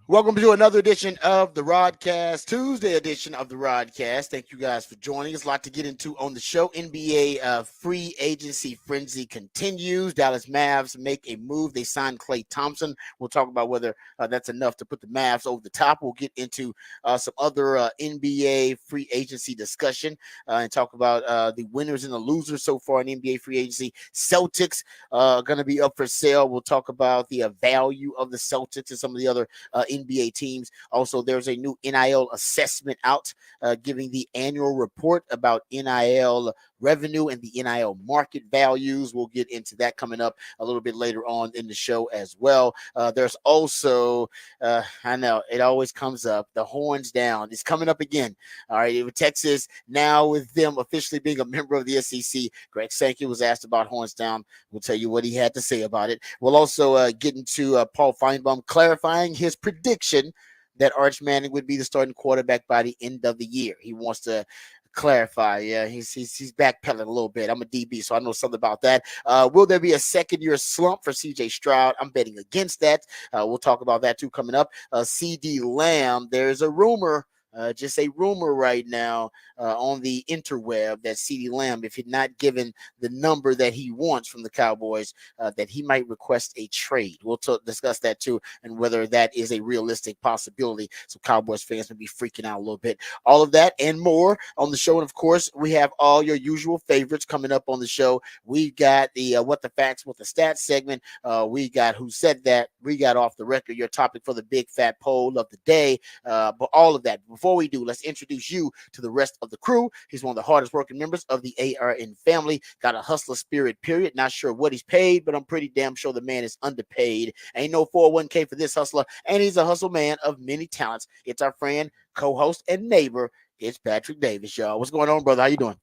Welcome to another edition of the Rodcast, Tuesday edition of the Rodcast. Thank you guys for joining us. A lot to get into on the show. NBA free agency frenzy continues. Dallas Mavs make a move. They signed Klay Thompson. We'll talk about whether that's enough to put the Mavs over the top. We'll get into some other NBA free agency discussion and talk about the winners and the losers so far in NBA free agency. Celtics going to be up for sale. We'll talk about the value of the Celtics and some of the other NBA teams. Also, there's a new NIL assessment out giving the annual report about NIL revenue and the NIL market values. We'll get into that coming up a little bit later on in the show as well. There's also, I know it always comes up, the horns down. It's coming up again. All right, with Texas now with them officially being a member of the SEC. Greg Sankey was asked about horns down. We'll tell you what he had to say about it. We'll also get into Paul Feinbaum clarifying his prediction that Arch Manning would be the starting quarterback by the end of the year. He wants to clarify. Yeah, he's backpedaling a little bit. I'm a DB, so I know something about that. Will there be a second-year slump for CJ Stroud? I'm betting against that. We'll talk about that too coming up. CD Lamb, there's a rumor. Just a rumor right now on the interweb that CeeDee Lamb, if he's not given the number that he wants from the Cowboys, that he might request a trade. We'll discuss that too, and whether that is a realistic possibility. So Cowboys fans may be freaking out a little bit. All of that and more on the show. And of course, we have all your usual favorites coming up on the show. We got the What the Facts, What the Stats segment. We got Who Said That. We got Off the Record, your topic for the big fat poll of the day. But all of that. Before we do, let's introduce you to the rest of the crew. He's one of the hardest working members of the ARN family. Got a hustler spirit, period. Not sure what he's paid, but I'm pretty damn sure the man is underpaid. Ain't no 401k for this hustler, and he's a hustle man of many talents. It's our friend, co-host, and neighbor. It's Patrick Davis, y'all. What's going on, brother? How you doing?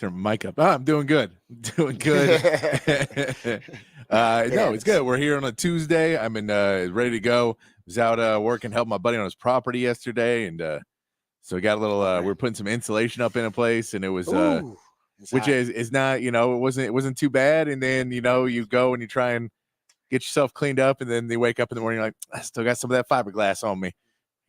Turn my mic up. I'm doing good. Doing good. No, it's good. We're here on a Tuesday. I'm ready to go. Was out working, helping my buddy on his property yesterday, and so we got a little. We're putting some insulation up in a place, and it was which is not, it wasn't too bad. And then you go and you try and get yourself cleaned up, and then they wake up in the morning, you're like, I still got some of that fiberglass on me.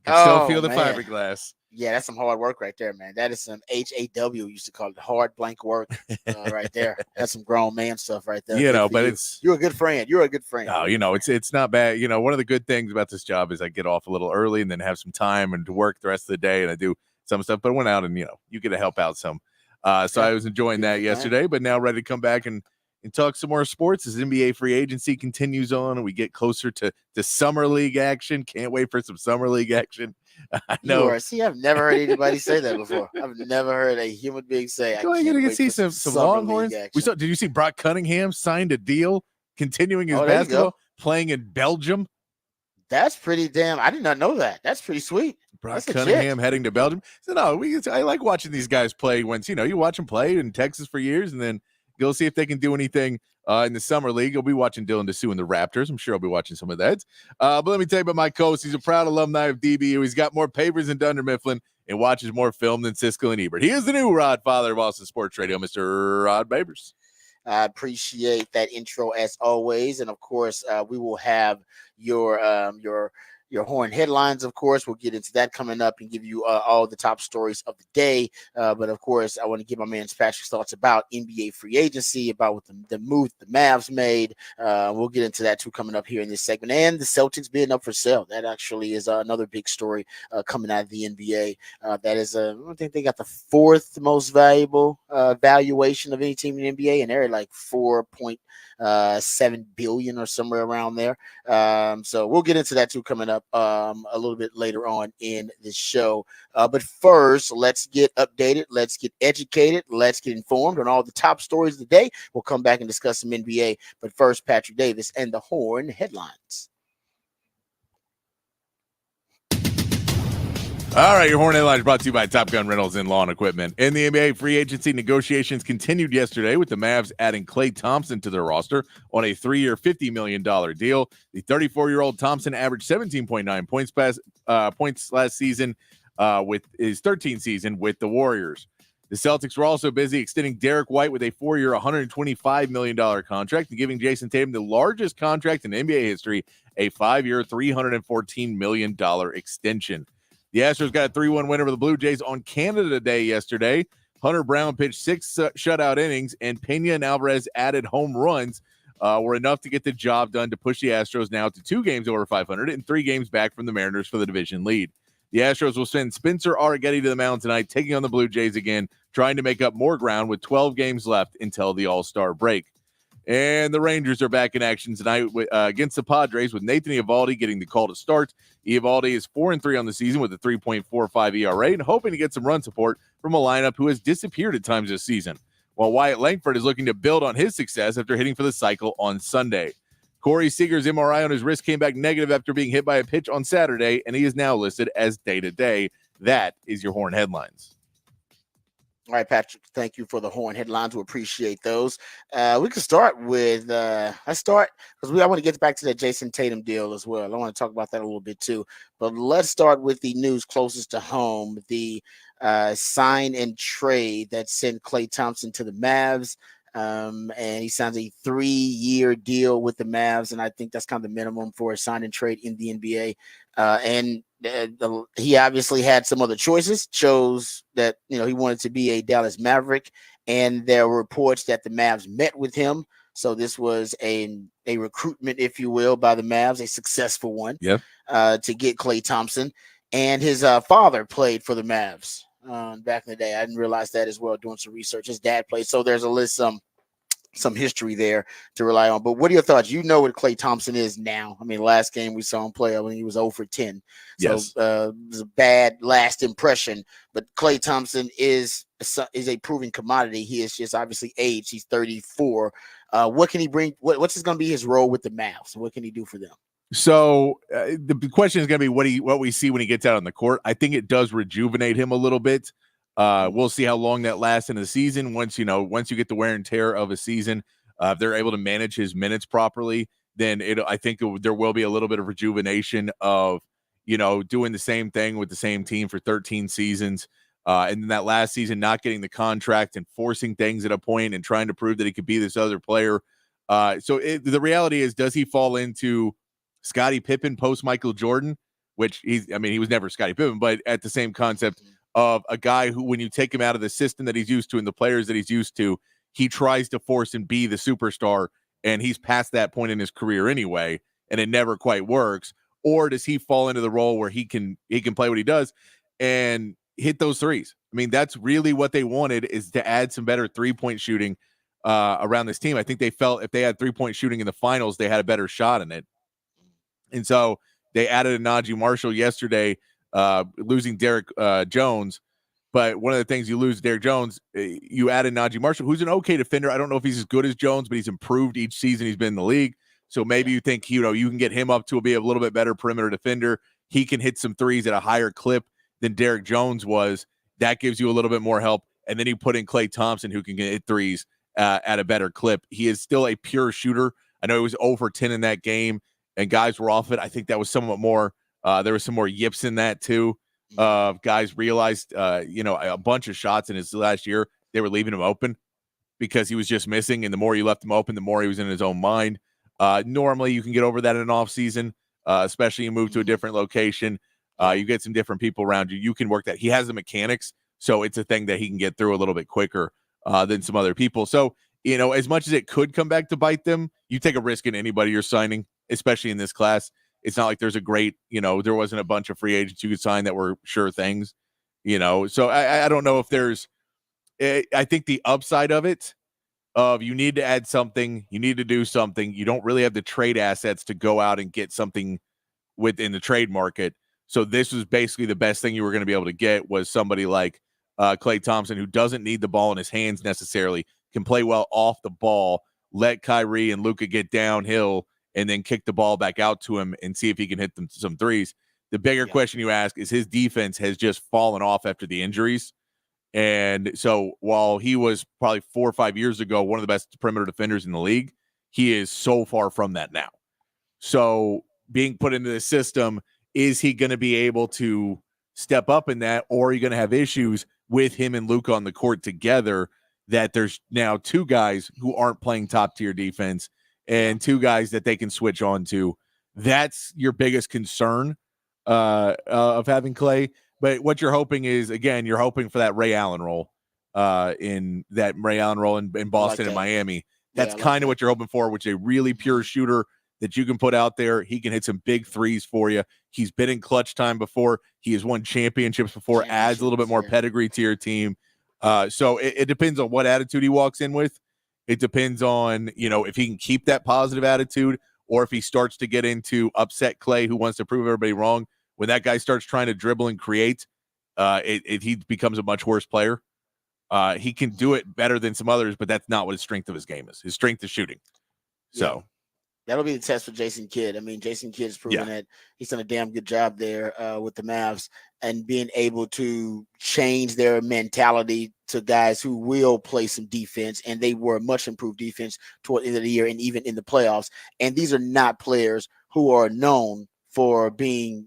I can still feel the fiberglass. Yeah, that's some hard work right there, man. That is some HAW, used to call it hard blank work right there. That's some grown man stuff right there. But you're a good friend. You're a good friend. No, it's not bad. One of the good things about this job is I get off a little early and then have some time and to work the rest of the day, and I do some stuff. But I went out and you get to help out some. So I was enjoying that yesterday, but now ready to come back and talk some more sports as NBA free agency continues on and we get closer to summer league action. Can't wait for some summer league action. I know. See, I've never heard anybody say that before. I've never heard a human being say, I can't wait to see some Longhorns. Did you see Brock Cunningham signed a deal continuing his basketball, playing in Belgium? That's pretty damn. I did not know that. That's pretty sweet. Brock Cunningham heading to Belgium. So I like watching these guys play. Once you watch them play in Texas for years, and then you'll see if they can do anything in the summer league. You'll be watching Dylan DeSue and the Raptors. I'm sure I'll be watching some of that. But let me tell you about my co-host. He's a proud alumni of DBU. He's got more papers than Dunder Mifflin and watches more film than Siskel and Ebert. He is the new Rod Father of Austin Sports Radio, Mr. Rod Babers. I appreciate that intro as always. And of course, we will have your Horn headlines, of course. We'll get into that coming up and give you all the top stories of the day. But, of course, I want to give my man Patrick's thoughts about NBA free agency, about what the move the Mavs made. We'll get into that, too, coming up here in this segment. And the Celtics being up for sale. That actually is another big story coming out of the NBA. That is, I think they got the fourth most valuable valuation of any team in the NBA, and they're at like 4.7 billion or somewhere around there. So we'll get into that, too, coming up a little bit later on in the show. But first, let's get updated. Let's get educated. Let's get informed on all the top stories of the day. We'll come back and discuss some NBA. But first, Patrick Davis and the Horn headlines. All right, your Horn headlines brought to you by Top Gun Rentals and Lawn Equipment. In the NBA, free agency negotiations continued yesterday with the Mavs adding Klay Thompson to their roster on a 3-year, $50 million deal. The 34-year-old Thompson averaged 17.9 points last season with his 13th season with the Warriors. The Celtics were also busy extending Derek White with a 4-year, $125 million contract and giving Jason Tatum the largest contract in NBA history, a 5-year, $314 million extension. The Astros got a 3-1 win over the Blue Jays on Canada Day yesterday. Hunter Brown pitched 6 shutout innings, and Pena and Alvarez added home runs were enough to get the job done to push the Astros now to 2 games over 500 and 3 games back from the Mariners for the division lead. The Astros will send Spencer Arrighetti to the mound tonight, taking on the Blue Jays again, trying to make up more ground with 12 games left until the All-Star break. And the Rangers are back in action tonight against the Padres with Nathan Eovaldi getting the call to start. Eovaldi is 4-3 on the season with a 3.45 ERA and hoping to get some run support from a lineup who has disappeared at times this season, while Wyatt Langford is looking to build on his success after hitting for the cycle on Sunday. Corey Seager's MRI on his wrist came back negative after being hit by a pitch on Saturday, and he is now listed as day-to-day. That is your Horn headlines. All right, Patrick, thank you for the Horn headlines. We appreciate those. We can start with I want to get back to that Jason Tatum deal as well. I want to talk about that a little bit too. But let's start with the news closest to home, the sign and trade that sent Klay Thompson to the Mavs. And he signs a 3-year deal with the Mavs, and I think that's kind of the minimum for a sign and trade in the NBA. He obviously had some other choices, chose that he wanted to be a Dallas Maverick, and there were reports that the Mavs met with him. So this was a recruitment, if you will, by the Mavs, a successful one. Yeah. To get Klay Thompson, and his father played for the Mavs. Back in the day. I didn't realize that as well, doing some research. His dad played, so there's some history there to rely on. But what are your thoughts? You know what Klay Thompson is now. I mean, last game we saw him play when he was 0 for 10. So yes. It was a bad last impression. But Klay Thompson is a proven commodity. He is just obviously aged. He's 34. What can he bring? What's going to be his role with the Mavs? What can he do for them? So the question is going to be what we see when he gets out on the court. I think it does rejuvenate him a little bit. We'll see how long that lasts in the season. Once you get the wear and tear of a season, if they're able to manage his minutes properly, then I think there will be a little bit of rejuvenation of doing the same thing with the same team for 13 seasons. And then that last season, not getting the contract and forcing things at a point and trying to prove that he could be this other player. The reality is, does he fall into Scottie Pippen post Michael Jordan, which he was never Scottie Pippen, but at the same concept of a guy who, when you take him out of the system that he's used to and the players that he's used to, he tries to force and be the superstar, and he's past that point in his career anyway, and it never quite works. Or does he fall into the role where he can play what he does and hit those threes? I mean, that's really what they wanted, is to add some better 3-point shooting around this team. I think they felt if they had 3-point shooting in the finals, they had a better shot in it. And so they added a Najee Marshall yesterday, losing Derek Jones. But one of the things, you lose Derek Jones, you add in Najee Marshall, who's an okay defender. I don't know if he's as good as Jones, but he's improved each season he's been in the league. So maybe you think, you can get him up to be a little bit better perimeter defender. He can hit some threes at a higher clip than Derek Jones was. That gives you a little bit more help. And then you put in Klay Thompson, who can hit threes at a better clip. He is still a pure shooter. I know he was 0 for 10 in that game, and guys were off it. I think that was somewhat more. There was some more yips in that too. Guys realized, a bunch of shots in his last year, they were leaving him open because he was just missing. And the more you left him open, the more he was in his own mind. Normally you can get over that in an off season, especially you move to a different location. You get some different people around you. You can work that. He has the mechanics, so it's a thing that he can get through a little bit quicker than some other people. So, as much as it could come back to bite them, you take a risk in anybody you're signing, especially in this class. It's not like there's a great, there wasn't a bunch of free agents you could sign that were sure things, So I don't know if there's, I think the upside of it, you need to add something, you need to do something. You don't really have the trade assets to go out and get something within the trade market. So this was basically the best thing you were going to be able to get, was somebody like Klay Thompson, who doesn't need the ball in his hands necessarily, can play well off the ball, let Kyrie and Luka get downhill, and then kick the ball back out to him and see if he can hit them some threes. The bigger question you ask is, his defense has just fallen off after the injuries. And so while he was probably 4 or 5 years ago one of the best perimeter defenders in the league, he is so far from that now. So being put into the system, is he going to be able to step up in that, or are you going to have issues with him and Luka on the court together, that there's now two guys who aren't playing top tier defense and two guys that they can switch on to. That's your biggest concern of having Clay. But what you're hoping is, again, you're hoping for that Ray Allen role in Boston and Miami. That's kind of what you're hoping for, which is a really pure shooter that you can put out there. He can hit some big threes for you. He's been in clutch time before. He has won championships before, adds a little bit more pedigree to your team. So it depends on what attitude he walks in with. It depends on, if he can keep that positive attitude or if he starts to get into upset Clay, who wants to prove everybody wrong. When that guy starts trying to dribble and create, he becomes a much worse player. He can do it better than some others, but that's not what his strength of his game is. His strength is shooting. So that'll be the test for Jason Kidd. I mean, Jason Kidd's proven that he's done a damn good job there with the Mavs and being able to change their mentality to guys who will play some defense, and they were a much improved defense toward the end of the year and even in the playoffs. And these are not players who are known for being,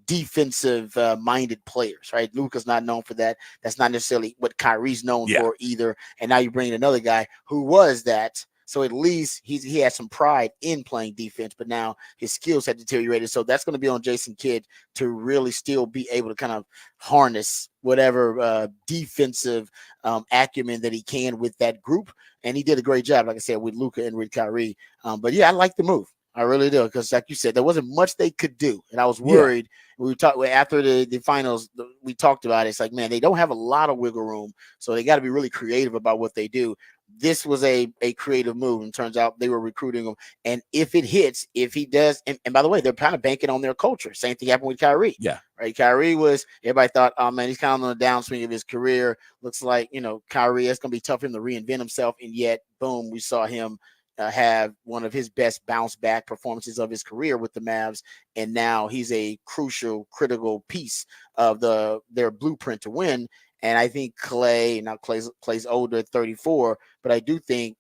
defensive minded players, right? Luka's not known for that. That's not necessarily what Kyrie's known for either. And now you bring in another guy who was that. So at least he had some pride in playing defense, but now his skills had deteriorated. So that's going to be on Jason Kidd to really still be able to kind of harness whatever defensive acumen that he can with that group. And he did a great job, like I said, with Luka and with Kyrie. But I like the move. I really do, because like you said, there wasn't much they could do. And I was worried. We talked after the finals, we talked about it. It's like, man, they don't have a lot of wiggle room. So they got to be really creative about what they do. This was a creative move, and turns out they were recruiting him. And if it hits, if he does, and by the way, they're kind of banking on their culture. Same thing happened with Kyrie. Yeah. Right. Kyrie everybody thought, oh man, he's kind of on the downswing of his career. Looks like, Kyrie, it's going to be tough for him to reinvent himself. And yet, boom, we saw him have one of his best bounce back performances of his career with the Mavs. And now he's a critical piece of their blueprint to win. And I think Clay's older at 34, but I do think,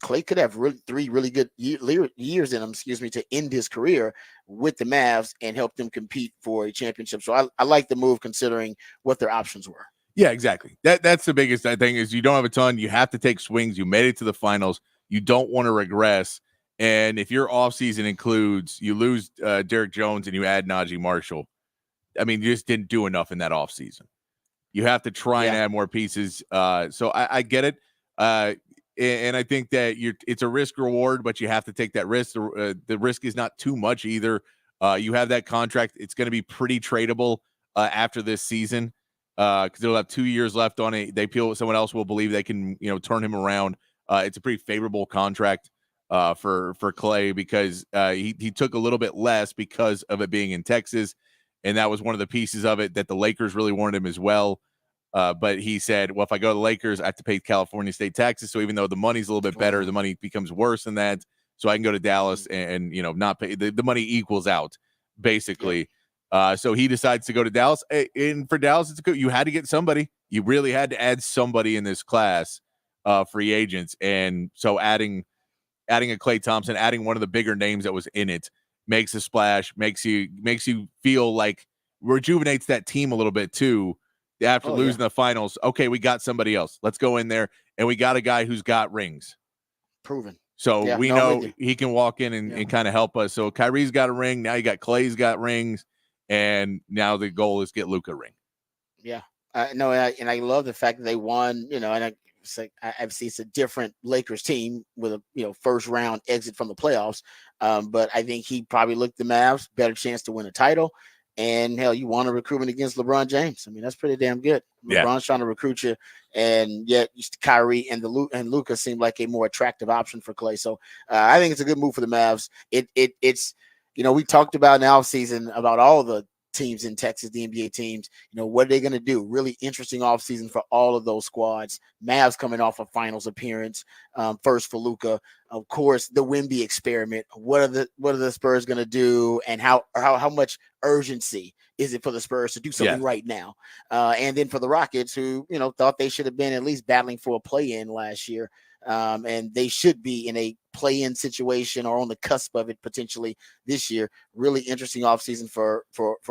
Clay could have three really good years in him, to end his career with the Mavs and help them compete for a championship. So I like the move considering what their options were. Yeah, exactly. That's the biggest thing is you don't have a ton. You have to take swings. You made it to the finals. You don't want to regress. And if your offseason includes you lose Derek Jones and you add Najee Marshall, I mean, you just didn't do enough in that offseason. You have to try and add more pieces. So I get it. And I think that it's a risk reward, but you have to take that risk. The risk is not too much either. You have that contract. It's going to be pretty tradable after this season because they'll have 2 years left on it. Someone else will believe they can, turn him around. It's a pretty favorable contract for Clay because he took a little bit less because of it being in Texas. And that was one of the pieces of it that the Lakers really wanted him as well. But he said, well, if I go to the Lakers, I have to pay California state taxes. So even though the money's a little bit better, the money becomes worse than that. So I can go to Dallas and not pay. The money equals out, basically. So he decides to go to Dallas. And for Dallas, it's good. You had to get somebody. You really had to add somebody in this class, free agents. And so adding a Klay Thompson, adding one of the bigger names that was in it, makes a splash, makes you feel like rejuvenates that team a little bit too. After losing the finals, okay, we got somebody else. Let's go in there, and we got a guy who's got rings. Proven. So we know he can walk in and kind of help us. So Kyrie's got a ring. Now you got Clay's got rings, and now the goal is get Luka a ring. Yeah. No, and I love the fact that they won, and obviously it's a different Lakers team with a first round exit from the playoffs. But I think he probably looked the Mavs better chance to win a title. And hell, you want to recruitment against LeBron James. I mean, that's pretty damn good. LeBron's trying to recruit you, and yet Kyrie and Luka seem like a more attractive option for Clay. So I think it's a good move for the Mavs. It's we talked about in the offseason about all the teams in Texas, the NBA teams, what are they going to do? Really interesting offseason for all of those squads. Mavs coming off a finals appearance, first for Luka. Of course, the Wemby experiment. What are the Spurs going to do, and how much urgency is it for the Spurs to do something right now? And then for the Rockets, who thought they should have been at least battling for a play-in last year. and they should be in a play-in situation or on the cusp of it potentially this year. Really interesting offseason for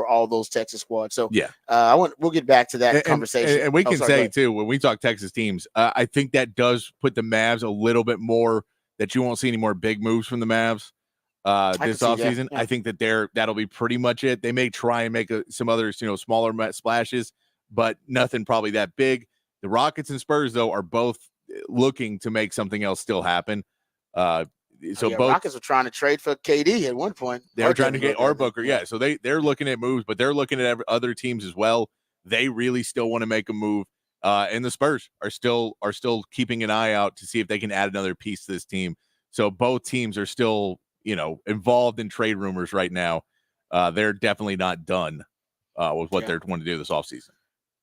all those Texas squads. So yeah, we'll get back to that conversation. And we can sorry, say too, when we talk Texas teams, I think that does put the Mavs a little bit more, that you won't see any more big moves from the Mavs this offseason. Yeah. I think that that'll be pretty much it. They may try and make some other, smaller splashes, but nothing probably that big. The Rockets and Spurs, though, are both looking to make something else still happen. Both Rockets were trying to trade for KD at one point. They were trying to get Booker, yeah. So they're looking at moves, but they're looking at other teams as well. They really still want to make a move, and the Spurs are still keeping an eye out to see if they can add another piece to this team. So both teams are still, involved in trade rumors right now. They're definitely not done with what they want to do this offseason.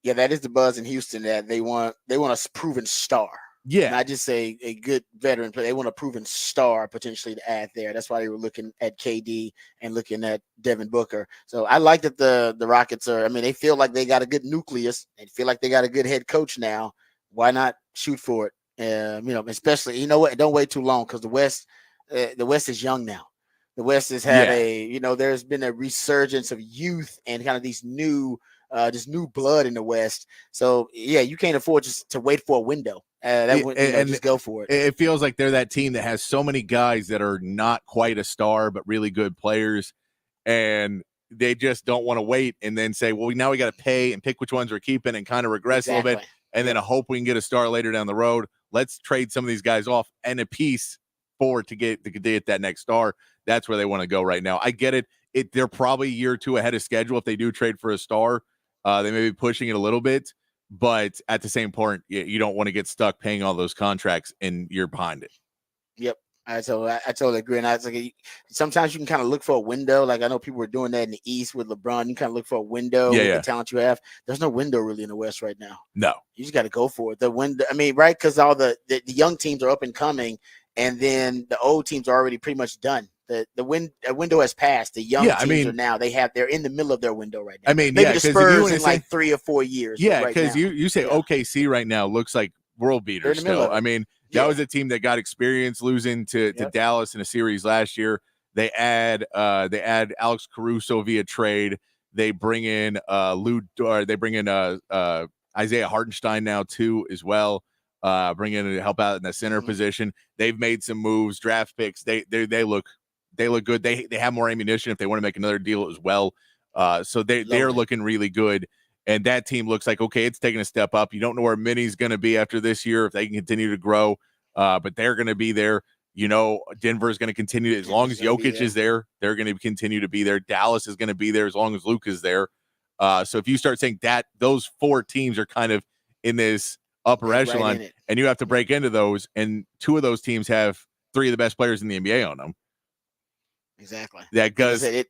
Yeah, that is the buzz in Houston, that they want a proven star. Yeah, not just a good veteran player. They want a proven star potentially to add there. That's why they were looking at KD and looking at Devin Booker. So I like that the Rockets are. I mean, they feel like they got a good nucleus. They feel like they got a good head coach now. Why not shoot for it? Especially what? Don't wait too long, because the West is young now. The West has had there's been a resurgence of youth and kind of these new. Just new blood in the West. So you can't afford just to wait for a window. Just go for it. It feels like they're that team that has so many guys that are not quite a star, but really good players. And they just don't want to wait and then say, well, now we got to pay and pick which ones we're keeping and kind of regress a little bit. And then hope we can get a star later down the road. Let's trade some of these guys off and a piece forward to get that next star. That's where they want to go right now. I get it. They're probably a year or two ahead of schedule if they do trade for a star. They may be pushing it a little bit, but at the same point, you don't want to get stuck paying all those contracts and you're behind it. Yep. I totally agree. And sometimes you can kind of look for a window. Like I know people were doing that in the East with LeBron. You kind of look for a window with the talent you have. There's no window really in the West right now. No. You just got to go for it. The window, right? Because all the young teams are up and coming, and then the old teams are already pretty much done. The window has passed. The young teams are now. They're in the middle of their window right now. Maybe the Spurs in like 3 or 4 years. Yeah, because you say OKC right now looks like world beaters still. That was a team that got experience losing to Dallas in a series last year. They add Alex Caruso via trade. They bring in Isaiah Hartenstein now too as well. Bring in to help out in the center position. They've made some moves, draft picks. They look good. They have more ammunition if they want to make another deal as well. So they're looking really good. And that team looks like, okay, it's taking a step up. You don't know where Minnie's going to be after this year if they can continue to grow. But they're going to be there. Denver's going to continue. As long as Jokic is there, they're going to continue to be there. Dallas is going to be there as long as Luke is there. So if you start saying that those 4 teams are kind of in this upper echelon, and you have to break into those, and 2 of those teams have 3 of the best players in the NBA on them. Exactly. That goes. And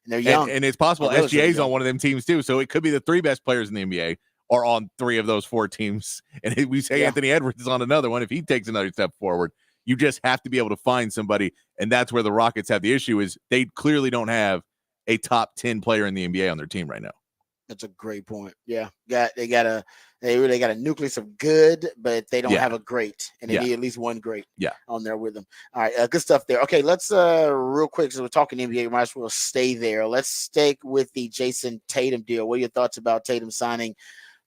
they're young. And it's possible SGA's on one of them teams too. So it could be the 3 best players in the NBA are on 3 of those 4 teams. And we say Anthony Edwards is on another one. If he takes another step forward, you just have to be able to find somebody. And that's where the Rockets have the issue, is they clearly don't have a top 10 player in the NBA on their team right now. That's a great point. Yeah. They really got a nucleus of good, but they don't have a great, and they need at least one great on there with them. All right. Good stuff there. Okay. Let's real quick, so we're talking NBA, we might as well stay there. Let's stick with the Jason Tatum deal. What are your thoughts about Tatum signing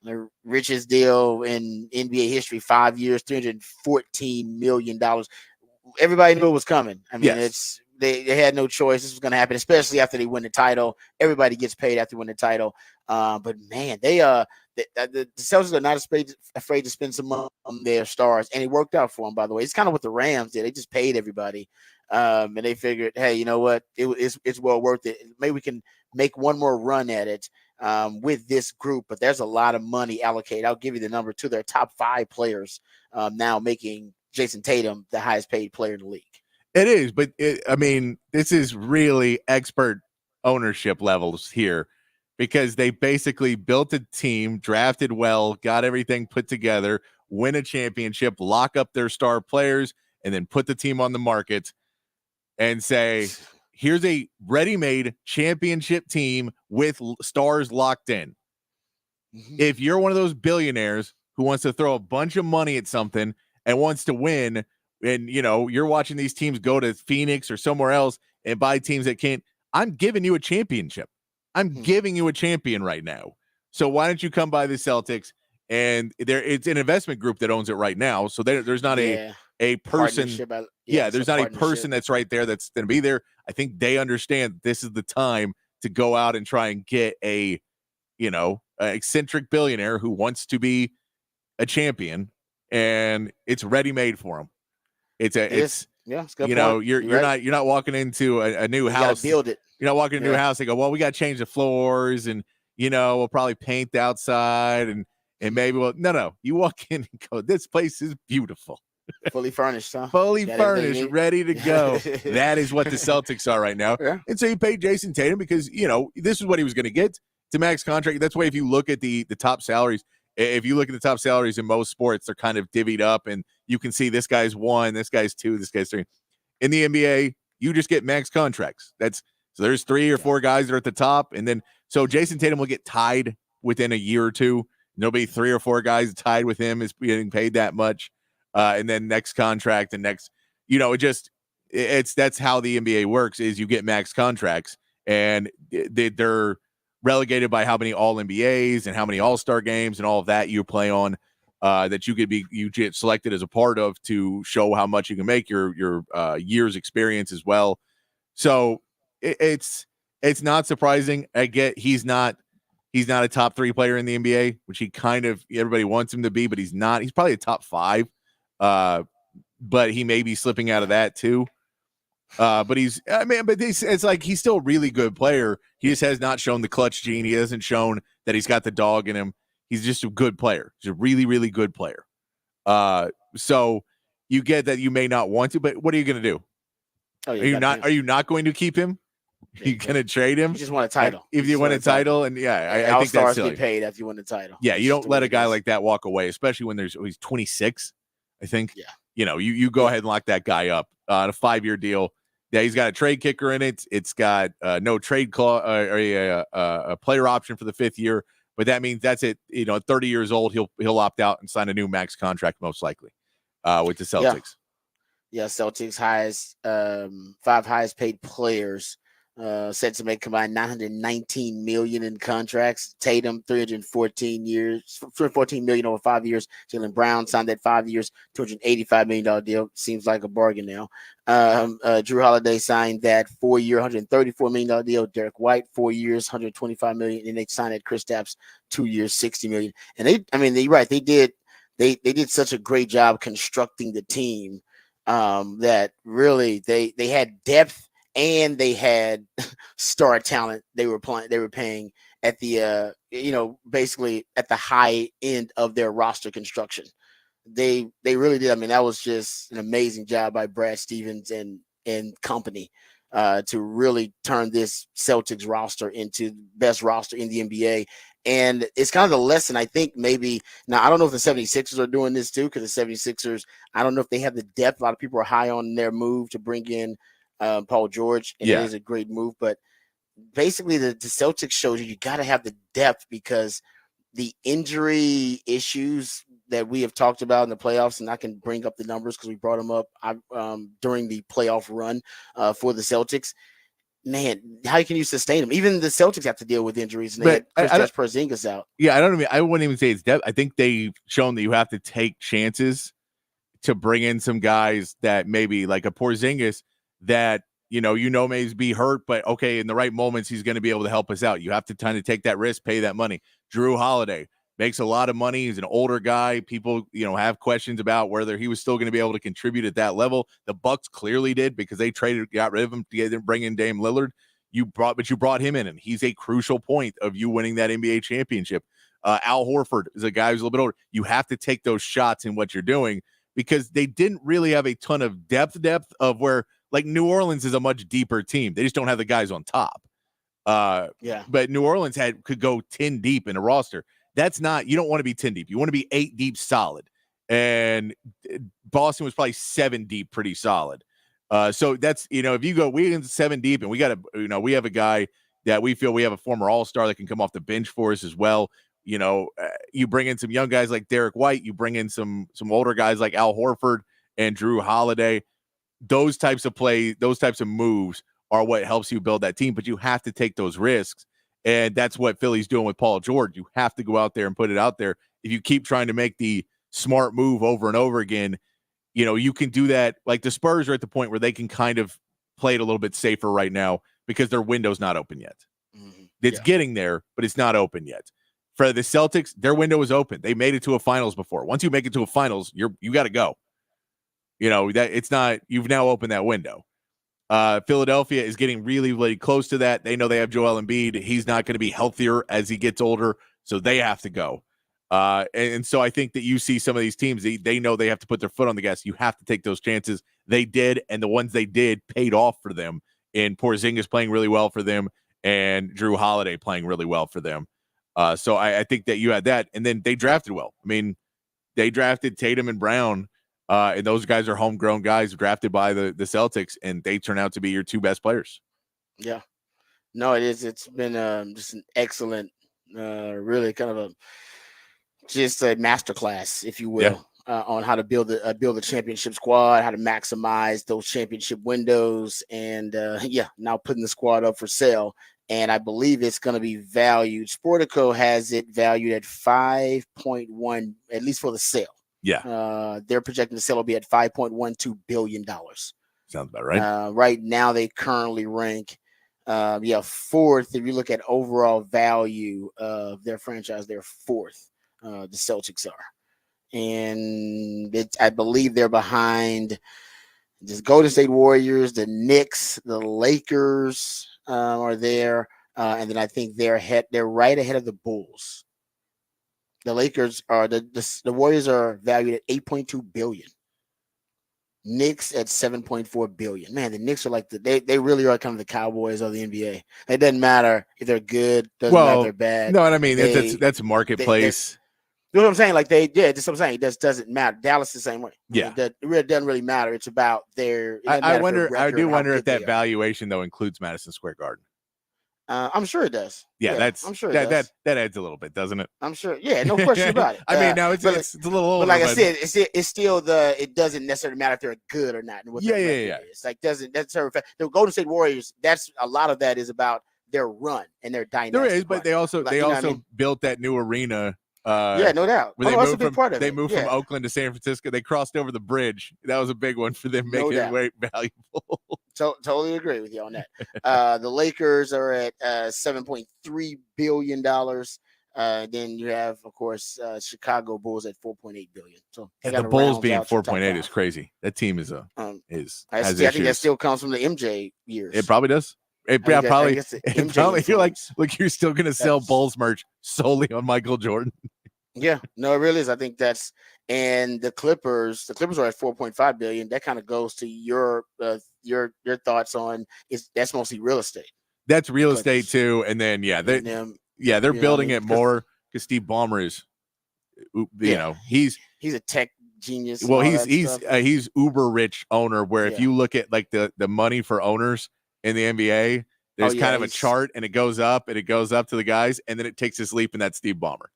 the richest deal in NBA history, 5 years, $314 million? Everybody knew it was coming. They had no choice. This was going to happen, especially after they win the title. Everybody gets paid after they win the title. But man, the Celtics are not afraid to spend some money on their stars, and it worked out for them. By the way, it's kind of what the Rams did. They just paid everybody, and they figured, hey, you know what? It's well worth it. Maybe we can make one more run at it with this group. But there's a lot of money allocated. I'll give you the number to their top 5 players now, making Jason Tatum the highest paid player in the league. It is, but this is really expert ownership levels here, because they basically built a team, drafted well, got everything put together, win a championship, lock up their star players, and then put the team on the market and say, here's a ready-made championship team with stars locked in. Mm-hmm. If you're one of those billionaires who wants to throw a bunch of money at something and wants to win, and you're watching these teams go to Phoenix or somewhere else and buy teams that can't. I'm giving you a championship. I'm giving you a champion right now. So why don't you come by the Celtics? And it's an investment group that owns it right now. So there's not a person. There's not a person that's right there that's going to be there. I think they understand this is the time to go out and try and get a eccentric billionaire who wants to be a champion, and it's ready made for him. It's a good you're not walking into a new house. Build it. You're not walking into a new house. They go, well, we got to change the floors, and we'll probably paint the outside, and maybe no. You walk in and go, this place is beautiful. Fully furnished, huh? Fully furnished, ready to go. That is what the Celtics are right now. Yeah. And so you pay Jason Tatum because, this is what he was going to get to max contract. That's why if you look at the top salaries, if you look at the top salaries in most sports, they're kind of divvied up, and you can see this guy's 1, this guy's 2, this guy's 3. In the NBA, you just get max contracts. So there's 3 or 4 guys that are at the top, and then so Jason Tatum will get tied within a year or two. There'll be 3 or 4 guys tied with him is getting paid that much. And then next contract and next, that's how the NBA works is you get max contracts, and they're relegated by how many all NBAs and how many all-star games and all of that you play on, that you get selected as a part of to show how much you can make your year's experience as well. So it's not surprising. I get he's not a top 3 player in the NBA, which he kind of everybody wants him to be, but he's not. He's probably a top 5. But he may be slipping out of that too. But it's like he's still a really good player. He just has not shown the clutch gene. He hasn't shown that he's got the dog in him. He's just a good player. He's a really, really good player. So you get that you may not want to, but what are you going to do? Are you not going to keep him? Are you going to trade him? You just want a title. If you want a title, and I think that's silly. Get paid after you win the title. Yeah, you don't let a guy like that walk away, especially when he's 26. I think. Yeah. You go ahead and lock that guy up on a 5-year deal. Yeah, he's got a trade kicker in it. It's got no trade clause or a player option for the 5th year, but that means that's it. 30 years old, he'll opt out and sign a new max contract most likely with the Celtics. Yeah, Celtics highest 5 highest paid players set to make combined $919 million in contracts. Tatum, 314 million over 5 years. Jaylen Brown signed that 5 years, $285 million deal. Seems like a bargain now. Drew Holiday signed that 4-year, $134 million deal. Derek White, 4 years, $125 million. And they signed that Kristaps 2 years, $60 million. And you're right. They did such a great job constructing the team that really they had depth. And they had star talent. They were paying at the basically at the high end of their roster construction. They really did. I mean, that was just an amazing job by Brad Stevens and company to really turn this Celtics roster into the best roster in the NBA. And it's kind of the lesson, I think, maybe. Now, I don't know if the 76ers are doing this too, because the 76ers, I don't know if they have the depth. A lot of people are high on their move to bring in Paul George, and it is a great move. But basically, the Celtics shows you got to have the depth, because the injury issues that we have talked about in the playoffs, and I can bring up the numbers because we brought them up during the playoff run for the Celtics. Man, how can you sustain them? Even the Celtics have to deal with injuries, and they had Kristaps Porzingis out. Yeah, I wouldn't even say it's depth. I think they've shown that you have to take chances to bring in some guys that maybe like a Porzingis that may be hurt, but okay, in the right moments, he's going to be able to help us out. You have to kind of take that risk, pay that money. Drew Holiday makes a lot of money. He's an older guy. People, have questions about whether he was still going to be able to contribute at that level. The Bucks clearly did, because they got rid of him to bring in Dame Lillard. You brought him in, and he's a crucial point of you winning that NBA championship. Al Horford is a guy who's a little bit older. You have to take those shots in what you're doing, because they didn't really have a ton of depth of where, like, New Orleans is a much deeper team. They just don't have the guys on top. But New Orleans could go 10 deep in a roster. That's not, you don't want to be 10 deep. You want to be 8 deep solid. And Boston was probably 7 deep pretty solid. So that's, if you go, we 7 deep, and we got we have a guy that we feel we have a former all-star that can come off the bench for us as well. You bring in some young guys like Derek White. You bring in some older guys like Al Horford and Drew Holiday. Those types of moves are what helps you build that team, but you have to take those risks. And that's what Philly's doing with Paul George. You have to go out there and put it out there. If you keep trying to make the smart move over and over again, you can do that. Like the Spurs are at the point where they can kind of play it a little bit safer right now because their window's not open yet. Mm-hmm. It's getting there, but it's not open yet. For the Celtics, their window is open. They made it to a finals before. Once you make it to a finals, you got to go. That it's not. You've now opened that window. Philadelphia is getting really, really close to that. They know they have Joel Embiid. He's not going to be healthier as he gets older, so they have to go. And so I think that you see some of these teams, they know they have to put their foot on the gas. You have to take those chances. They did, and the ones they did paid off for them. And Porzingis playing really well for them, and Drew Holiday playing really well for them. So I think that you had that, and then they drafted well. I mean, they drafted Tatum and Brown, and those guys are homegrown guys drafted by the Celtics, and they turn out to be your two best players. Yeah, no, it is. It's been just an excellent, really kind of just a masterclass, if you will, on how to build a championship squad, how to maximize those championship windows, and now putting the squad up for sale. And I believe it's going to be valued. Sportico has it valued at 5.1, at least for the sale. Yeah. They're projecting the sale will be at $5.12 billion. Sounds about right. Right now, they currently rank, fourth. If you look at overall value of their franchise, they're fourth. The Celtics are. And I believe they're behind the Golden State Warriors, the Knicks, the Lakers are there. And then I think they're right ahead of the Bulls. The Lakers are the Warriors are valued at $8.2 billion. Knicks at $7.4 billion. Man, the Knicks are like they really are kind of the Cowboys of the NBA. It doesn't matter if they're good, doesn't matter if they're bad. No, and I mean that's marketplace. You know what I'm saying? Like that's what I'm saying. It just doesn't matter. Dallas is the same way. Yeah, it really doesn't really matter. It's about their. I do wonder if that valuation though includes Madison Square Garden. I'm sure it does. Yeah, I'm sure that adds a little bit, doesn't it? I'm sure. Yeah, no question about it. I mean, now it's a little older. But like I said, it's still it doesn't necessarily matter if they're good or not. And what yeah. It's like doesn't necessarily the Golden State Warriors. That's a lot of that is about their run and their dynasty. There is, but they also built that new arena. No doubt. That's a big part of it. They moved from Oakland to San Francisco. They crossed over the bridge. That was a big one for them, making it very valuable. Totally agree with you on that. The Lakers are at $7.3 billion. Then you have, of course, Chicago Bulls at $4.8 billion. So the Bulls being 4.8 is crazy. That team is I think that still comes from the MJ years. It probably does. Probably. You're like, look, you're still going to sell Bulls merch solely on Michael Jordan. Yeah, no, it really is. I think and the Clippers are at $4.5 billion. That kind of goes to your thoughts on that's mostly real estate. That's real estate too. And then they're building it more because Steve Ballmer is, he's a tech genius. Well, he's uber rich owner. Where if you look at like the money for owners in the NBA, there's kind of a chart and it goes up to the guys, and then it takes this leap, and that's Steve Ballmer.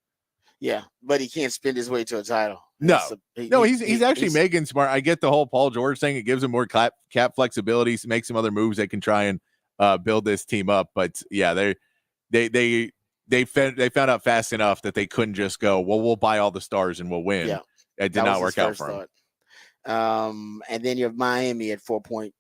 Yeah, but he can't spend his way to a title. He's actually making smart. I get the whole Paul George thing. It gives him more cap flexibility, to make some other moves that can try and build this team up. But yeah, they found out fast enough that they couldn't just go, well, we'll buy all the stars and we'll win. Yeah, it did not work out for him. And then you have Miami at 4.1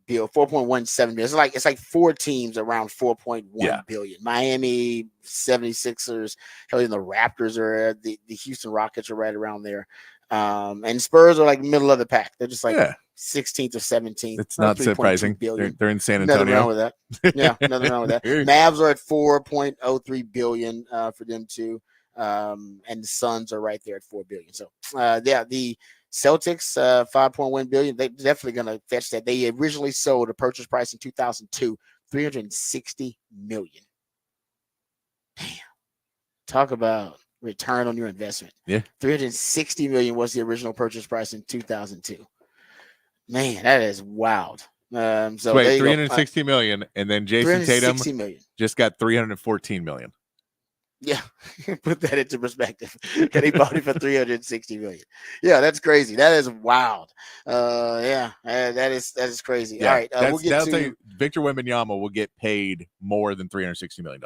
4.17 billion. It's like four teams around 4.1 billion. Miami, 76ers, hell, even the Raptors are the Houston Rockets are right around there. And Spurs are like middle of the pack. They're just like 16th or 17th. It's not surprising. They're in San Antonio. Nothing wrong with that. Yeah, nothing wrong with that. Mavs are at 4.03 billion for them too. And the Suns are right there at 4 billion. So the Celtics, 5.1 billion. They're definitely going to fetch that. They originally sold a purchase price in 2002, $360 million. Damn. Talk about return on your investment. Yeah. $360 million was the original purchase price in 2002. Man, that is wild. So wait, $360 million, and then Jason Tatum just got $314 million. Yeah, put that into perspective. And he bought it for 360 million. Yeah, that's crazy. That is wild. Yeah, that is crazy. All Yeah, right, we'll get that'll tell to you Victor Wembanyama will get paid more than $360 million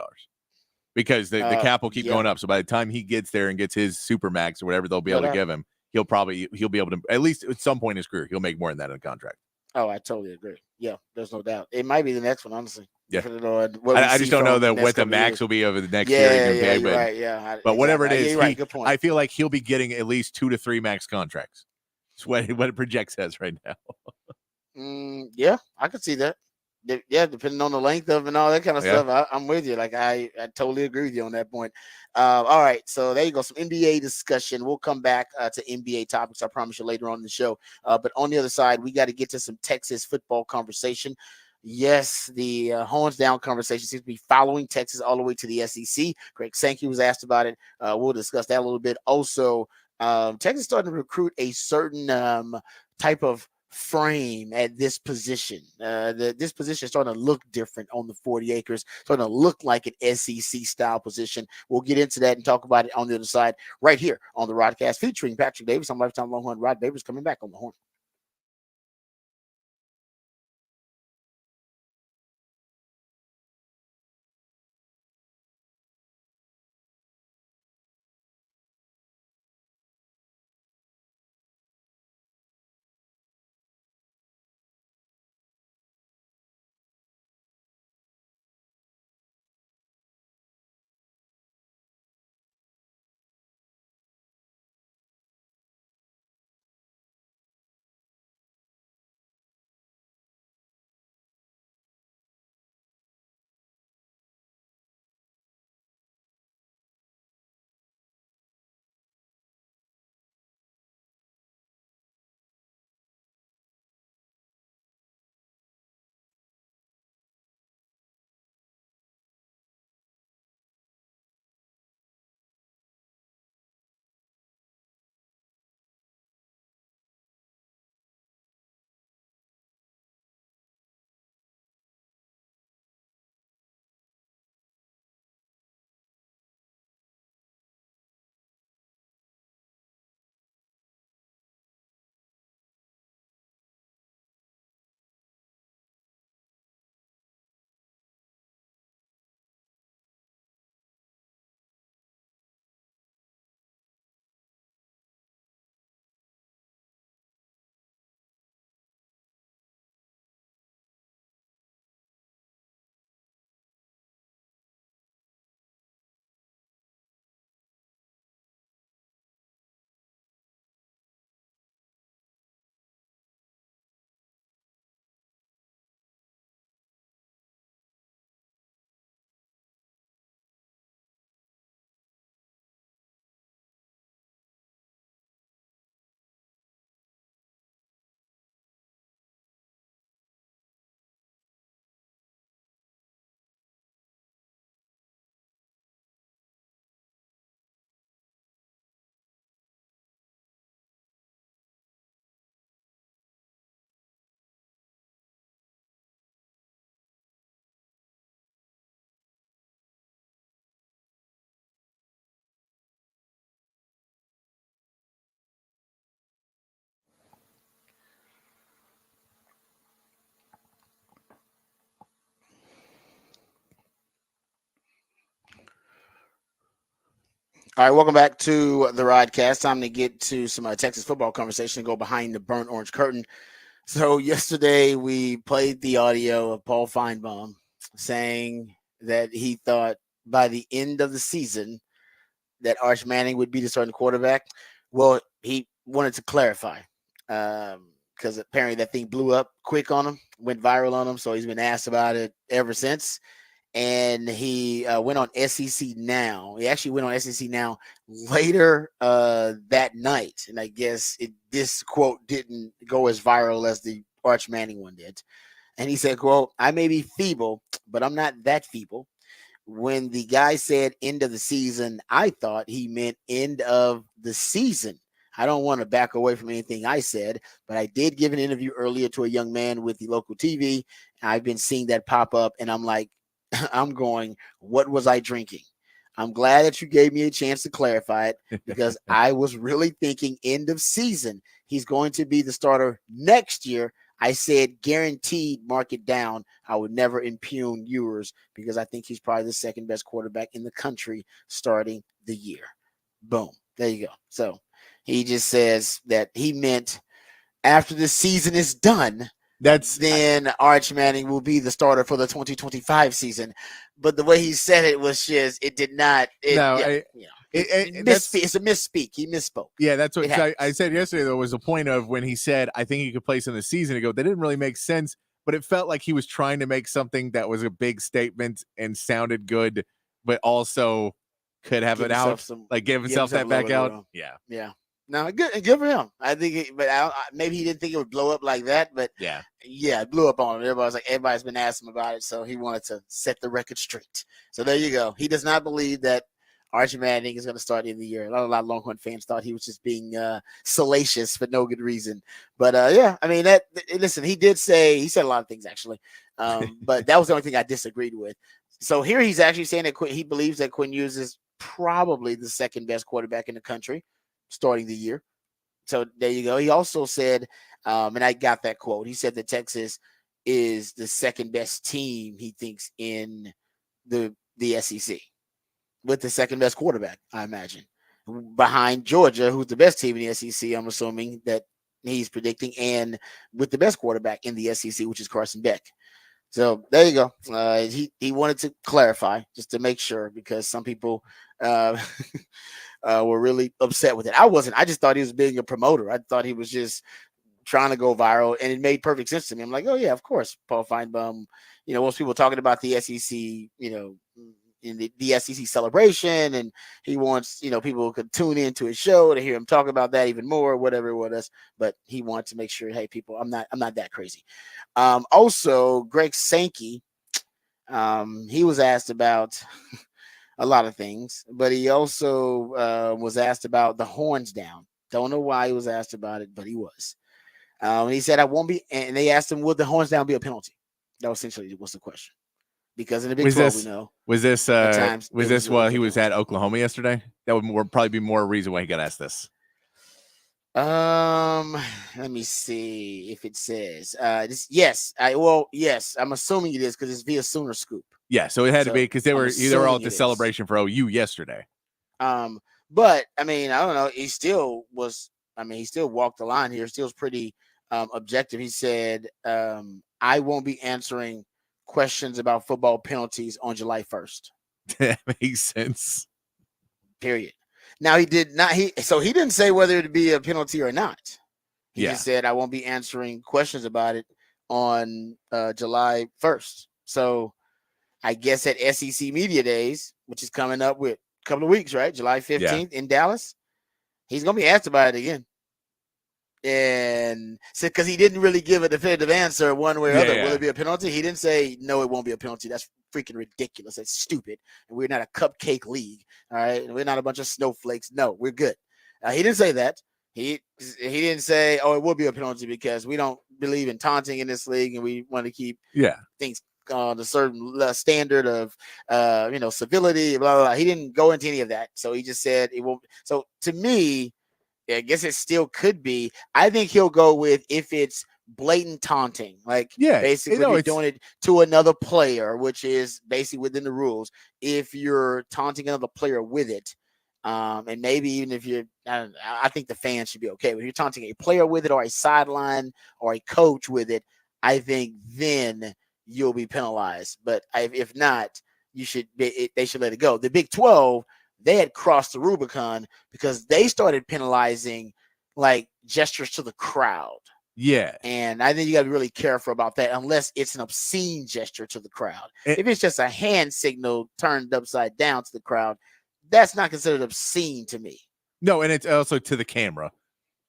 because the cap will keep yeah, going up. So by the time he gets there and gets his super max or whatever they'll be no able to doubt. give him, he'll be able to, at least at some point in his career, he'll make more than that in a contract. Oh, I totally agree. Yeah, there's no doubt. It might be the next one, honestly, Yeah, depending on what we I see just don't know from the that next what the couple of max years. will be over the next year he's Yeah, going to yeah, pay, you're right. Yeah, but whatever it exactly. Yeah, is, you're right. Good point. I feel like he'll be getting at least 2 to 3 max contracts. That's what it projects as right now. Yeah, I could see that. Yeah, depending on the length of and all that kind of Yeah. stuff. I'm with you. Like I totally agree with you on that point. All right, so there you go. Some NBA discussion. We'll come back to NBA topics. I promise you later on in the show. But on the other side, we got to get to some Texas football conversation. Yes, the horns down conversation seems to be following Texas all the way to the SEC. Greg Sankey was asked about it. We'll discuss that a little bit. Also, Texas starting to recruit a certain type of frame at this position. This position is starting to look different on the 40 acres, starting to look like an SEC style position. We'll get into that and talk about it on the other side right here on the Rodcast featuring Patrick Davis. I'm Lifetime Longhorn Rod Davis coming back on the horn. All right, welcome back to the Rodcast. Time to get to some Texas football conversation and go behind the burnt orange curtain. So yesterday we played the audio of Paul Feinbaum saying that he thought by the end of the season that Arch Manning would be the starting quarterback. Well, he wanted to clarify because apparently that thing blew up quick on him, went viral on him. So he's been asked about it ever since. And he went on SEC Now. He actually went on SEC Now later that night. And I guess this quote didn't go as viral as the Arch Manning one did. And he said, quote, I may be feeble, but I'm not that feeble. When the guy said end of the season, I thought he meant end of the season. I don't want to back away from anything I said, but I did give an interview earlier to a young man with the local TV. I've been seeing that pop up, and I'm like, I'm going, what was I drinking? I'm glad that you gave me a chance to clarify it because I was really thinking end of season. He's going to be the starter next year. I said guaranteed, mark it down. I would never impugn Ewers because I think he's probably the second best quarterback in the country starting the year. Boom. There you go. So he just says that he meant after the season is done, then Arch Manning will be the starter for the 2025 season. But the way he said it was just, it did not. It's a misspeak. He misspoke. Yeah, that's what I said yesterday. There was a point of when he said, I think he could place in the season ago. That didn't really make sense, but it felt like he was trying to make something that was a big statement and sounded good, but also could have it out, give himself that back out. Yeah. No, good for him. I think, maybe he didn't think it would blow up like that, but yeah, it blew up on him. Everybody's been asking him about it, so he wanted to set the record straight. So there you go. He does not believe that Archie Manning is going to start in the year. A lot of Longhorn fans thought he was just being salacious for no good reason. But listen, he said a lot of things actually, but that was the only thing I disagreed with. So here he's actually saying that he believes that Quinn Ewers is probably the second best quarterback in the country starting the year. So there you go. He also said, and I got that quote, he said that Texas is the second best team he thinks in the SEC with the second best quarterback, I imagine, behind Georgia, who's the best team in the SEC. I'm assuming that he's predicting, and with the best quarterback in the SEC, which is Carson Beck. So there you go. He wanted to clarify just to make sure because some people were really upset with it. I wasn't. I just thought he was being a promoter. I thought he was just trying to go viral, and it made perfect sense to me. I'm like, oh yeah, of course, Paul Feinbaum. Most people talking about the SEC, in the SEC celebration, and he wants, people could tune into his show to hear him talk about that even more, whatever it was. But he wanted to make sure, hey, people, I'm not that crazy. Also, Greg Sankey, he was asked about a lot of things, but he also was asked about the horns down. Don't know why he was asked about it, but he was. And he said, I won't be, and they asked him, would the horns down be a penalty? That was essentially was the question. Because in the Big 12, we know. Was this while he was at Oklahoma yesterday? That would probably be more reason why he got asked this. Let me see if it says yes. I'm assuming it is because it's via Sooner Scoop. Yeah, so it had to be because they were all at the celebration for OU yesterday. But I don't know. He still was. He still walked the line here. Still was pretty objective. He said, "I won't be answering questions about football penalties on July 1st." That makes sense. Period. Now he did not. He didn't say whether it would be a penalty or not. He just said, "I won't be answering questions about it on July 1st." So I guess at SEC Media Days, which is coming up with a couple of weeks, right? July 15th in Dallas, he's gonna be asked about it again. And so, because he didn't really give a definitive answer one way or other, will it be a penalty? He didn't say no, it won't be a penalty. That's freaking ridiculous. That's stupid. And we're not a cupcake league, all right? And we're not a bunch of snowflakes. No, we're good. He didn't say that. He didn't say, oh, it will be a penalty because we don't believe in taunting in this league, and we want to keep things on a certain standard of civility. Blah, blah, blah. He didn't go into any of that. So he just said it won't. So to me, I guess it still could be. I think he'll go with if it's blatant taunting, basically you're doing it to another player, which is basically within the rules. If you're taunting another player with it, and maybe even if you're, I think the fans should be okay. But if you're taunting a player with it or a sideline or a coach with it, I think then you'll be penalized. But if not, they should let it go. The Big 12, they had crossed the Rubicon because they started penalizing gestures to the crowd. Yeah. And I think you got to be really careful about that unless it's an obscene gesture to the crowd. If it's just a hand signal turned upside down to the crowd, that's not considered obscene to me. No, and it's also to the camera.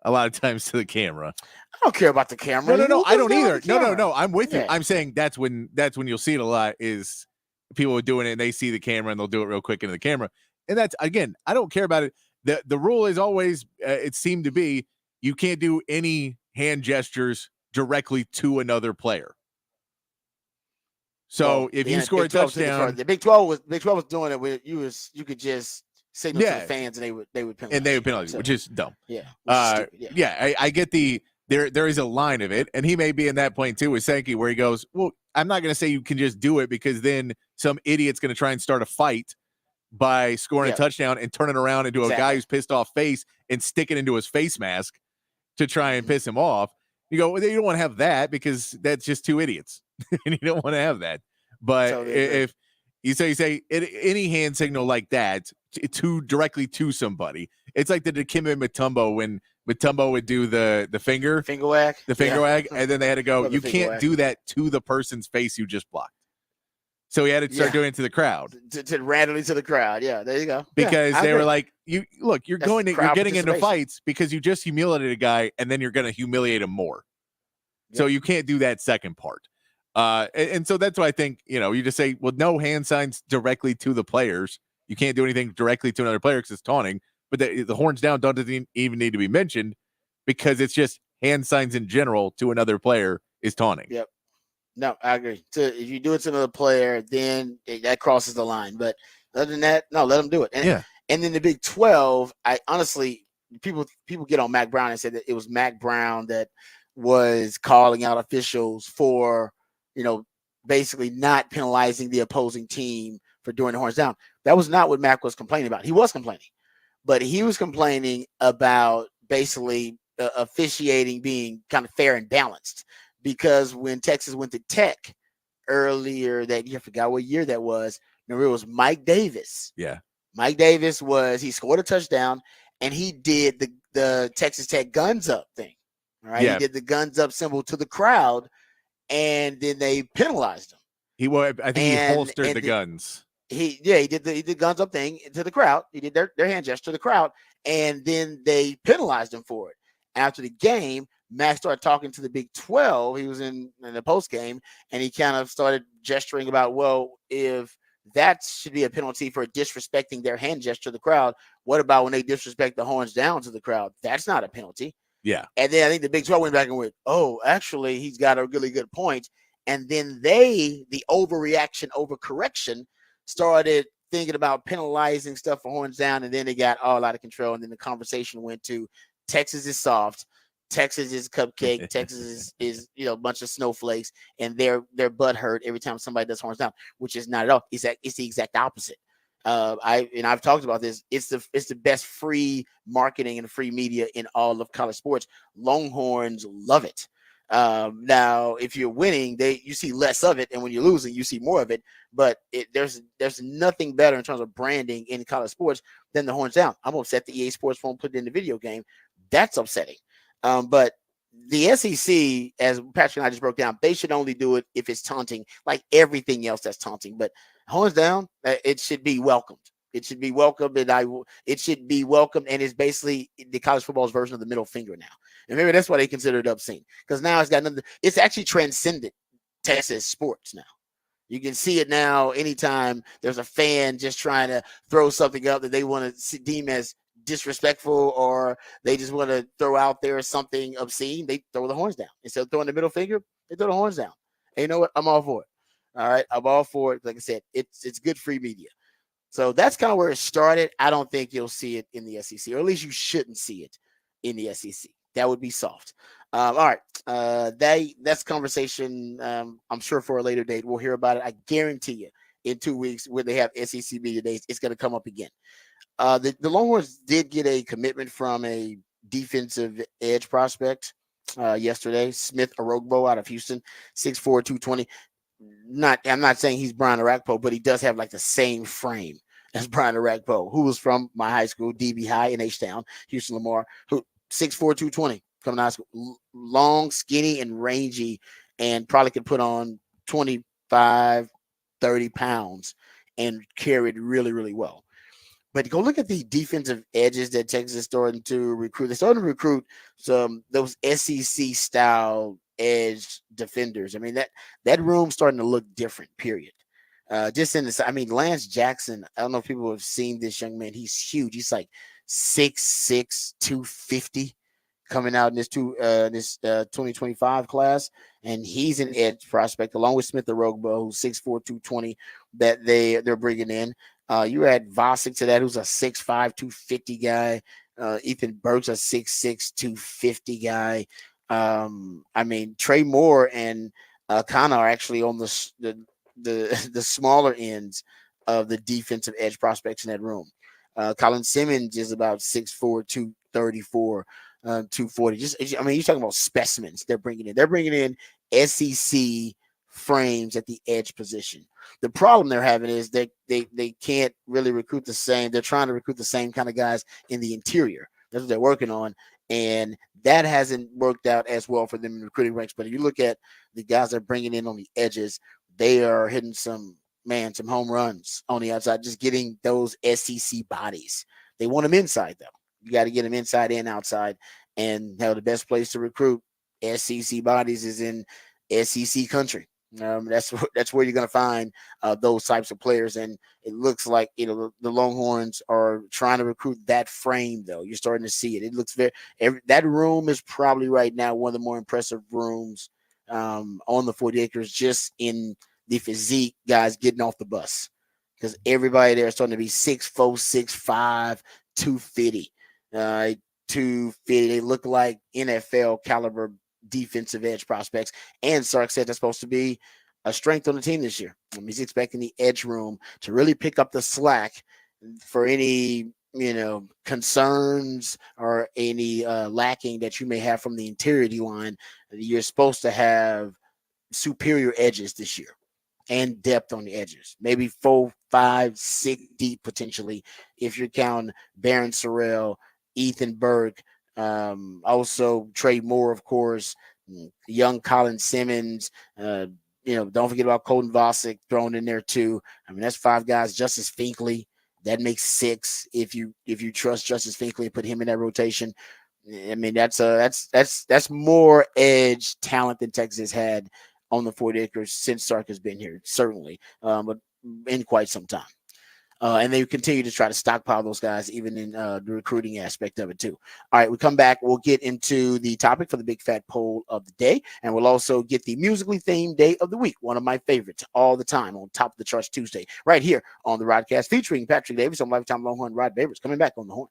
A lot of times to the camera. I don't care about the camera. No, I don't either. No, I'm with you. I'm saying that's when you'll see it a lot is people are doing it and they see the camera and they'll do it real quick into the camera. And that's, again, I don't care about it. The rule is always, it seemed to be, you can't do any hand gestures directly to another player. So if you score a touchdown, the Big 12 was doing it where you could just signal to the fans and they would penalize. And they would penalize, which is dumb. Yeah, which is stupid. Yeah, I get there is a line of it, and he may be in that point too with Sankey, where he goes, well, I'm not going to say you can just do it because then some idiot's going to try and start a fight by scoring a touchdown and turn it around into a guy who's pissed off face and stick it into his face mask to try and piss him off. You go, well, you don't want to have that because that's just two idiots, and you don't want to have that. But if you say any hand signal like that to directly to somebody, it's like the Dikembe Mutombo when Mutombo would do the finger wag, and then they had to go, you can't do that to the person's face you just blocked. So he had to start doing it to the crowd, to randomly to the crowd. Yeah, there you go. Because they were like, you're getting into fights because you just humiliated a guy, and then you're going to humiliate him more. Yep. So you can't do that second part. And so that's why I think, you just say, well, no hand signs directly to the players. You can't do anything directly to another player because it's taunting. But the horns down doesn't even need to be mentioned because it's just hand signs in general to another player is taunting. Yep. No, I agree. If you do it to another player, then that crosses the line. But other than that, no, let them do it. And then the Big 12, I honestly, people get on Mac Brown and said that it was Mac Brown that was calling out officials for, basically not penalizing the opposing team for doing the horns down. That was not what Mac was complaining about. He was complaining, but he was complaining about basically officiating being kind of fair and balanced. Because when Texas went to Tech earlier that year, I forgot what year that was. Remember, it was Mike Davis. Yeah. Mike Davis he scored a touchdown and he did the Texas Tech guns up thing. All right. Yeah. He did the guns up symbol to the crowd and then they penalized him. I think he holstered the guns. He did the guns up thing to the crowd. He did their hand gesture to the crowd and then they penalized him for it. After the game, Max started talking to the Big 12. He was in the post game, and he kind of started gesturing about, well, if that should be a penalty for disrespecting their hand gesture to the crowd, what about when they disrespect the horns down to the crowd? That's not a penalty. Yeah. And then I think the Big 12 went back and went, oh, actually, he's got a really good point. And then the overreaction, overcorrection, started thinking about penalizing stuff for horns down, and then it got all out of control. And then the conversation went to Texas is soft. Texas is cupcake. Texas is a bunch of snowflakes, and their butt hurt every time somebody does horns down, which is not at all. It's the exact opposite. I've talked about this. It's the best free marketing and free media in all of college sports. Longhorns love it. Now, if you're winning, you see less of it, and when you're losing, you see more of it. But there's nothing better in terms of branding in college sports than the horns down. I'm upset the EA Sports won't put it in the video game. That's upsetting. But the SEC, as Patrick and I just broke down, they should only do it if it's taunting, like everything else that's taunting. But horns down, it should be welcomed. It should be welcomed, and it's basically the college football's version of the middle finger now. And maybe that's why they consider it obscene, because now it's actually transcended Texas sports now. You can see it now anytime there's a fan just trying to throw something up that they want to deem as disrespectful, or they just want to throw out there something obscene, they throw the horns down. Instead of throwing the middle finger, they throw the horns down. And you know what? I'm all for it. All right. I'm all for it. Like I said, it's good free media. So that's kind of where it started. I don't think you'll see it in the SEC, or at least you shouldn't see it in the SEC. That would be soft. All right. That's conversation. I'm sure for a later date, we'll hear about it. I guarantee you in 2 weeks when they have SEC media days, it's going to come up again. The Longhorns did get a commitment from a defensive edge prospect yesterday, Smith Orogbo out of Houston, 6'4", 220. I'm not saying he's Brian Orakpo, but he does have like the same frame as Brian Orakpo, who was from my high school, DB High in H-Town, Houston Lamar, who 6'4", 220, coming out of school, long, skinny, and rangy, and probably could put on 25, 30 pounds and carried really, really well. But go look at the defensive edges that Texas is starting to recruit. They're starting to recruit those SEC style edge defenders. I mean, that room's starting to look different, period. Just in this, I mean, Lance Jackson, I don't know if people have seen this young man. He's huge. He's like 6'6", 250, coming out in this 2025 class, and he's an edge prospect along with Smith Orogbo, who's 6'4", 220, that they're bringing in. You add Vosick to that, who's a 6'5", 250 guy. Ethan Burke's a 6'6", 250 guy. I mean, Trey Moore and Kana are actually on the smaller ends of the defensive edge prospects in that room. Colin Simmons is about 6'4", 234, 240. I mean, you're talking about specimens they're bringing in. They're bringing in SEC frames at the edge position. The problem they're having is they can't really recruit the same. They're trying to recruit the same kind of guys in the interior. That's what they're working on, and that hasn't worked out as well for them in recruiting ranks. But if you look at the guys they're bringing in on the edges, they are hitting some home runs on the outside, just getting those SEC bodies. They want them inside though. You got to get them inside and outside. And the best place to recruit SEC bodies is in SEC country. That's where you're going to find those types of players, and it looks like the Longhorns are trying to recruit that frame. Though you're starting to see it. It looks that room is probably right now one of the more impressive rooms on the 40 acres, just in the physique guys getting off the bus, because everybody there is starting to be 6'4", 6'5", 250, 250. They look like NFL caliber defensive edge prospects. And Sark said that's supposed to be a strength on the team this year. He's expecting the edge room to really pick up the slack for any concerns or any lacking that you may have from the interior D line. You're supposed to have superior edges this year and depth on the edges, maybe 4, 5, 6 deep potentially, if you're counting Baron Sorrell, Ethan Burke, also Trey Moore, of course, young Colin Simmons. Don't forget about Colton Vosick thrown in there too. I mean, that's 5 guys. Justice Finkley, that makes 6 if you trust Justice Finkley and put him in that rotation. I mean, that's more edge talent than Texas has had on the 40 acres since Sark has been here, certainly, but in quite some time. And they continue to try to stockpile those guys, even in the recruiting aspect of it, too. All right, we come back. We'll get into the topic for the big fat poll of the day, and we'll also get the musically themed day of the week, one of my favorites all the time, on Top of the Charts Tuesday, right here on the Rodcast, featuring Patrick Davis on Lifetime Longhorn Rod Babers, coming back on the horn.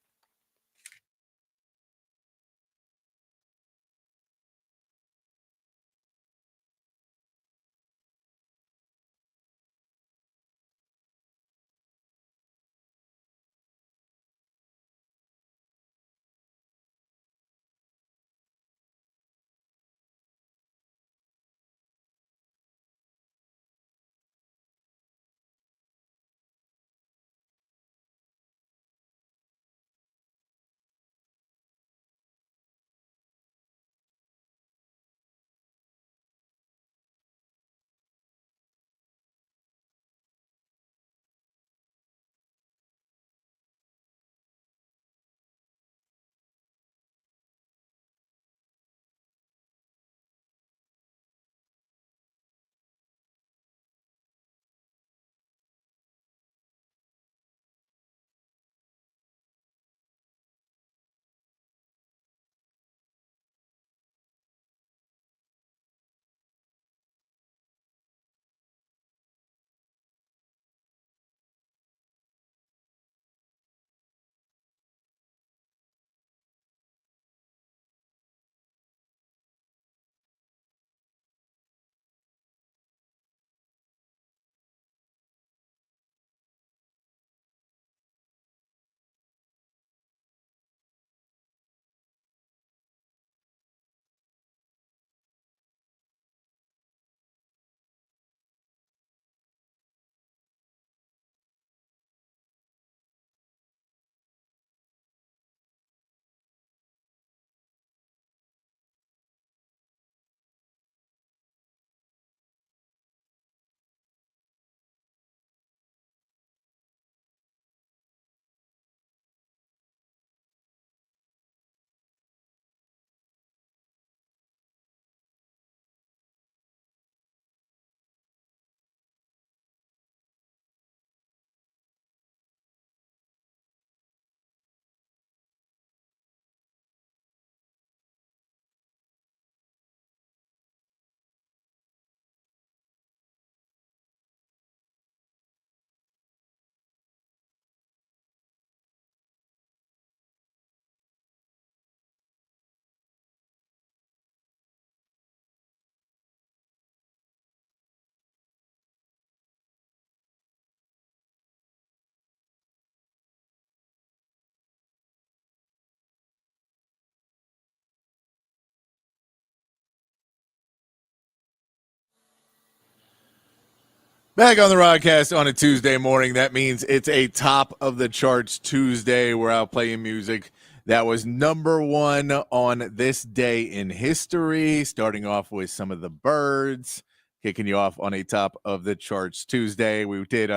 Back on the Rodcast on a Tuesday morning. That means it's a top of the charts Tuesday. We're out playing music that was number one on this day in history. Starting off with some of the Birds, kicking you off on a top of the charts Tuesday. We did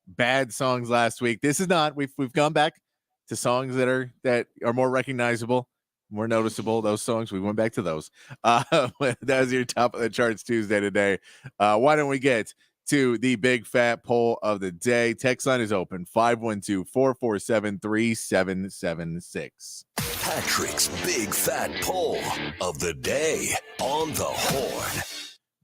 bad songs last week. This is not. We've gone back to songs that are more recognizable, more noticeable. Those songs, we went back to those. That was your top of the charts Tuesday today. Why don't we get to the big fat poll of the day? Text line is open 512-447-3776. Patrick's big fat poll of the day on the Horn.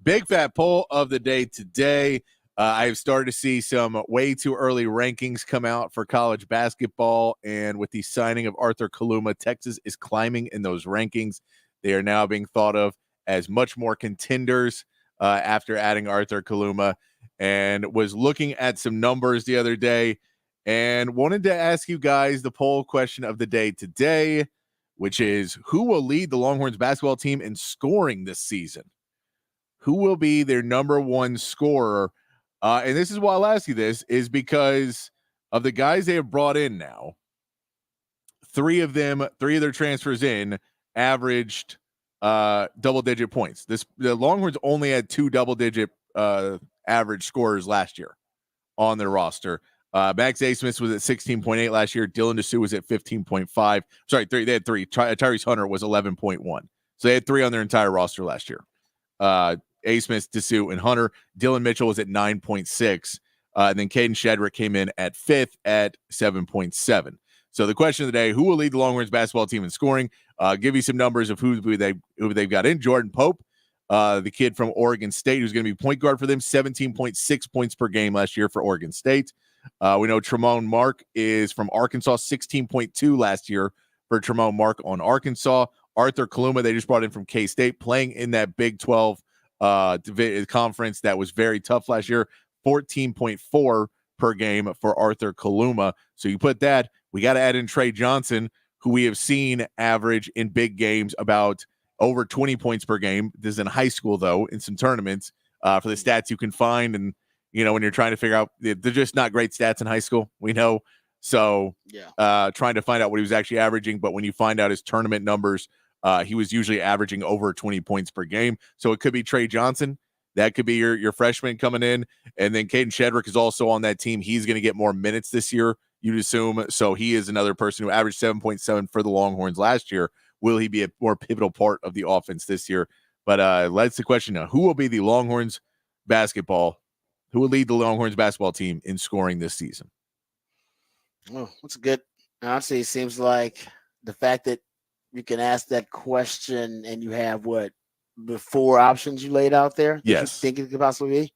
Big fat poll of the day today. I've started to see some way too early rankings come out for college basketball, and with the signing of Arthur Kaluma, Texas is climbing in those rankings. They are now being thought of as much more contenders after adding Arthur Kaluma, and was looking at some numbers the other day and wanted to ask you guys the poll question of the day today, which is, who will lead the Longhorns basketball team in scoring this season? Who will be their number one scorer? And this is why I'll ask you this, is because of the guys they have brought in now. Three of their transfers in averaged double-digit points. The Longhorns only had two double-digit average scorers last year on their roster. Max Asmith was at 16.8 last year. Dylan DeSue was at 15.5. Sorry, they had three. Tyrese Hunter was 11.1. So they had three on their entire roster last year. Asmith, DeSue, and Hunter. Dylan Mitchell was at 9.6. And then Caden Shedrick came in at 5th at 7.7. So the question of the day, who will lead the Longhorns basketball team in scoring? Give you some numbers of who they've got in. Jordan Pope, the kid from Oregon State, who's going to be point guard for them, 17.6 points per game last year for Oregon State. We know Tremont Mark is from Arkansas, 16.2 last year for Tremont Mark on Arkansas. Arthur Kaluma, they just brought in from K-State, playing in that Big 12 conference that was very tough last year, 14.4 per game for Arthur Kaluma. So you put that, we got to add in Trey Johnson, who we have seen average in big games about over 20 points per game. This is in high school, though, in some tournaments for the stats you can find. And, you know, when you're trying to figure out, they're just not great stats in high school, we know. So trying to find out what he was actually averaging. But when you find out his tournament numbers, he was usually averaging over 20 points per game. So it could be Trey Johnson. That could be your freshman coming in. And then Caden Shedrick is also on that team. He's going to get more minutes this year, you'd assume. So he is another person who averaged 7.7 for the Longhorns last year. Will he be a more pivotal part of the offense this year? But that's the question now. Who will be the Longhorns basketball? Who will lead the Longhorns basketball team in scoring this season? Well, that's good. Honestly, it seems like the fact that you can ask that question and you have the four options you laid out there. Yes. You think it could possibly be.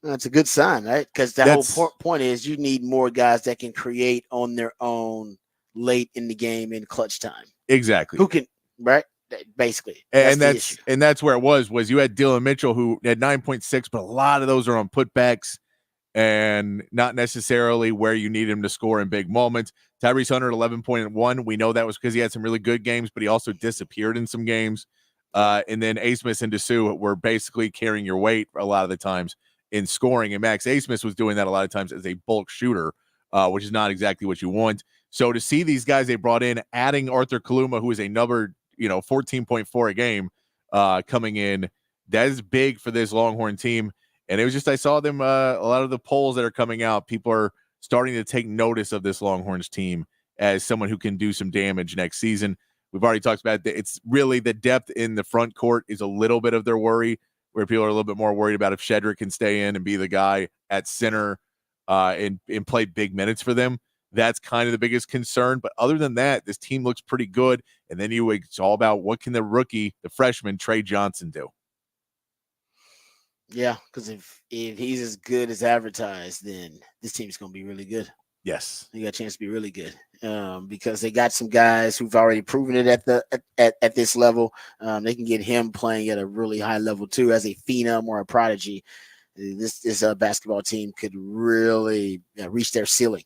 That's a good sign, right? Because the whole point is you need more guys that can create on their own late in the game in clutch time. Exactly. Who can, right? Basically. That's where it was you had Dylan Mitchell, who had 9.6, but a lot of those are on putbacks and not necessarily where you need him to score in big moments. Tyrese Hunter at 11.1. We know that was because he had some really good games, but he also disappeared in some games. And then Asmith and DeSue were basically carrying your weight a lot of the times in scoring. And Max Asmith was doing that a lot of times as a bulk shooter, which is not exactly what you want. So to see these guys they brought in, adding Arthur Kaluma, who is a number, 14.4 a game coming in, that is big for this Longhorn team. And it was just, I saw them, a lot of the polls that are coming out, people are starting to take notice of this Longhorns team as someone who can do some damage next season. We've already talked about that. It's really the depth in the front court is a little bit of their worry, where people are a little bit more worried about if Shedrick can stay in and be the guy at center and play big minutes for them. That's kind of the biggest concern. But other than that, this team looks pretty good. And then it's all about what can the freshman, Trey Johnson, do? Yeah, because if he's as good as advertised, then this team's going to be really good. Yes, they got a chance to be really good because they got some guys who've already proven it at this level. They can get him playing at a really high level too, as a phenom or a prodigy. This basketball team could really reach their ceiling,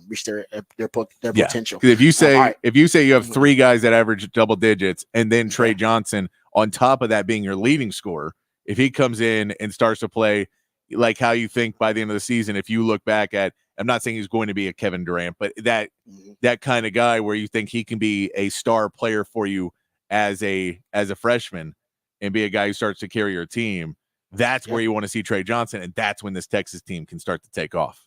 reach their potential. If you say you have three guys that average double digits, and then Trey Johnson on top of that being your leading scorer, if he comes in and starts to play like how you think by the end of the season, if you look back at, I'm not saying he's going to be a Kevin Durant, but that kind of guy where you think he can be a star player for you as a freshman and be a guy who starts to carry your team. That's where you want to see Trey Johnson, and that's when this Texas team can start to take off.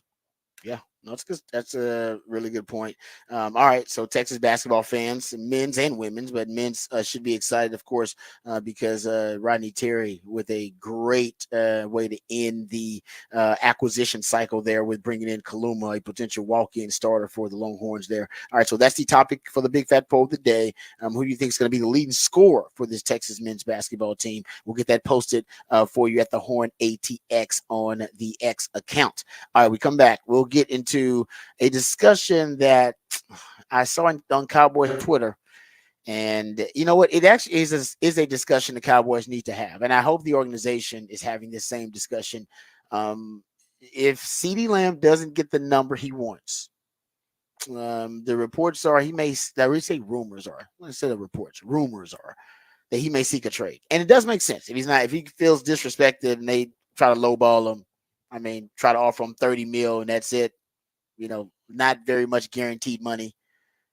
Yeah, no, it's good. That's a really good point. All right, so Texas basketball fans, men's and women's, but men's should be excited, of course, because Rodney Terry with a great way to end the acquisition cycle there with bringing in Kaluma, a potential walk-in starter for the Longhorns there. All right, so that's the topic for the Big Fat Poll of the day. Who do you think is going to be the leading scorer for this Texas men's basketball team? We'll get that posted for you at the Horn ATX on the X account. All right, we come back. We'll get into a discussion that I saw on Cowboys Twitter. And you know what? It actually is a discussion the Cowboys need to have. And I hope the organization is having the same discussion. If CeeDee Lamb doesn't get the number he wants, the reports are he may, I say rumors are, instead of reports, rumors are that he may seek a trade. And it does make sense. If he feels disrespected and they try to lowball him, I mean, try to offer him 30 mil and that's it, not very much guaranteed money.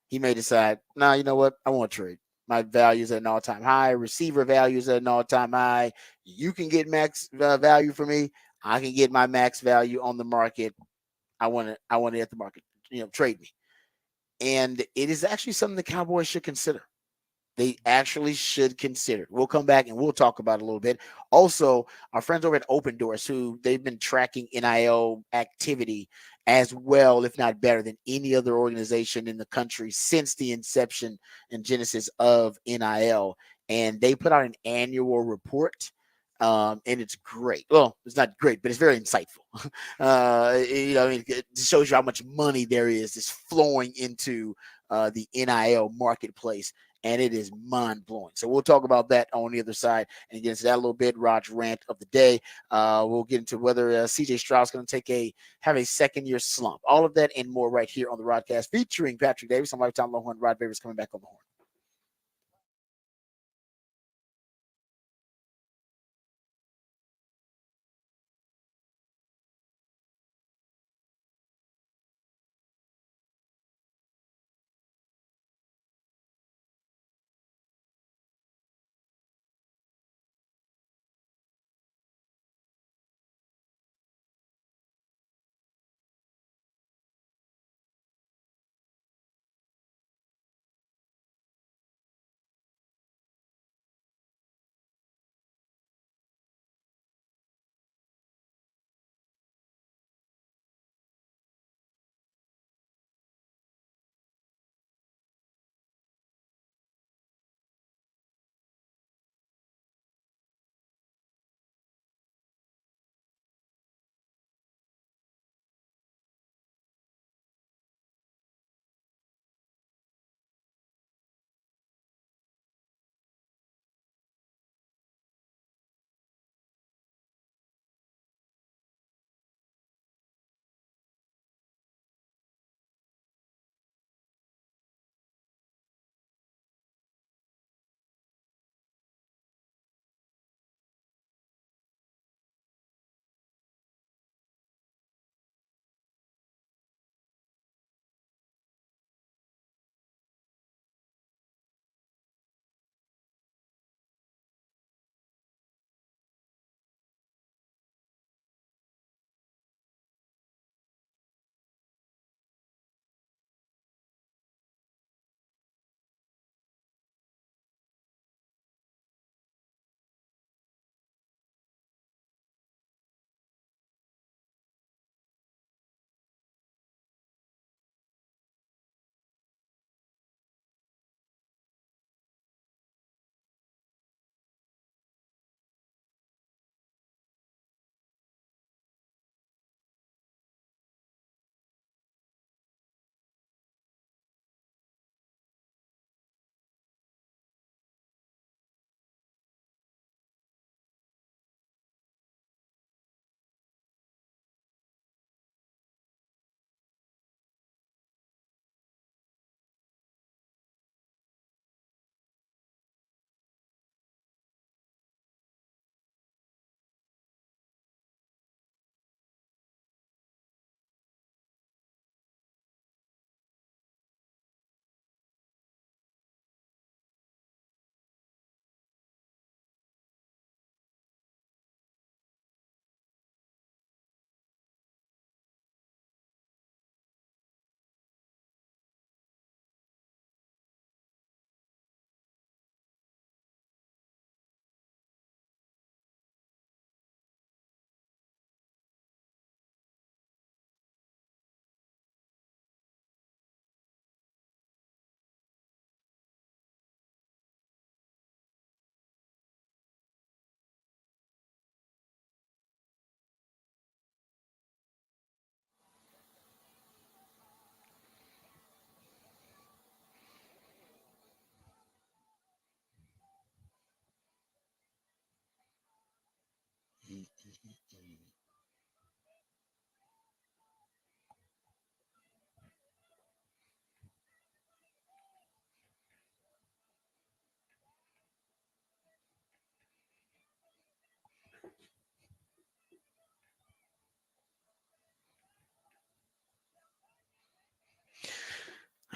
He may decide, no, you know what? I want to trade. My value is at an all-time high. Receiver value is at an all-time high. You can get max value for me. I can get my max value on the market. I want it at the market. Trade me. And it is actually something the Cowboys should consider. They actually should consider it. We'll come back and we'll talk about it a little bit. Also, our friends over at Open Doors, who they've been tracking NIL activity as well, if not better than any other organization in the country since the inception and genesis of NIL. And they put out an annual report. And it's great. Well, it's not great, but it's very insightful. It shows you how much money there is flowing into the NIL marketplace, and it is mind-blowing. So we'll talk about that on the other side and get into that a little bit. Rod's rant of the day. We'll get into whether CJ Stroud's going to have a second-year slump. All of that and more right here on the Rodcast featuring Patrick Davis. I'm Lifetime Longhorn. Rod Babers coming back on the horn.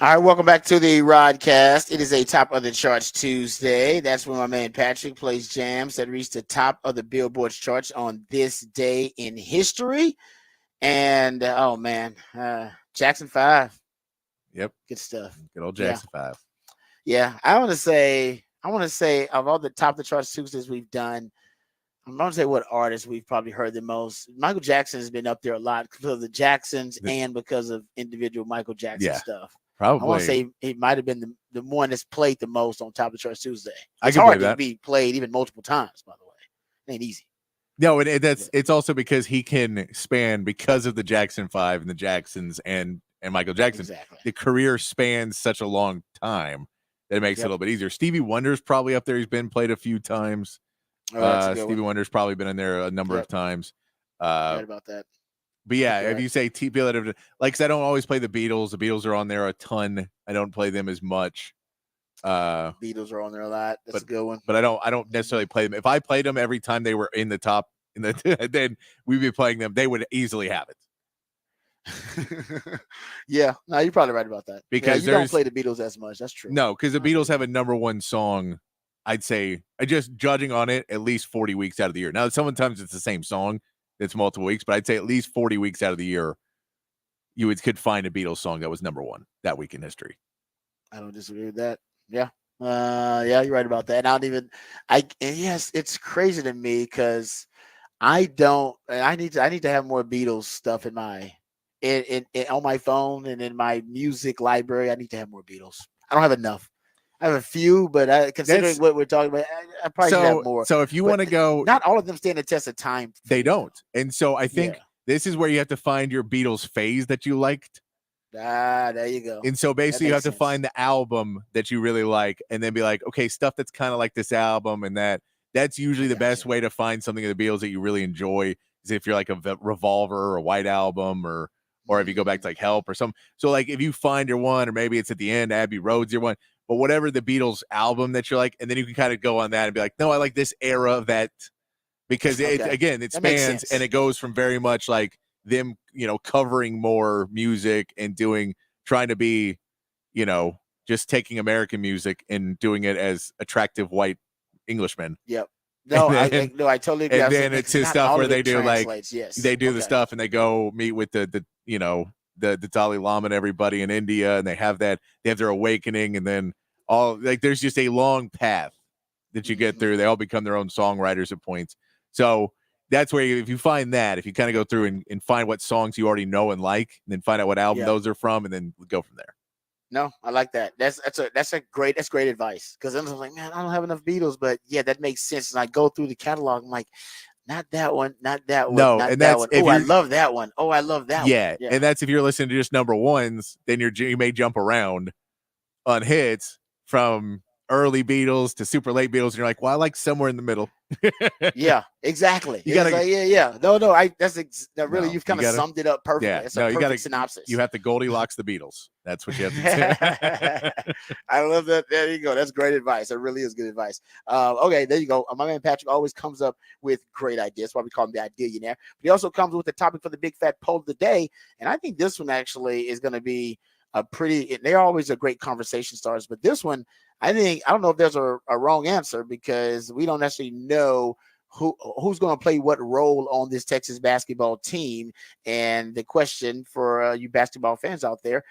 All right, welcome back to the Rodcast. It is a top of the charts Tuesday. That's when my man Patrick plays jams that reach the top of the Billboard charts on this day in history. And oh man, Jackson 5. Yep. Good stuff. Good old Yeah. Jackson 5. Yeah. I want to say of all the top of the charts Tuesdays we've done, I'm going to say what artists we've probably heard the most. Michael Jackson has been up there a lot because of the Jacksons and because of individual Michael Jackson stuff. Probably. I want to say he might have been the one that's played the most on top of the charts Tuesday. I It's can hard believe to that. be played even multiple times, by the way. It ain't easy. No, it's also because he can span, because of the Jackson 5 and the Jacksons and Michael Jackson. Exactly. The career spans such a long time that it makes it a little bit easier. Stevie Wonder's probably up there. He's been played a few times. Stevie Wonder's probably been in there a number of times. Right about that. But yeah, if you say people that have, like, 'cause I don't always play the Beatles are on there a ton. I don't play them as much. Beatles are on there a lot. That's a good one. But I don't necessarily play them. If I played them every time they were in the top, then we'd be playing them. They would easily have it. Yeah, no, you're probably right about that. Because you don't play the Beatles as much. That's true. No, because the Beatles have a number one song. I'd say, just judging on it, at least 40 weeks out of the year. Now, sometimes it's the same song. It's multiple weeks, but I'd say at least 40 weeks out of the year, you could find a Beatles song that was number one that week in history. I don't disagree with that. Yeah. Yeah, you're right about that. Yes, it's crazy to me because I need to have more Beatles stuff in my on my phone and in my music library. I need to have more Beatles. I don't have enough. I have a few, but considering what we're talking about, I probably should have more. So if you want to go, not all of them stand the test of time. They don't. And so I think this is where you have to find your Beatles phase that you liked. There you go. And so basically you have to find the album that you really like and then be like, okay, stuff that's kind of like this album and that's usually the best way to find something of the Beatles that you really enjoy, is if you're like a Revolver or a White Album or if you go back to like Help or something. So like if you find your one, or maybe it's at the end, Abbey Road's your one, but whatever the Beatles album that you're like, and then you can kind of go on that and be like, no, I like this era of that, because it spans and it goes from very much like them, covering more music and trying to be, just taking American music and doing it as attractive white Englishmen. Yep. No, I totally agree. And then it's his stuff where they do they do the stuff and they go meet with the Dalai Lama and everybody in India, and they have their awakening, and then there's just a long path that you get through. They all become their own songwriters at points. So that's where if you find that, if you kind of go through and find what songs you already know and like, and then find out what album those are from, and then go from there. No, I like that. That's great advice. Because then I was like, man, I don't have enough Beatles, but yeah, that makes sense. And I go through the catalog, I'm like, not that one, not that one, not that one. Oh, I love that one. Oh, I love that one. Yeah, and that's if you're listening to just number ones, then you may jump around on hits from early Beatles to super late Beatles, and you're like, well, I like somewhere in the middle. Yeah, exactly. No, you've kind of summed it up perfectly. Yeah, it's a perfect synopsis. You have to Goldilocks the Beatles. That's what you have to do. I love that. There you go. That's great advice. That really is good advice. Okay, there you go. My man Patrick always comes up with great ideas. That's why we call him the Ideallionaire. But he also comes with the topic for the big fat poll of the day, and I think this one actually is going to be they're always a great conversation starters, but this one, I don't know if there's a wrong answer, because we don't necessarily know who's going to play what role on this Texas basketball team. And the question for you basketball fans out there,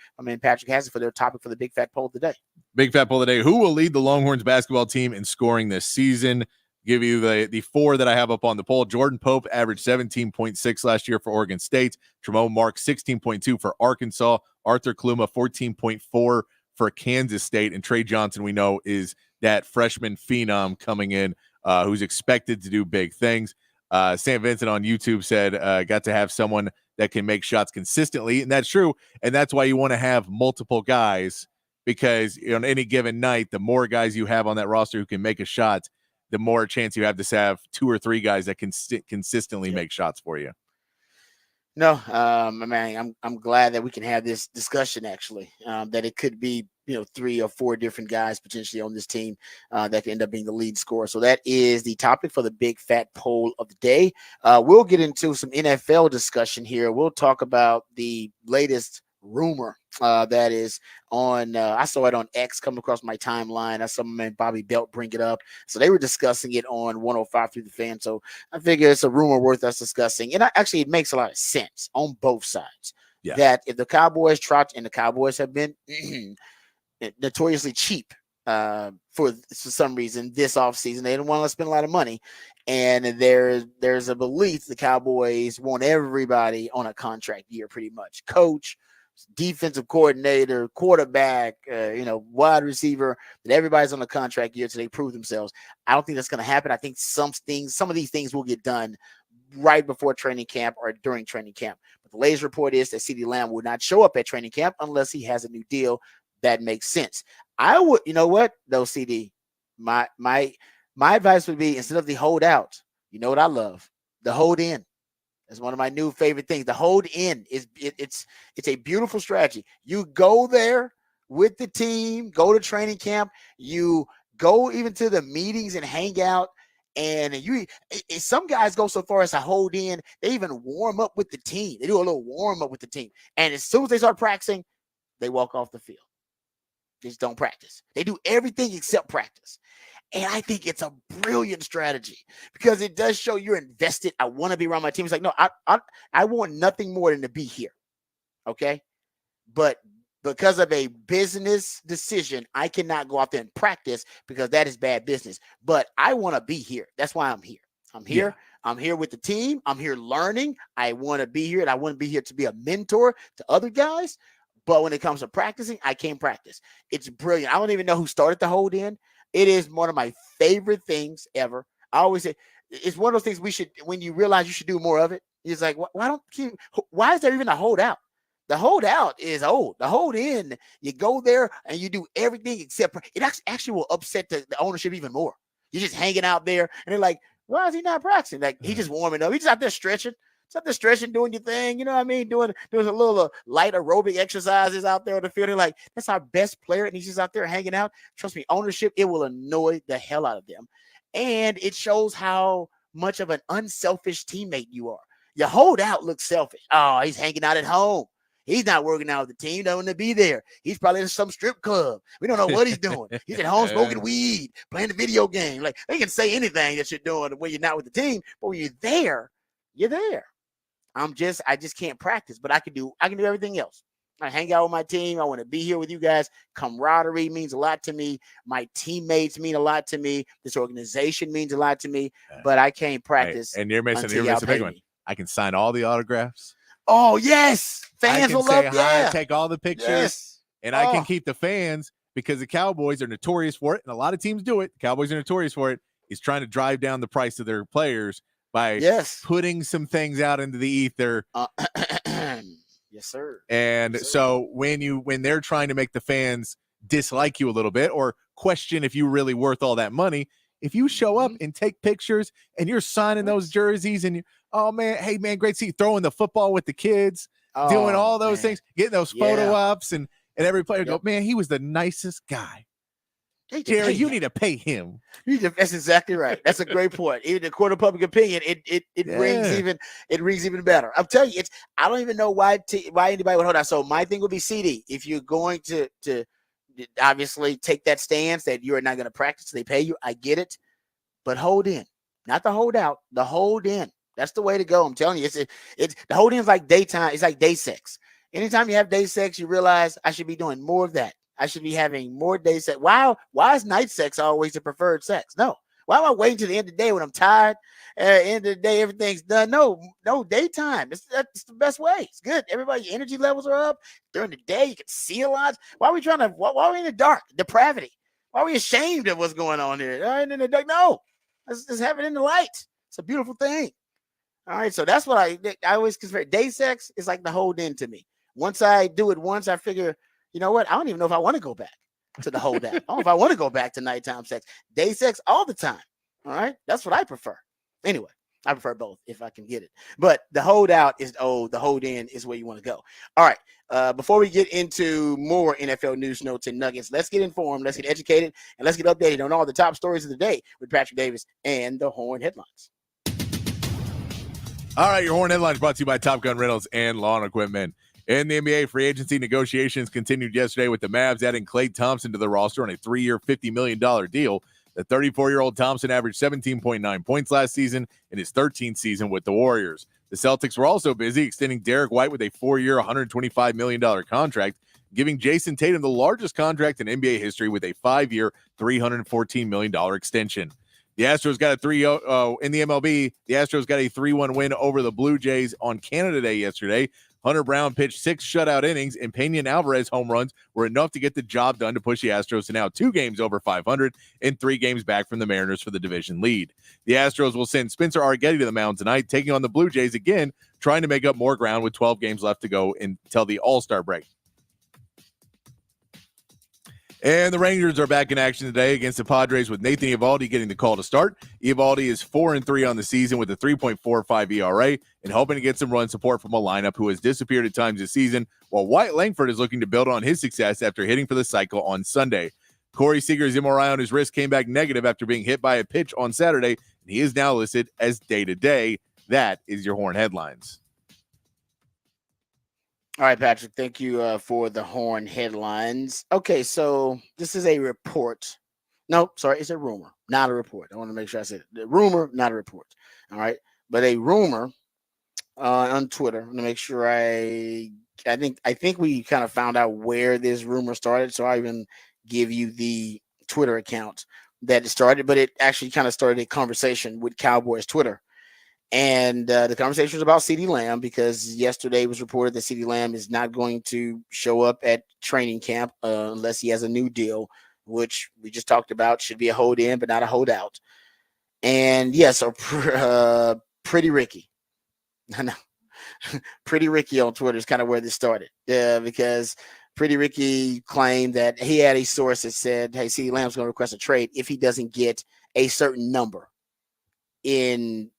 Patrick has it for their topic for the big fat poll of the day. Big fat poll of the day: who will lead the Longhorns basketball team in scoring this season? Give you the four that I have up on the poll. Jordan Pope averaged 17.6 last year for Oregon State. Tremont Mark 16.2 for Arkansas. Arthur Kluma 14.4 for Kansas State. And Trey Johnson, we know, is that freshman phenom coming in who's expected to do big things. Sam Vincent on YouTube said, got to have someone that can make shots consistently. And that's true. And that's why you want to have multiple guys, because on any given night, the more guys you have on that roster who can make a shot, the more chance you have to have two or three guys that can consistently make shots for you. No, I'm glad that we can have this discussion, actually, that it could be, 3 or 4 different guys potentially on this team that can end up being the lead scorer. So that is the topic for the big fat poll of the day. We'll get into some NFL discussion here. We'll talk about the latest rumor that is on. I saw it on X come across my timeline. I saw my man Bobby Belt bring it up. So they were discussing it on 105 through the fan. So I figure it's a rumor worth us discussing. And actually, it makes a lot of sense on both sides. Yeah. That if the Cowboys trot, and the Cowboys have been notoriously cheap for some reason this offseason, they don't want to spend a lot of money. And there's a belief the Cowboys want everybody on a contract year, pretty much. Coach, defensive coordinator, quarterback, wide receiver, that everybody's on a contract year till they prove themselves. I don't think that's going to happen. I think some of these things will get done right before training camp or during training camp. But the latest report is that CeeDee Lamb will not show up at training camp unless he has a new deal that makes sense. I would, you know what, though, CD, my advice would be, instead of the hold out, you know what I love? The hold in. That's one of my new favorite things. The hold in it's a beautiful strategy. You go there with the team, go to training camp, you go even to the meetings and hang out. And some guys go so far as to hold in. They even warm up with the team. They do a little warm up with the team. And as soon as they start practicing, they walk off the field. They just don't practice. They do everything except practice. And I think it's a brilliant strategy because it does show you're invested. I want to be around my team. It's like, no, I want nothing more than to be here. Okay. But because of a business decision, I cannot go out there and practice because that is bad business. But I want to be here. That's why I'm here. I'm here. Yeah. I'm here with the team. I'm here learning. I want to be here, and I want to be here to be a mentor to other guys. But when it comes to practicing, I can't practice. It's brilliant. I don't even know who started the hold in. It is one of my favorite things ever. I always say it's one of those things we should, when you realize you should do more of it, it's like, why is there even a holdout? The holdout is old. The hold in, you go there and you do everything except it actually will upset the ownership even more. You're just hanging out there and they're like, why is he not practicing? Like, he's just warming up. He's just out there stretching. It's out there stretching, doing your thing. You know what I mean? Doing a little light aerobic exercises out there on the field. They're like, that's our best player. And he's just out there hanging out. Trust me, ownership, it will annoy the hell out of them. And it shows how much of an unselfish teammate you are. Your holdout looks selfish. Oh, he's hanging out at home. He's not working out with the team. Don't want to be there. He's probably in some strip club. We don't know what he's doing. He's at home smoking weed, playing the video game. Like, they can say anything that you're doing when you're not with the team. But when you're there, you're there. I just can't practice, but I can do everything else. I hang out with my team. I want to be here with you guys. Camaraderie means a lot to me. My teammates mean a lot to me. This organization means a lot to me, but I can't practice. And you're missing a big one. I can sign all the autographs. Oh, yes. Fans will love that. Take all the pictures. Yes. And I can keep the fans, because the Cowboys are notorious for it. And a lot of teams do it. The Cowboys are notorious for it. Is trying to drive down the price of their players by putting some things out into the ether. Yes, sir. And yes, sir. So when they're trying to make the fans dislike you a little bit or question if you're really worth all that money, if you show up and take pictures and you're signing those jerseys and oh man, hey man, great to see you, throwing the football with the kids, doing all those things, getting those photo ops, and every player go, man, he was the nicest guy. Jerry, you need to pay him. That's exactly right. That's a great point. Even the court of public opinion, it rings even better. I'm telling you, I don't even know why anybody would hold out. So my thing would be CD. If you're going to obviously take that stance that you are not going to practice, they pay you. I get it, but hold in, not the hold out. The hold in. That's the way to go. I'm telling you, it's the hold in is like daytime. It's like day sex. Anytime you have day sex, you realize I should be doing more of that. I should be having more day sex. Why is night sex always the preferred sex? No. Why am I waiting to the end of the day when I'm tired? End of the day, everything's done. No, daytime. It's the best way. It's good. Everybody's energy levels are up. During the day, you can see a lot. Why are we why are we in the dark? Depravity. Why are we ashamed of what's going on here? In the dark? No. Let's have it in the light. It's a beautiful thing. All right. So that's what I always consider. Day sex is like the hold in to me. Once I do it once, I figure, you know what? I don't even know if I want to go back to the hold out. I don't know if I want to go back to nighttime sex. Day sex all the time. All right. That's what I prefer. Anyway, I prefer both if I can get it. But the hold out is the hold in is where you want to go. All right. Before we get into more NFL news, notes, and nuggets, let's get informed, let's get educated, and let's get updated on all the top stories of the day with Patrick Davis and the Horn Headlines. All right. Your Horn Headlines brought to you by Top Gun Rentals and Lawn Equipment. In the NBA, free agency negotiations continued yesterday with the Mavs adding Klay Thompson to the roster on a 3-year, $50 million deal. The 34-year-old Thompson averaged 17.9 points last season in his 13th season with the Warriors. The Celtics were also busy extending Derek White with a 4-year, $125 million contract, giving Jason Tatum the largest contract in NBA history with a 5-year, $314 million extension. The Astros got in the MLB. The Astros got a 3-1 win over the Blue Jays on Canada Day yesterday. Hunter Brown pitched 6 shutout innings, and Peña and Alvarez home runs were enough to get the job done to push the Astros to now 2 games over 500 and 3 games back from the Mariners for the division lead. The Astros will send Spencer Arguetti to the mound tonight, taking on the Blue Jays again, trying to make up more ground with 12 games left to go until the All-Star break. And the Rangers are back in action today against the Padres with Nathan Eovaldi getting the call to start. Eovaldi is 4-3 on the season with a 3.45 ERA and hoping to get some run support from a lineup who has disappeared at times this season, while Wyatt Langford is looking to build on his success after hitting for the cycle on Sunday. Corey Seager's MRI on his wrist came back negative after being hit by a pitch on Saturday, and he is now listed as day-to-day. That is your Horn headlines. All right, Patrick, thank you for the Horn headlines. Okay, so this is a report. No, sorry, it's a rumor, not a report. I want to make sure I said it. The rumor, not a report. All right, but a rumor on Twitter. I'm going to make sure I think we kind of found out where this rumor started, so I even give you the Twitter account that it started, but it actually kind of started a conversation with Cowboys Twitter. And the conversation was about CeeDee Lamb because yesterday was reported that CeeDee Lamb is not going to show up at training camp unless he has a new deal, which we just talked about should be a hold in, but not a holdout. And so Pretty Ricky. I know. Pretty Ricky on Twitter is kind of where this started. Because Pretty Ricky claimed that he had a source that said, hey, CeeDee Lamb's going to request a trade if he doesn't get a certain number in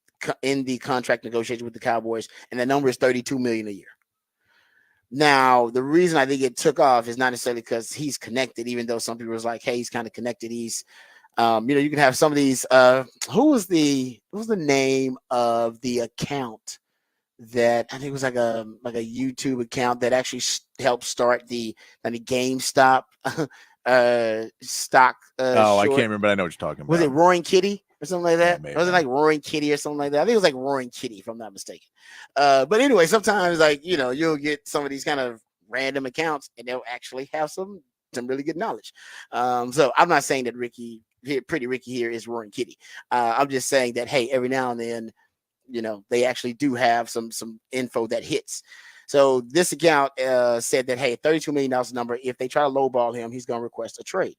the contract negotiation with the Cowboys, and the number is $32 million a year. Now, the reason I think it took off is not necessarily because he's connected, even though some people was like, hey, he's kind of connected. He's, you can have some of these. Who was the name of the account that I think it was like a YouTube account that actually helped start the GameStop stock? I can't remember. But I know what you're talking about. Was it Roaring Kitty or something like that? Yeah, was it like Roaring Kitty or something like that? I think it was like Roaring Kitty, if I'm not mistaken. But anyway, sometimes you'll get some of these kind of random accounts and they'll actually have some really good knowledge. So I'm not saying that Pretty Ricky here is Roaring Kitty. I'm just saying that, hey, every now and then, they actually do have some info that hits. So this account said that, hey, $32 million number. If they try to lowball him, he's going to request a trade.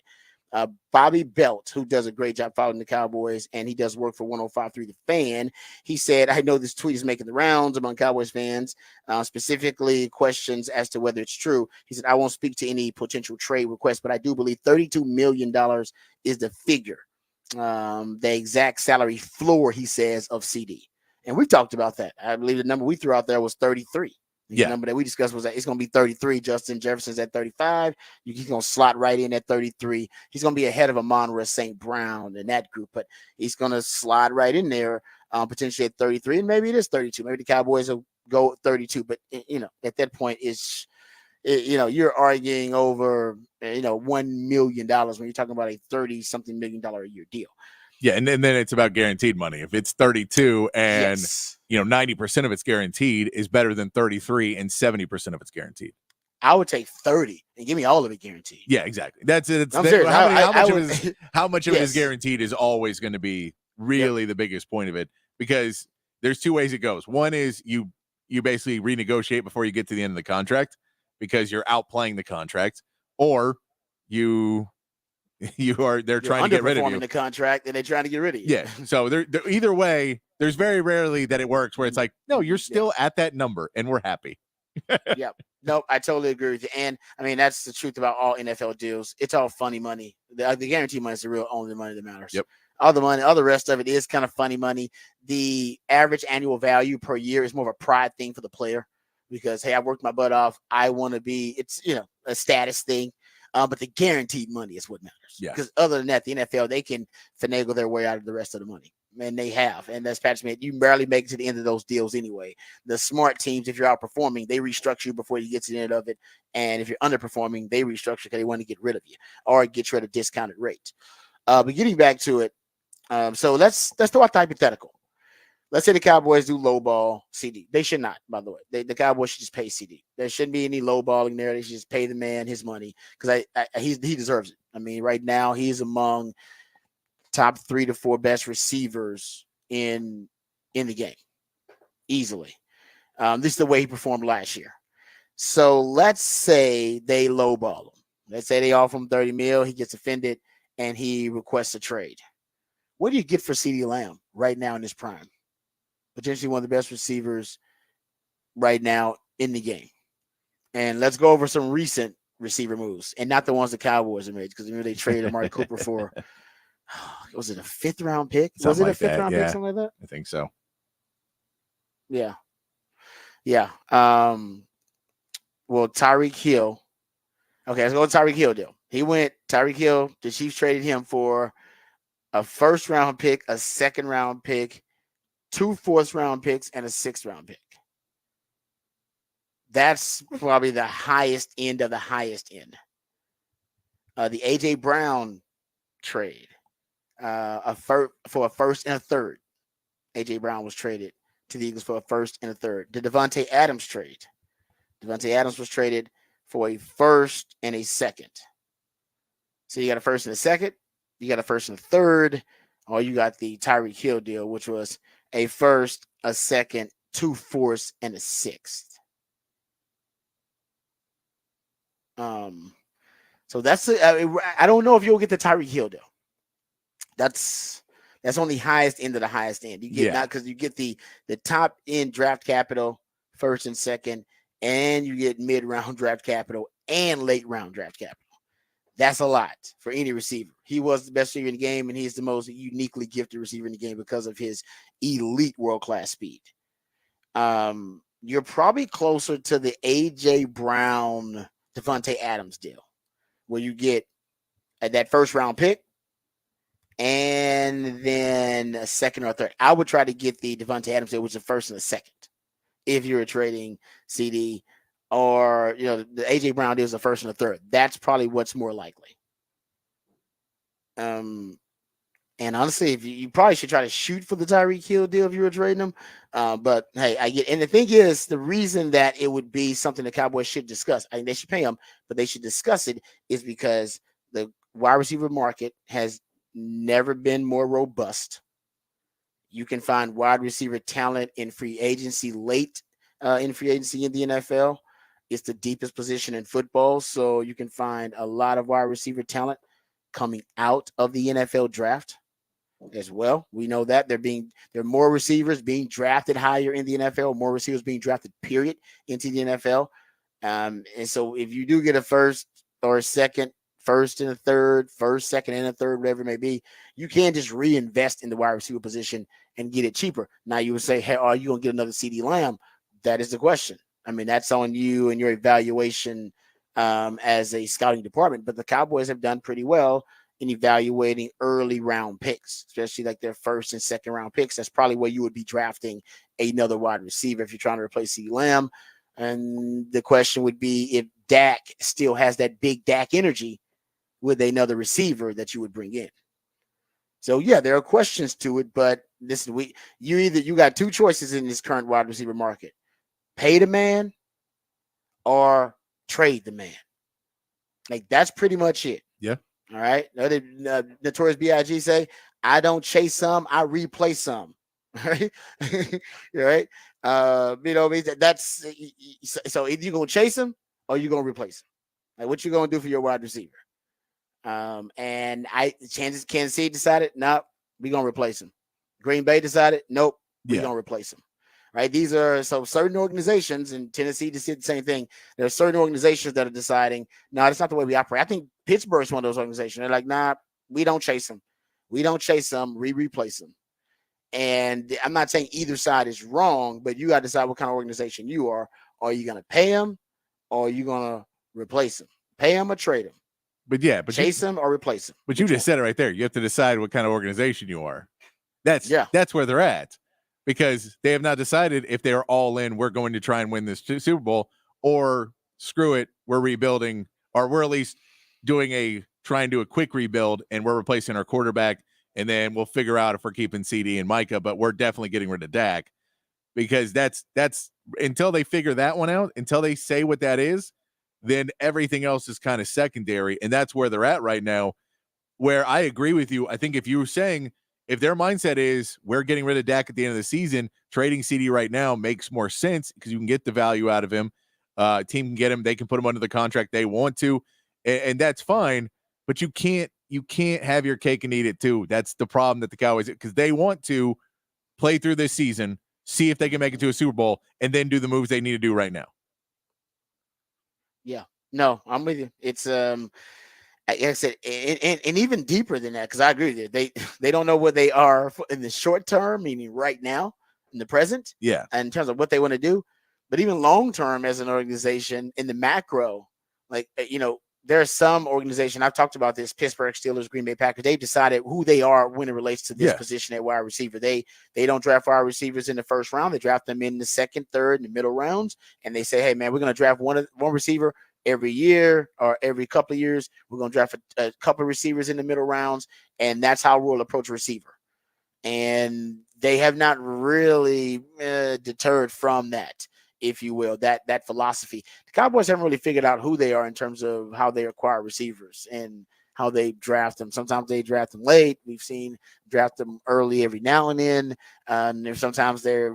Bobby Belt, who does a great job following the Cowboys, and he does work for 105.3 The Fan. He said, I know this tweet is making the rounds among Cowboys fans, specifically questions as to whether it's true. He said, I won't speak to any potential trade request, but I do believe $32 million is the figure, the exact salary floor, he says, of CD. And we talked about that. I believe the number we threw out there was 33. The number that we discussed was that it's going to be 33. Justin Jefferson's at 35. He's going to slot right in at 33. He's going to be ahead of Amon-Ra St. Brown in that group, but he's going to slide right in there, potentially at 33. And maybe it is 32. Maybe the Cowboys will go 32. But, at that point, you're arguing over, $1 million when you're talking about a $30-something million a year deal. Yeah, and then it's about guaranteed money. If it's 32 and 90% of it's guaranteed is better than 33 and 70% of it's guaranteed. I would take 30 and give me all of it guaranteed. Yeah, exactly. That's it. How much of it is guaranteed is always going to be really the biggest point of it, because there's 2 ways it goes. One is you basically renegotiate before you get to the end of the contract because you're outplaying the contract, or they're trying to get rid of you. The contract and they're trying to get rid of you. Yeah. So they're either way, there's very rarely that it works where it's like, no, you're still at that number and we're happy. Yep. Nope. I totally agree with you. And I mean, that's the truth about all NFL deals. It's all funny money. The guaranteed money is the real only money that matters. Yep. All the money, all the rest of it is kind of funny money. The average annual value per year is more of a pride thing for the player because, hey, I worked my butt off. I want to be, it's, a status thing. But the guaranteed money is what matters. Yeah. Because other than that, the NFL, they can finagle their way out of the rest of the money. And they have. And that's Patrick Smith. You barely make it to the end of those deals anyway. The smart teams, if you're outperforming, they restructure you before you get to the end of it. And if you're underperforming, they restructure because they want to get rid of you or get you at a discounted rate. But getting back to it, so let's throw out the hypothetical. Let's say the Cowboys do lowball CD. They should not, by the way. The Cowboys should just pay CD. There shouldn't be any lowballing there. They should just pay the man his money because he deserves it. I mean, right now he's among top 3 to 4 best receivers in the game, easily. This is the way he performed last year. So let's say they lowball him. Let's say they offer him $30 million. He gets offended and he requests a trade. What do you get for CeeDee Lamb right now in his prime? Potentially one of the best receivers right now in the game. And let's go over some recent receiver moves and not the ones the Cowboys have made because remember they traded Amari Cooper for, was it a 5th round pick? Something was it a 5th round pick? Something like that? I think so. Yeah. Yeah. Well, Tyreek Hill. Okay, let's go with Tyreek Hill deal. Tyreek Hill, the Chiefs traded him for a 1st round pick, a 2nd round pick, 2 4th round picks, and a 6th round pick. That's probably the highest end of the highest end. The A.J. Brown trade, for a 1st and a 3rd. A.J. Brown was traded to the Eagles for a 1st and a 3rd. The Devontae Adams trade. Devontae Adams was traded for a 1st and a 2nd. So you got a 1st and a 2nd. You got a 1st and a 3rd. Or you got the Tyreek Hill deal, which was a 1st, a 2nd, 2 4ths, and a 6th. So that's I don't know if you'll get the Tyreek Hill deal. That's on the highest end of the highest end. You get not because you get the top end draft capital 1st and 2nd, and you get mid-round draft capital and late round draft capital. That's a lot for any receiver. He was the best receiver in the game, and he's the most uniquely gifted receiver in the game because of his elite world-class speed. You're probably closer to the A.J. Brown, Devontae Adams deal, where you get that 1st round pick and then a 2nd or 3rd. I would try to get the Devontae Adams deal, which is the 1st and the 2nd, if you're trading CD. Or, the A.J. Brown deal is the 1st and the 3rd. That's probably what's more likely. And honestly, if you probably should try to shoot for the Tyreek Hill deal if you were trading him. But hey, I get. And the thing is, the reason that it would be something the Cowboys should discuss, I think they should pay him, but they should discuss it, is because the wide receiver market has never been more robust. You can find wide receiver talent in free agency late in free agency in the NFL. It's the deepest position in football, so you can find a lot of wide receiver talent coming out of the NFL draft as well. We know that there are more receivers being drafted higher in the NFL, more receivers being drafted, period, into the NFL. And so if you do get a 1st or a 2nd, 1st and a 3rd, 1st, 2nd, and a 3rd, whatever it may be, you can't just reinvest in the wide receiver position and get it cheaper. Now you would say, hey, are you going to get another CeeDee Lamb? That is the question. I mean, that's on you and your evaluation as a scouting department. But the Cowboys have done pretty well in evaluating early round picks, especially like their 1st and 2nd round picks. That's probably where you would be drafting another wide receiver if you're trying to replace CeeDee Lamb. And the question would be if Dak still has that big Dak energy with another receiver that you would bring in. So, yeah, there are questions to it, but listen, you got 2 choices in this current wide receiver market. Pay the man or trade the man. Like, that's pretty much it. Yeah. All right. Notorious B.I.G. say, I don't chase some, I replace some. All right. All right. That's so either you're going to chase him or you're going to replace him. Like, what you going to do for your wide receiver? And chances Kansas City decided, nope, we're going to replace him. Green Bay decided, nope, we're going to replace him. Right. These are certain organizations, and Tennessee just did the same thing. There are certain organizations that are deciding, no, that's not the way we operate. I think Pittsburgh is one of those organizations. They're like, nah, we don't chase him. We don't chase them. We replace them. And I'm not saying either side is wrong, but you got to decide what kind of organization you are. Are you going to pay him or are you going to replace him? Pay him or trade him? But chase him or replace him. But you just said it right there. You have to decide what kind of organization you are. That's where they're at, because they have not decided if they're all in, we're going to try and win this Super Bowl, or screw it, we're rebuilding, or we're at least try and do a quick rebuild, and we're replacing our quarterback, and then we'll figure out if we're keeping CD and Micah, but we're definitely getting rid of Dak, because that's until they figure that one out, until they say what that is, then everything else is kind of secondary, and that's where they're at right now. Where I agree with you, I think if you were saying, if their mindset is we're getting rid of Dak at the end of the season, trading CD right now makes more sense because you can get the value out of him. Team can get him, they can put him under the contract they want to, and that's fine. But you can't have your cake and eat it too. That's the problem that the Cowboys, because they want to play through this season, see if they can make it to a Super Bowl, and then do the moves they need to do right now. Yeah, no, I'm with you. It's like I said, and even deeper than that, because I agree with you. They don't know what they are in the short term, meaning right now, in the present, in terms of what they want to do. But even long term, as an organization, in the macro, like there are some organization, I've talked about this, Pittsburgh Steelers, Green Bay Packers. They've decided who they are when it relates to this position at wide receiver. They don't draft wide receivers in the first round. They draft them in the second, third, and the middle rounds, and they say, hey man, we're going to draft one receiver every year or every couple of years. We're going to draft a couple of receivers in the middle rounds, and that's how we'll approach a receiver. And they have not really deterred from that, if you will, that philosophy. The Cowboys haven't really figured out who they are in terms of how they acquire receivers and how they draft them. Sometimes they draft them late. We've seen draft them early every now and then. And sometimes they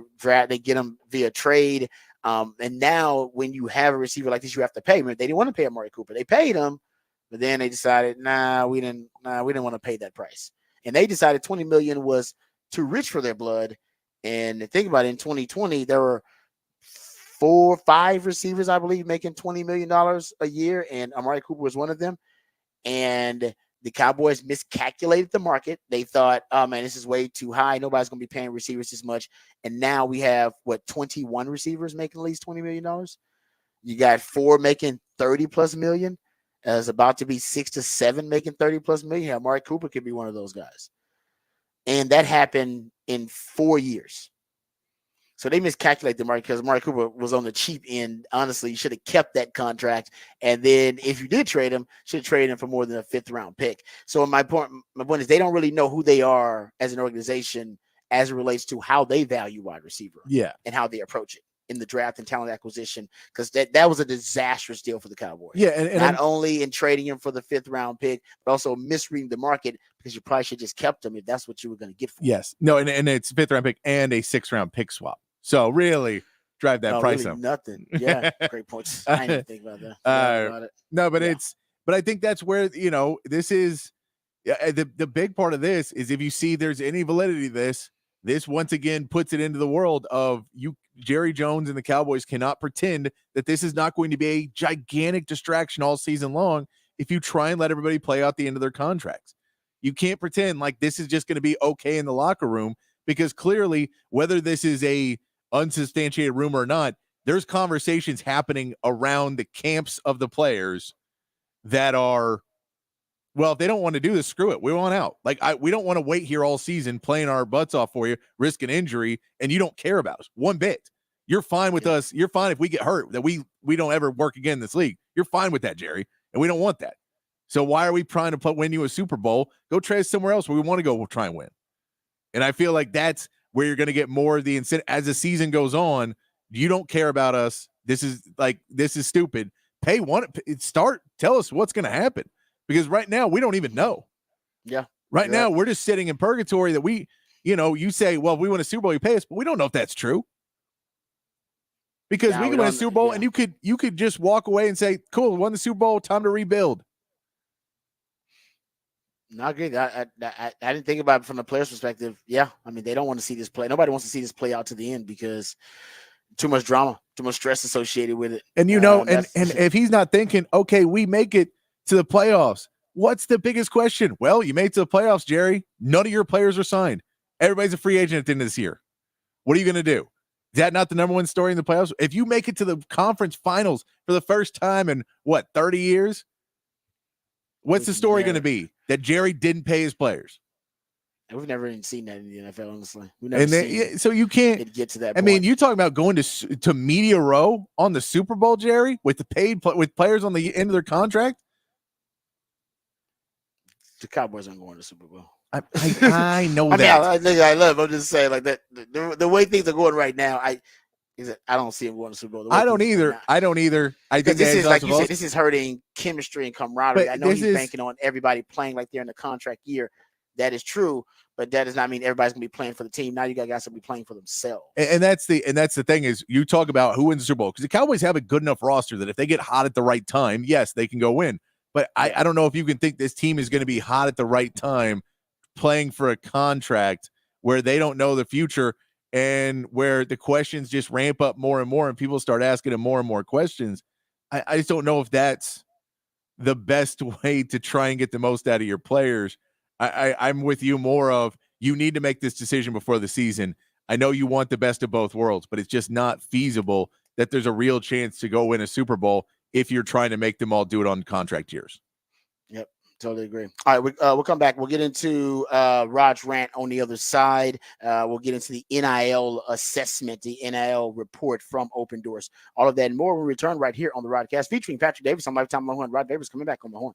get them via trade. And now when you have a receiver like this, you have to pay him. They didn't want to pay Amari Cooper. They paid him, but then they decided, we didn't want to pay that price. And they decided $20 million was too rich for their blood. And think about it, in 2020, there were 4 or 5 receivers, I believe, making $20 million a year, and Amari Cooper was one of them. And the Cowboys miscalculated the market. They thought, oh man, this is way too high. Nobody's going to be paying receivers this much. And now we have 21 receivers making at least $20 million. You got 4 making 30 plus million. It's about to be 6 to 7 making 30 plus million. Yeah, Amari Cooper could be one of those guys. And that happened in 4 years. So they miscalculated the market because Amari Cooper was on the cheap end. Honestly, you should have kept that contract. And then if you did trade him, should have traded him for more than a 5th round pick. So my point is they don't really know who they are as an organization as it relates to how they value wide receiver. And how they approach it in the draft and talent acquisition, because that was a disastrous deal for the Cowboys. And not only in trading him for the 5th round pick, but also misreading the market, because you probably should just kept him if that's what you were going to get for him. No, and it's 5th round pick and a 6th round pick swap. So really drive that price really up. Nothing. Yeah, great points. I didn't think about that. No, but but I think that's where this is. The big part of this is, if you see there's any validity to this once again puts it into the world of Jerry Jones and the Cowboys cannot pretend that this is not going to be a gigantic distraction all season long if you try and let everybody play out the end of their contracts. You can't pretend like this is just going to be okay in the locker room, because clearly, whether this is a unsubstantiated rumor or not, there's conversations happening around the camps of the players that are, well, if they don't want to do this, screw it. We want out. We don't want to wait here all season playing our butts off for you, risk an injury, and you don't care about us one bit. You're fine with us. You're fine if we get hurt, that we don't ever work again in this league. You're fine with that, Jerry, and we don't want that. So why are we trying to win you a Super Bowl? Go trade somewhere else where we want to go. We'll try and win. And I feel like that's where you're going to get more of the incentive as the season goes on. You don't care about us. This is stupid. Tell us what's going to happen, because right now we don't even know. Right now we're just sitting in purgatory that you say, well, we win a Super Bowl, you pay us, but we don't know if that's true, because we can win a Super Bowl and you could just walk away and say, cool, won the Super Bowl, time to rebuild. Not good. I didn't think about it from the player's perspective. Yeah, I mean, they don't want to see this play. Nobody wants to see this play out to the end, because too much drama, too much stress associated with it. And and if he's not thinking, okay, we make it to the playoffs, what's the biggest question? Well, you made it to the playoffs, Jerry. None of your players are signed. Everybody's a free agent at the end of this year. What are you going to do? Is that not the number one story in the playoffs? If you make it to the conference finals for the first time in 30 years, what's the story going to be? That Jerry didn't pay his players. And we've never even seen that in the NFL, honestly. We've And never then, seen so you can't it get to that I point. mean, you're talking about going to media row on the Super Bowl, Jerry, with with players on the end of their contract. The Cowboys aren't going to the Super Bowl. I know I that. mean, I love. I'm just saying, like that. The way things are going right now, I don't see them going to the Super Bowl. The way I don't things are going either. now. I don't either. I think This that is like you said. This is hurting chemistry and camaraderie. But I know this he's is- banking on everybody playing like they're in the contract year. That is true, but that does not mean everybody's gonna be playing for the team. Now you got guys that be playing for themselves. And that's the thing is you talk about who wins the Super Bowl because the Cowboys have a good enough roster that if they get hot at the right time, yes, they can go win. But I don't know if you can think this team is going to be hot at the right time playing for a contract where they don't know the future and where the questions just ramp up more and more and people start asking them more and more questions. I just don't know if that's the best way to try and get the most out of your players. I'm with you more of you need to make this decision before the season. I know you want the best of both worlds, but it's just not feasible that there's a real chance to go win a Super Bowl if you're trying to make them all do it on contract years. Yep, totally agree. All right, we'll come back. We'll get into Rod's rant on the other side. We'll get into the NIL assessment, the NIL report from Open Doors. All of that and more will return right here on the Rodcast featuring Patrick Davis on Lifetime Longhorn. Rod Davis coming back on the horn.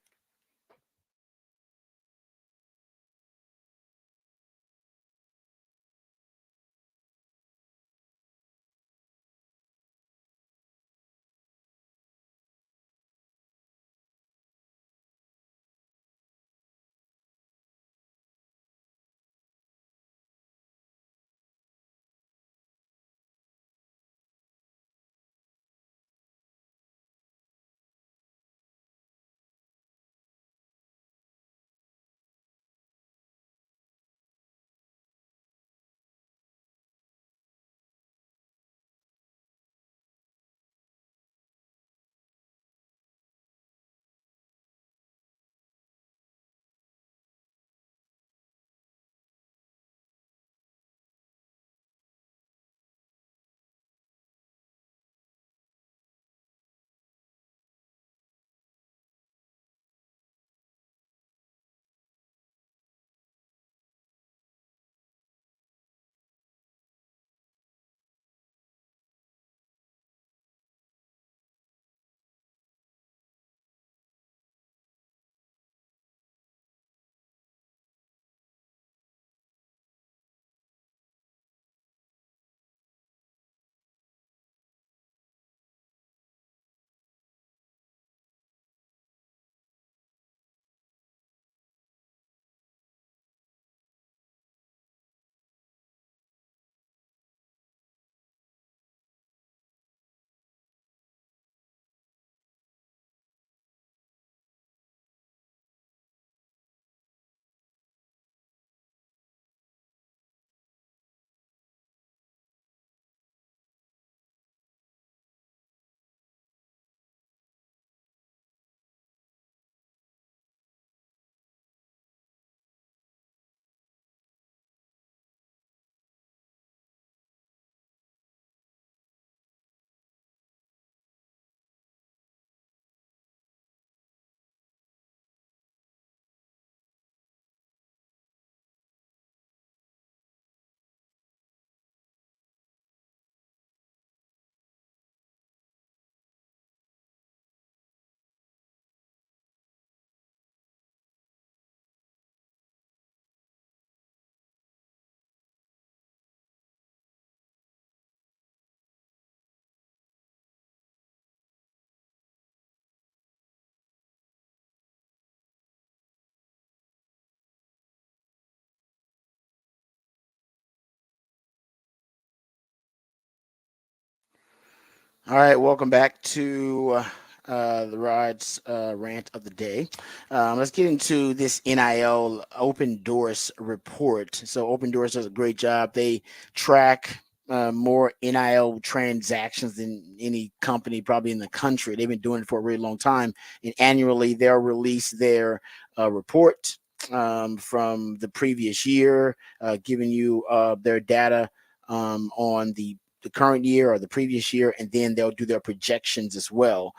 All right, welcome back to the Rod's rant of the day. Let's get into this NIL Open Doors report. So Open Doors does a great job. They track more NIL transactions than any company probably in the country. They've been doing it for a really long time. And annually, they'll release their report from the previous year, giving you their data on the current year or the previous year, and then they'll do their projections as well.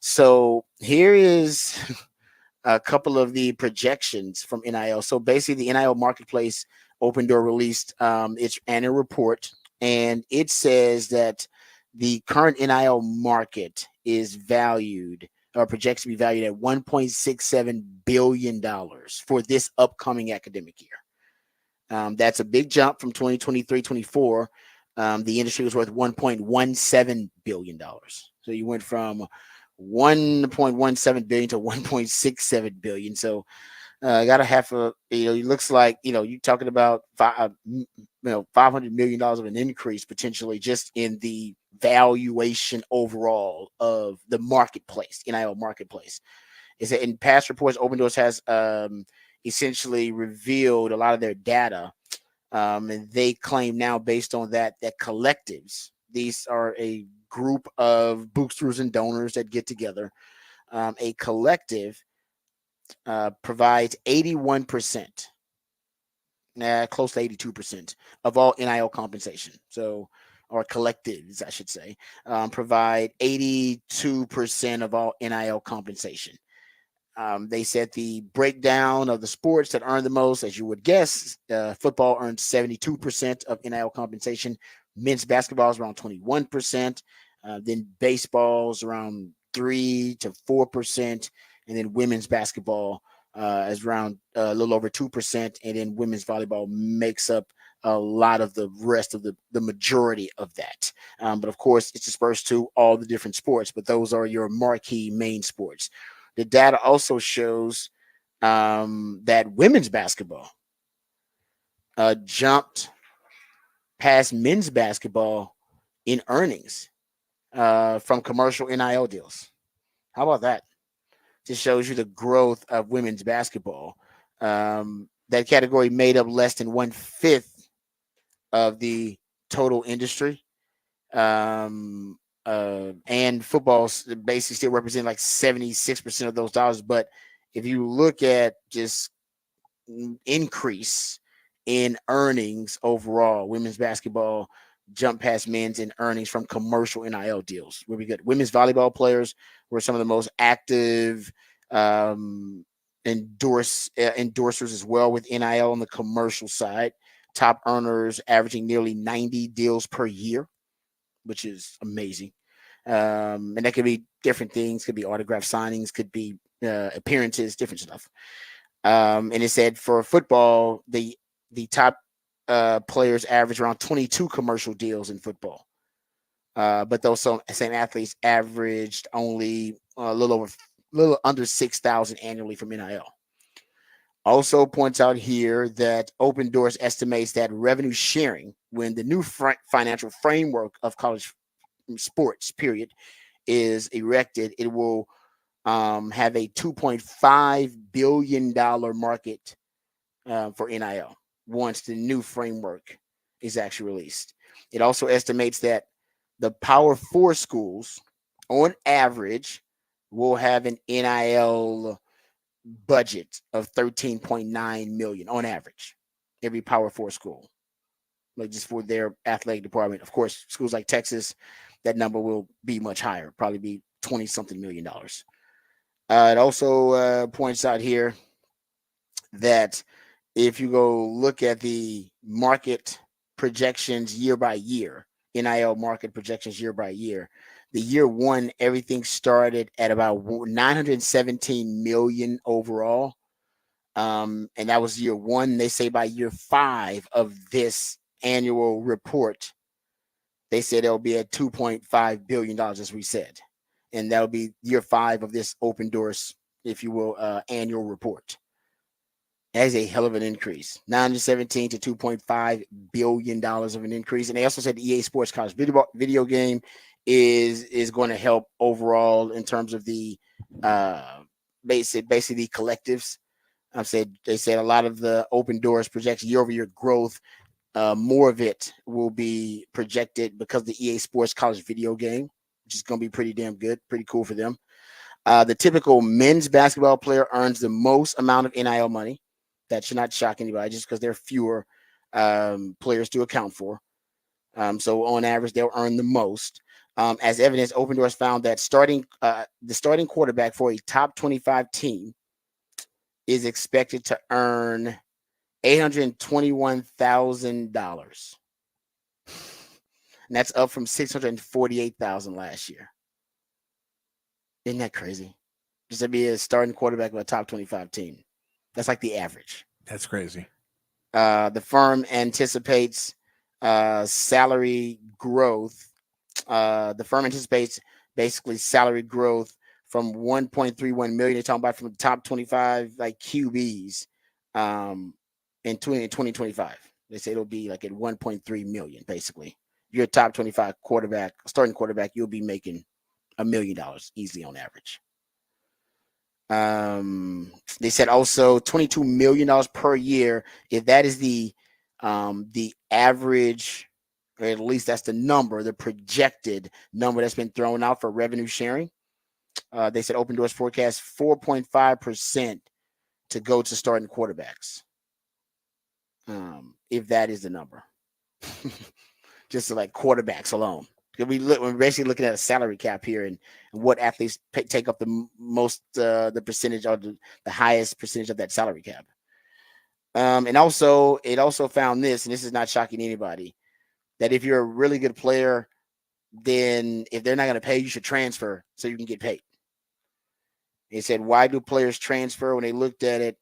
So here is a couple of the projections from NIL. So basically, the NIL marketplace Open Door released its annual report, and it says that the current NIL market is valued or projects to be valued at $1.67 billion for this upcoming academic year. That's a big jump from 2023-24. The industry was worth $1.17 billion. So you went from 1.17 billion to 1.67 billion. So got a half of, it looks like, you're talking about $500 million of an increase potentially just in the valuation overall of the marketplace, NIL marketplace. Is that in past reports, Open Doors has essentially revealed a lot of their data. And they claim now, based on that collectives, these are a group of boosters and donors that get together. A collective provides 81%, close to 82% of all NIL compensation. So, or collectives, I should say, provide 82% of all NIL compensation. They said the breakdown of the sports that earn the most, as you would guess, football earns 72% of NIL compensation. Men's basketball is around 21%. Then baseball is around 3 to 4%. And then women's basketball is around a little over 2%. And then women's volleyball makes up a lot of the rest of the majority of that. But of course, it's dispersed to all the different sports. But those are your marquee main sports. The data also shows that women's basketball jumped past men's basketball in earnings from commercial NIL deals. How about that? Just shows you the growth of women's basketball. That category made up less than 1/5 of the total industry. And football basically still represent like 76% of those dollars. But if you look at just increase in earnings overall, women's basketball jumped past men's in earnings from commercial NIL deals. Where we got women's volleyball players were some of the most active endorsers as well with NIL on the commercial side. Top earners averaging nearly 90 deals per year, which is amazing. And that could be different things. Could be autograph signings, could be appearances, different stuff. And it said for football, the top players average around 22 commercial deals in football. But those same athletes averaged only a little under 6,000 annually from NIL. Also points out here that Open Doors estimates that revenue sharing, when the new financial framework of college sports period is erected, it will have a $2.5 billion market for NIL once the new framework is actually released. It also estimates that the Power 4 schools, on average, will have an NIL budget of $13.9 million on average. Every Power 4 school, like just for their athletic department. Of course, schools like Texas, that number will be much higher, probably be $20-something million. It also points out here that if you go look at the market projections year by year, NIL market projections year by year, the year one, everything started at about 917 million overall. And that was year one. They say by year 5 of this annual report, they said it'll be at $2.5 billion, as we said. And that'll be year 5 of this Open Doors, if you will, annual report. That is a hell of an increase. 917 to $2.5 billion of an increase. And they also said the EA Sports College video game is going to help overall in terms of the basically collectives. They said a lot of the Open Doors projects year-over-year growth. More of it will be projected because of the EA Sports College video game, which is going to be pretty damn good, pretty cool for them. The typical men's basketball player earns the most amount of NIL money. That should not shock anybody, just because there are fewer players to account for. So on average, they'll earn the most. As evidence, Open Doors found that the starting quarterback for a top 25 team is expected to earn $821,000. And that's up from $648,000 last year. Isn't that crazy? Just to be a starting quarterback of a top 25 team. That's like the average. That's crazy. The firm anticipates salary growth. The firm anticipates basically salary growth from 1.31 million. They're talking about from the top 25 like QBs in 2025. They say it'll be like at 1.3 million. Basically, you're a top 25 quarterback, starting quarterback, you'll be making $1 million easily on average. They said also $22 million per year. If that is the average, or at least that's the number, the projected number that's been thrown out for revenue sharing. They said Open Doors forecast 4.5% to go to starting quarterbacks. If that is the number, just like quarterbacks alone. We're basically looking at a salary cap here and what athletes take up the most, the percentage or the highest percentage of that salary cap. And also, it also found this, and this is not shocking to anybody, that if you're a really good player, then if they're not going to pay, you should transfer so you can get paid. They said, why do players transfer? When they looked at it,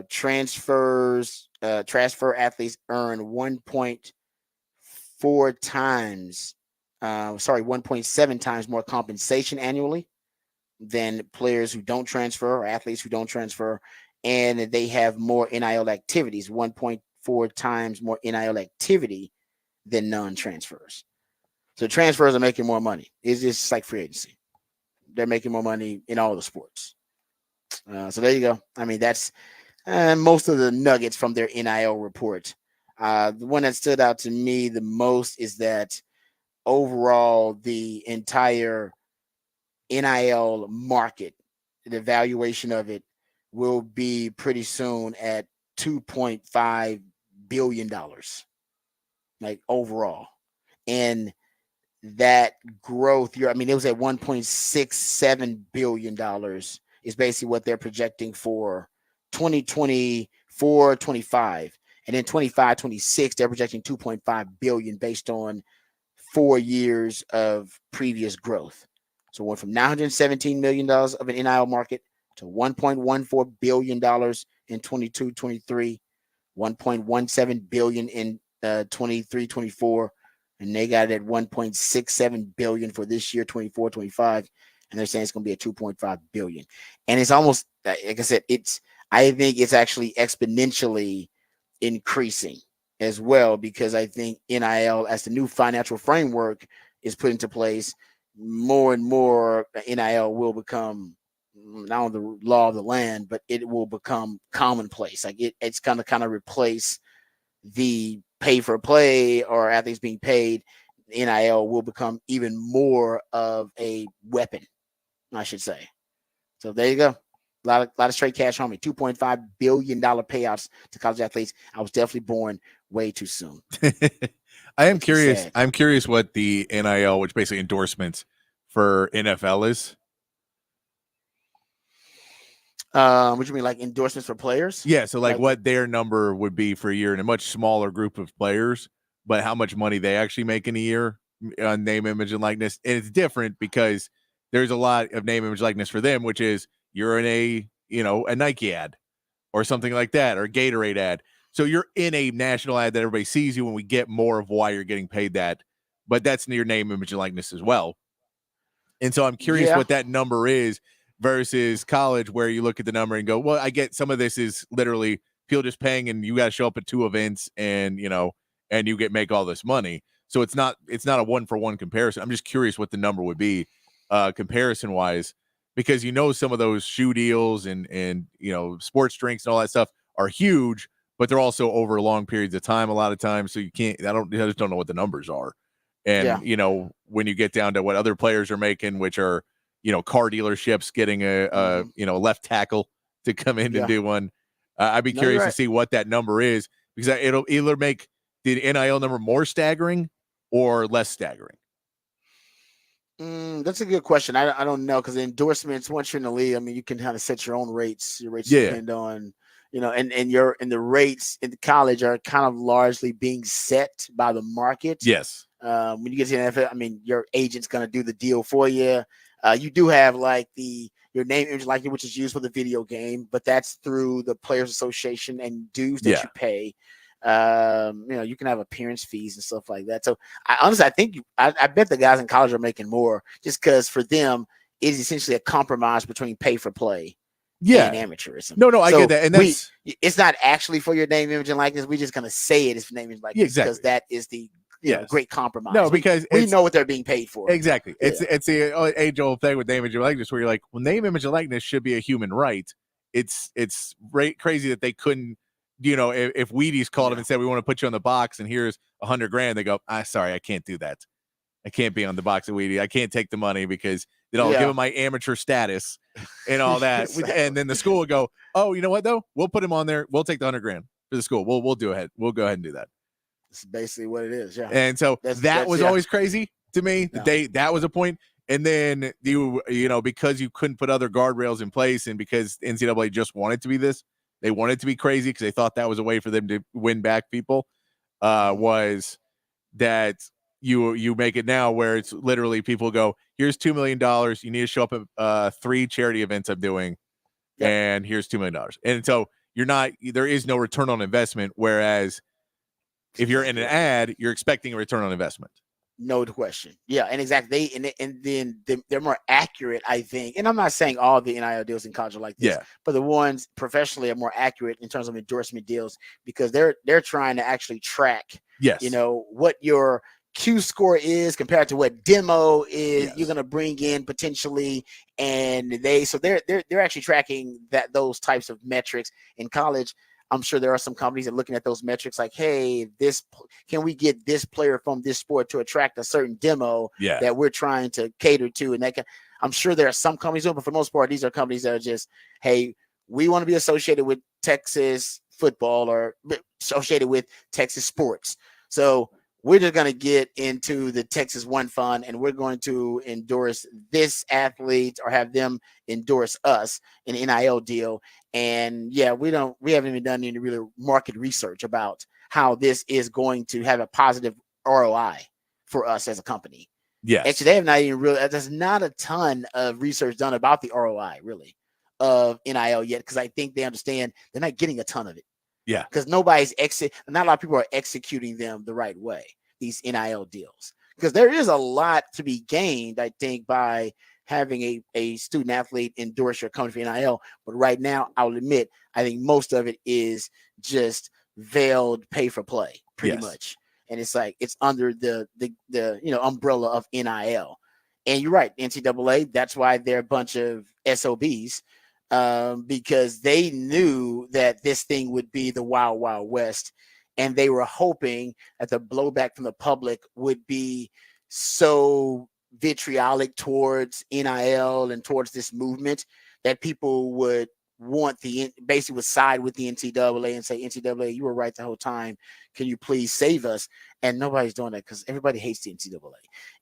transfer athletes earn 1.7 times more compensation annually than players who don't transfer or athletes who don't transfer. And they have more NIL activities, 1.4 times more NIL activity than non-transfers. So transfers are making more money. It's just like free agency. They're making more money in all the sports. So there you go. I mean, that's most of the nuggets from their NIL report. The one that stood out to me the most is that overall, the entire NIL market, the valuation of it will be pretty soon at $2.5 billion, like overall. And that growth, it was at $1.67 billion is basically what they're projecting for 2024-25. And then 25-26, they're projecting $2.5 billion based on 4 years of previous growth. So went from $917 million of an NIL market to $1.14 billion in 22-23, $1.17 billion in 23-24, and they got it at $1.67 billion for this year, 24-25, and they're saying it's going to be at $2.5 billion. And it's almost, like I said, I think it's actually exponentially increasing as well, because I think NIL, as the new financial framework is put into place, more and more NIL will become not only the law of the land, but it will become commonplace. Like it's going to kind of replace the pay for play or athletes being paid. NIL will become even more of a weapon, I should say. So there you go. A lot of straight cash on me. $2.5 billion payouts to college athletes. I was definitely born way too soon. I am curious. Sad. I'm curious what the NIL, which basically endorsements for NFL is. What do you mean, like endorsements for players? Yeah, so like what their number would be for a year in a much smaller group of players, but how much money they actually make in a year on name, image, and likeness. And it's different because there's a lot of name, image, likeness for them, which is you're in a Nike ad or something like that, or a Gatorade ad. So you're in a national ad that everybody sees you, and we get more of why you're getting paid that. But that's your name, image, and likeness as well. And so I'm curious what that number is versus college, where you look at the number and go, well, I get some of this is literally people just paying, and you got to show up at 2 events and you make all this money. So it's not a 1-for-1 comparison. I'm just curious what the number would be comparison wise, because some of those shoe deals and sports drinks and all that stuff are huge, but they're also over long periods of time a lot of times. So I just don't know what the numbers are. And, when you get down to what other players are making, which are, car dealerships getting a left tackle to come in and do one. I'd be curious to see what that number is, because it'll either make the NIL number more staggering or less staggering. There's That's a good question. I don't know because the endorsements once you're in the league, I mean, you can kind of set your own rates. Your rates Yeah. depend on, and the rates in the college are kind of largely being set by the market. Yes. When you get to the NFL, I mean, your agent's gonna do the deal for you. You do have like your name, image, likeness, which is used for the video game, but that's through the Players Association and dues that Yeah. you pay. You can have appearance fees and stuff like that. So I think I bet the guys in college are making more just because for them it is essentially a compromise between pay for play Yeah. and amateurism. No, I get that. And that's it's not actually for your name, image, and likeness. We're just gonna say it is for name, image, likeness because that is the great compromise. No, because we know what they're being paid for. Exactly. Yeah. It's the age-old thing with name, image, and likeness where you're like, well, name, image, and likeness should be a human right. It's crazy that they couldn't, if Wheaties called them and said, we want to put you on the box and here's $100,000, they go, sorry, I can't do that. I can't be on the box of Wheaties. I can't take the money because then I'll give them my amateur status and all that. Exactly. And then the school would go, oh, you know what though? We'll put him on there. We'll take the $100,000 for the school. We'll do it. We'll go ahead and do that. That's basically what it is. Yeah. And so that was always crazy to me. No. That was a point. And then because you couldn't put other guardrails in place and because NCAA just wanted to be this, they wanted to be crazy because they thought that was a way for them to win back people, was that you make it now where it's literally people go, here's $2 million. You need to show up at 3 charity events I'm doing. Yep. And here's $2 million. And so there is no return on investment. Whereas if you're in an ad, you're expecting a return on investment. No question. Yeah, and exactly. They're more accurate, I think. And I'm not saying all the NIL deals in college are like this, but the ones professionally are more accurate in terms of endorsement deals because they're trying to actually track, what your Q score is compared to what demo is you're going to bring in potentially, and they're actually tracking those types of metrics in college. I'm sure there are some companies that are looking at those metrics like, hey, can we get this player from this sport to attract a certain demo that we're trying to cater to? And I'm sure there are some companies doing, but for the most part, these are companies that are just, hey, we want to be associated with Texas football or associated with Texas sports. So we're just going to get into the Texas One Fund and we're going to endorse this athlete or have them endorse us in an NIL deal. And we haven't even done any real market research about how this is going to have a positive ROI for us as a company. Yes. Actually, they have not even there's not a ton of research done about the ROI really of NIL yet. Cause I think they understand they're not getting a ton of it. Yeah. Because not a lot of people are executing them the right way, these NIL deals. Because there is a lot to be gained, I think, by having a student athlete endorse your company for NIL. But right now, I'll admit, I think most of it is just veiled pay for play, pretty much. And it's like it's under the umbrella of NIL. And you're right, NCAA, that's why they're a bunch of SOBs. Because they knew that this thing would be the wild, wild west. And they were hoping that the blowback from the public would be so vitriolic towards NIL and towards this movement that people would basically would side with the NCAA and say, NCAA, you were right the whole time. Can you please save us? And nobody's doing that because everybody hates the NCAA.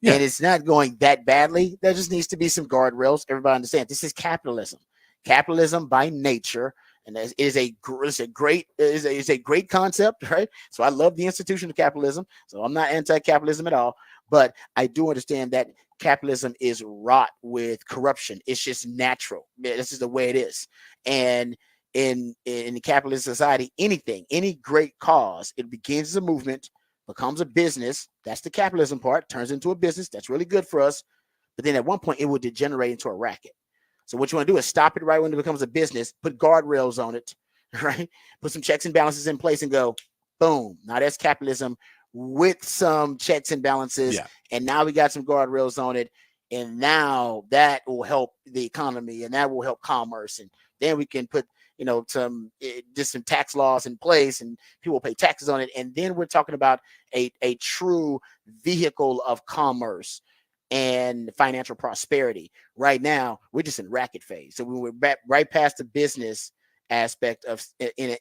Yeah. And it's not going that badly. There just needs to be some guardrails. Everybody understands this is capitalism. Capitalism by nature, and it is a great concept, right? So I love the institution of capitalism. So I'm not anti-capitalism at all, but I do understand that capitalism is wrought with corruption. It's just natural. This is the way it is. And in the capitalist society, any great cause, it begins as a movement, becomes a business. That's the capitalism part. Turns into a business. That's really good for us. But then at one point, it will degenerate into a racket. So what you want to do is stop it right when it becomes a business, put guardrails on it, right? Put some checks and balances in place and go, boom. Now that's capitalism with some checks and balances. Yeah. And now we got some guardrails on it. And now that will help the economy and that will help commerce. And then we can put, some tax laws in place and people pay taxes on it. And then we're talking about a true vehicle of commerce and financial prosperity. Right now, we're just in racket phase. So we were right past the business aspect of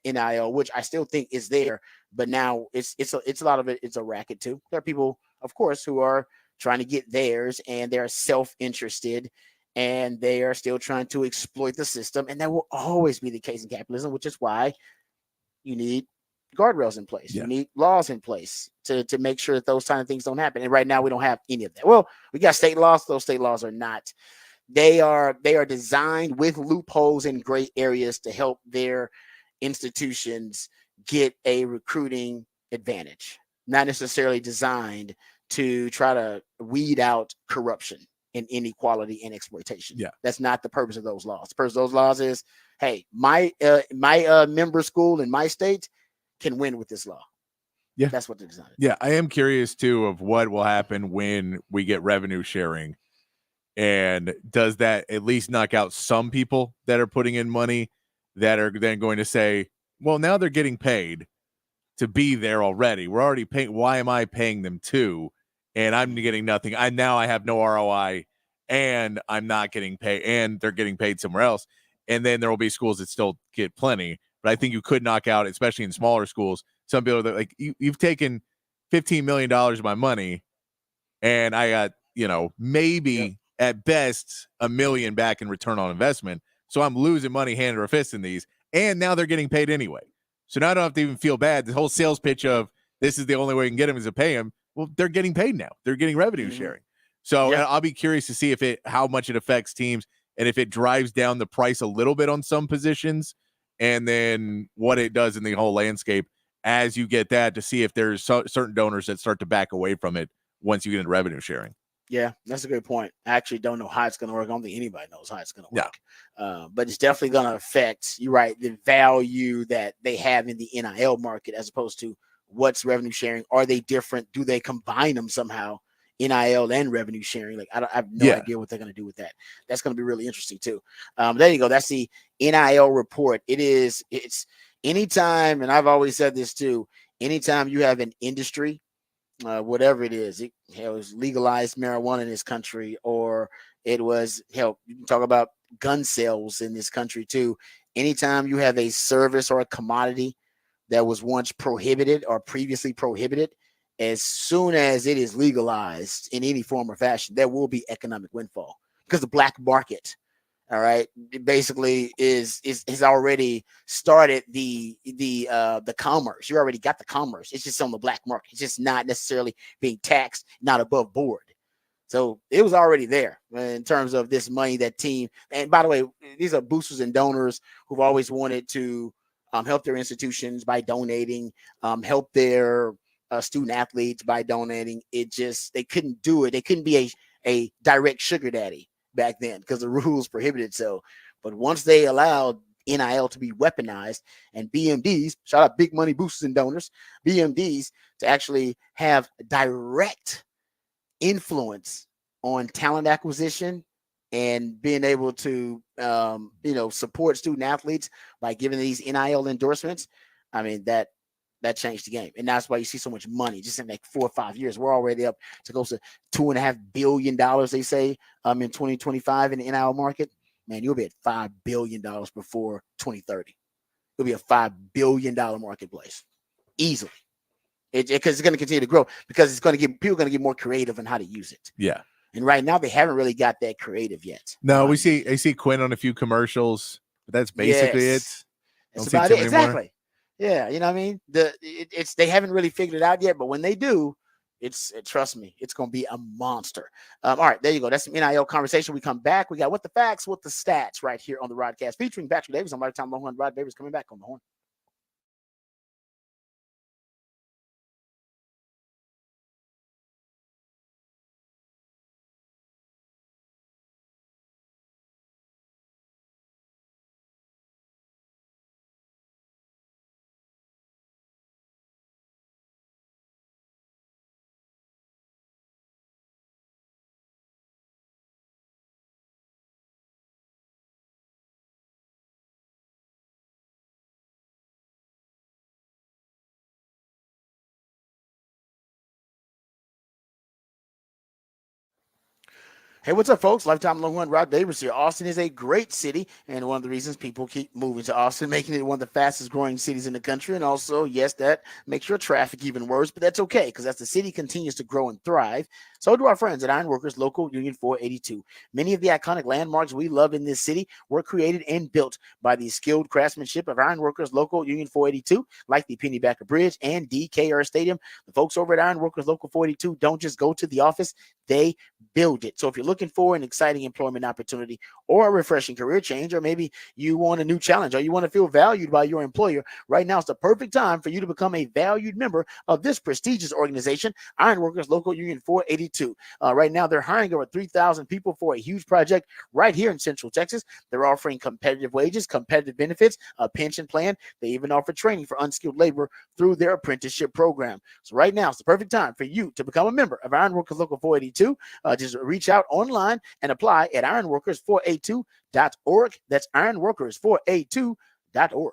NIL, which I still think is there, but now it's a lot of it. It's a racket too. There are people, of course, who are trying to get theirs, and they're self-interested, and they are still trying to exploit the system. And that will always be the case in capitalism, which is why you need guardrails in place. You need laws in place to make sure that those kind of things don't happen. And right now we don't have any of that. Well, we got state laws. Those state laws are not. They are designed with loopholes and gray areas to help their institutions get a recruiting advantage, not necessarily designed to try to weed out corruption and inequality and exploitation. Yeah. That's not the purpose of those laws. The purpose of those laws is, hey, my member school in my state can win with this law. Yeah. That's what they're designed. Yeah, I am curious too of what will happen when we get revenue sharing. And does that at least knock out some people that are putting in money that are then going to say, well, now they're getting paid to be there already. We're already paying. Why am I paying them too? And I'm getting nothing. I have no ROI, and I'm not getting paid, and they're getting paid somewhere else. And then there will be schools that still get plenty. But I think you could knock out, especially in smaller schools, some people that like you've taken $15 million of my money, and I got, maybe at best $1 million back in return on investment. So I'm losing money hand over fist in these, and now they're getting paid anyway. So now I don't have to even feel bad. The whole sales pitch of this is the only way you can get them is to pay them. Well, they're getting paid now. They're getting revenue sharing. So I'll be curious to see how much it affects teams and if it drives down the price a little bit on some positions, and then what it does in the whole landscape as you get that, to see if there's certain donors that start to back away from it once you get into revenue sharing. Yeah, that's a good point. I actually don't know how it's going to work. I don't think anybody knows how it's going to work. But it's definitely going to affect, you're right, the value that they have in the NIL market as opposed to what's revenue sharing. Are they different? Do they combine them somehow? NIL and revenue sharing. Like, I have no idea what they're going to do with that. That's going to be really interesting too. There you go. That's the NIL report. It's anytime, and I've always said this too, anytime you have an industry, whatever it is, it was legalized marijuana in this country, or it was, you can talk about gun sales in this country too. Anytime you have a service or a commodity that was once prohibited or previously prohibited, as soon as it is legalized in any form or fashion, there will be economic windfall, because the black market, all right, it basically is already started the commerce. You already got the commerce. It's just on the black market. It's just not necessarily being taxed, not above board. So it was already there in terms of this money that team. And by the way, these are boosters and donors who've always wanted to help their institutions by donating, help their student athletes by donating. They couldn't do it. They couldn't be a direct sugar daddy back then because the rules prohibited so. But once they allowed NIL to be weaponized, and BMDs, shout out big money boosters and donors, BMDs, to actually have direct influence on talent acquisition and being able to support student athletes by giving these NIL endorsements, I mean, that changed the game. And that's why you see so much money just in like 4 or 5 years. We're already up to close to $2.5 billion, they say, in 2025 in the NIL market. Man, you'll be at $5 billion before 2030. It'll be a $5 billion marketplace easily. Because it's going to continue to grow, because it's going to get, people are going to get more creative on how to use it. Yeah. And right now they haven't really got that creative yet. No, I see Quinn on a few commercials, but that's basically it. That's about it. Exactly. Yeah, you know what I mean? They haven't really figured it out yet, but when they do, trust me, it's going to be a monster. All right, there you go. That's some NIL conversation. We come back. We got What the Facts, What the Stats right here on the Rodcast, featuring Patrick Davis. I'm Lifetime Longhorn. Rod Davis coming back on the horn. Hey, what's up, folks? Lifetime Longhorn Rob Davis here. Austin is a great city, and one of the reasons people keep moving to Austin, making it one of the fastest growing cities in the country. And also, yes, that makes your traffic even worse, but that's okay because as the city continues to grow and thrive, so do our friends at Ironworkers Local Union 482. Many of the iconic landmarks we love in this city were created and built by the skilled craftsmanship of Ironworkers Local Union 482, like the Pennybacker Bridge and DKR Stadium. The folks over at Ironworkers Local 482 don't just go to the office, they build it. So if you're looking for an exciting employment opportunity or a refreshing career change, or maybe you want a new challenge or you want to feel valued by your employer, right now is the perfect time for you to become a valued member of this prestigious organization, Ironworkers Local Union 482. Right now, they're hiring over 3,000 people for a huge project right here in Central Texas. They're offering competitive wages, competitive benefits, a pension plan. They even offer training for unskilled labor through their apprenticeship program. So right now, it's the perfect time for you to become a member of Ironworkers Local 482. Just reach out online and apply at ironworkers482.org. That's ironworkers482.org.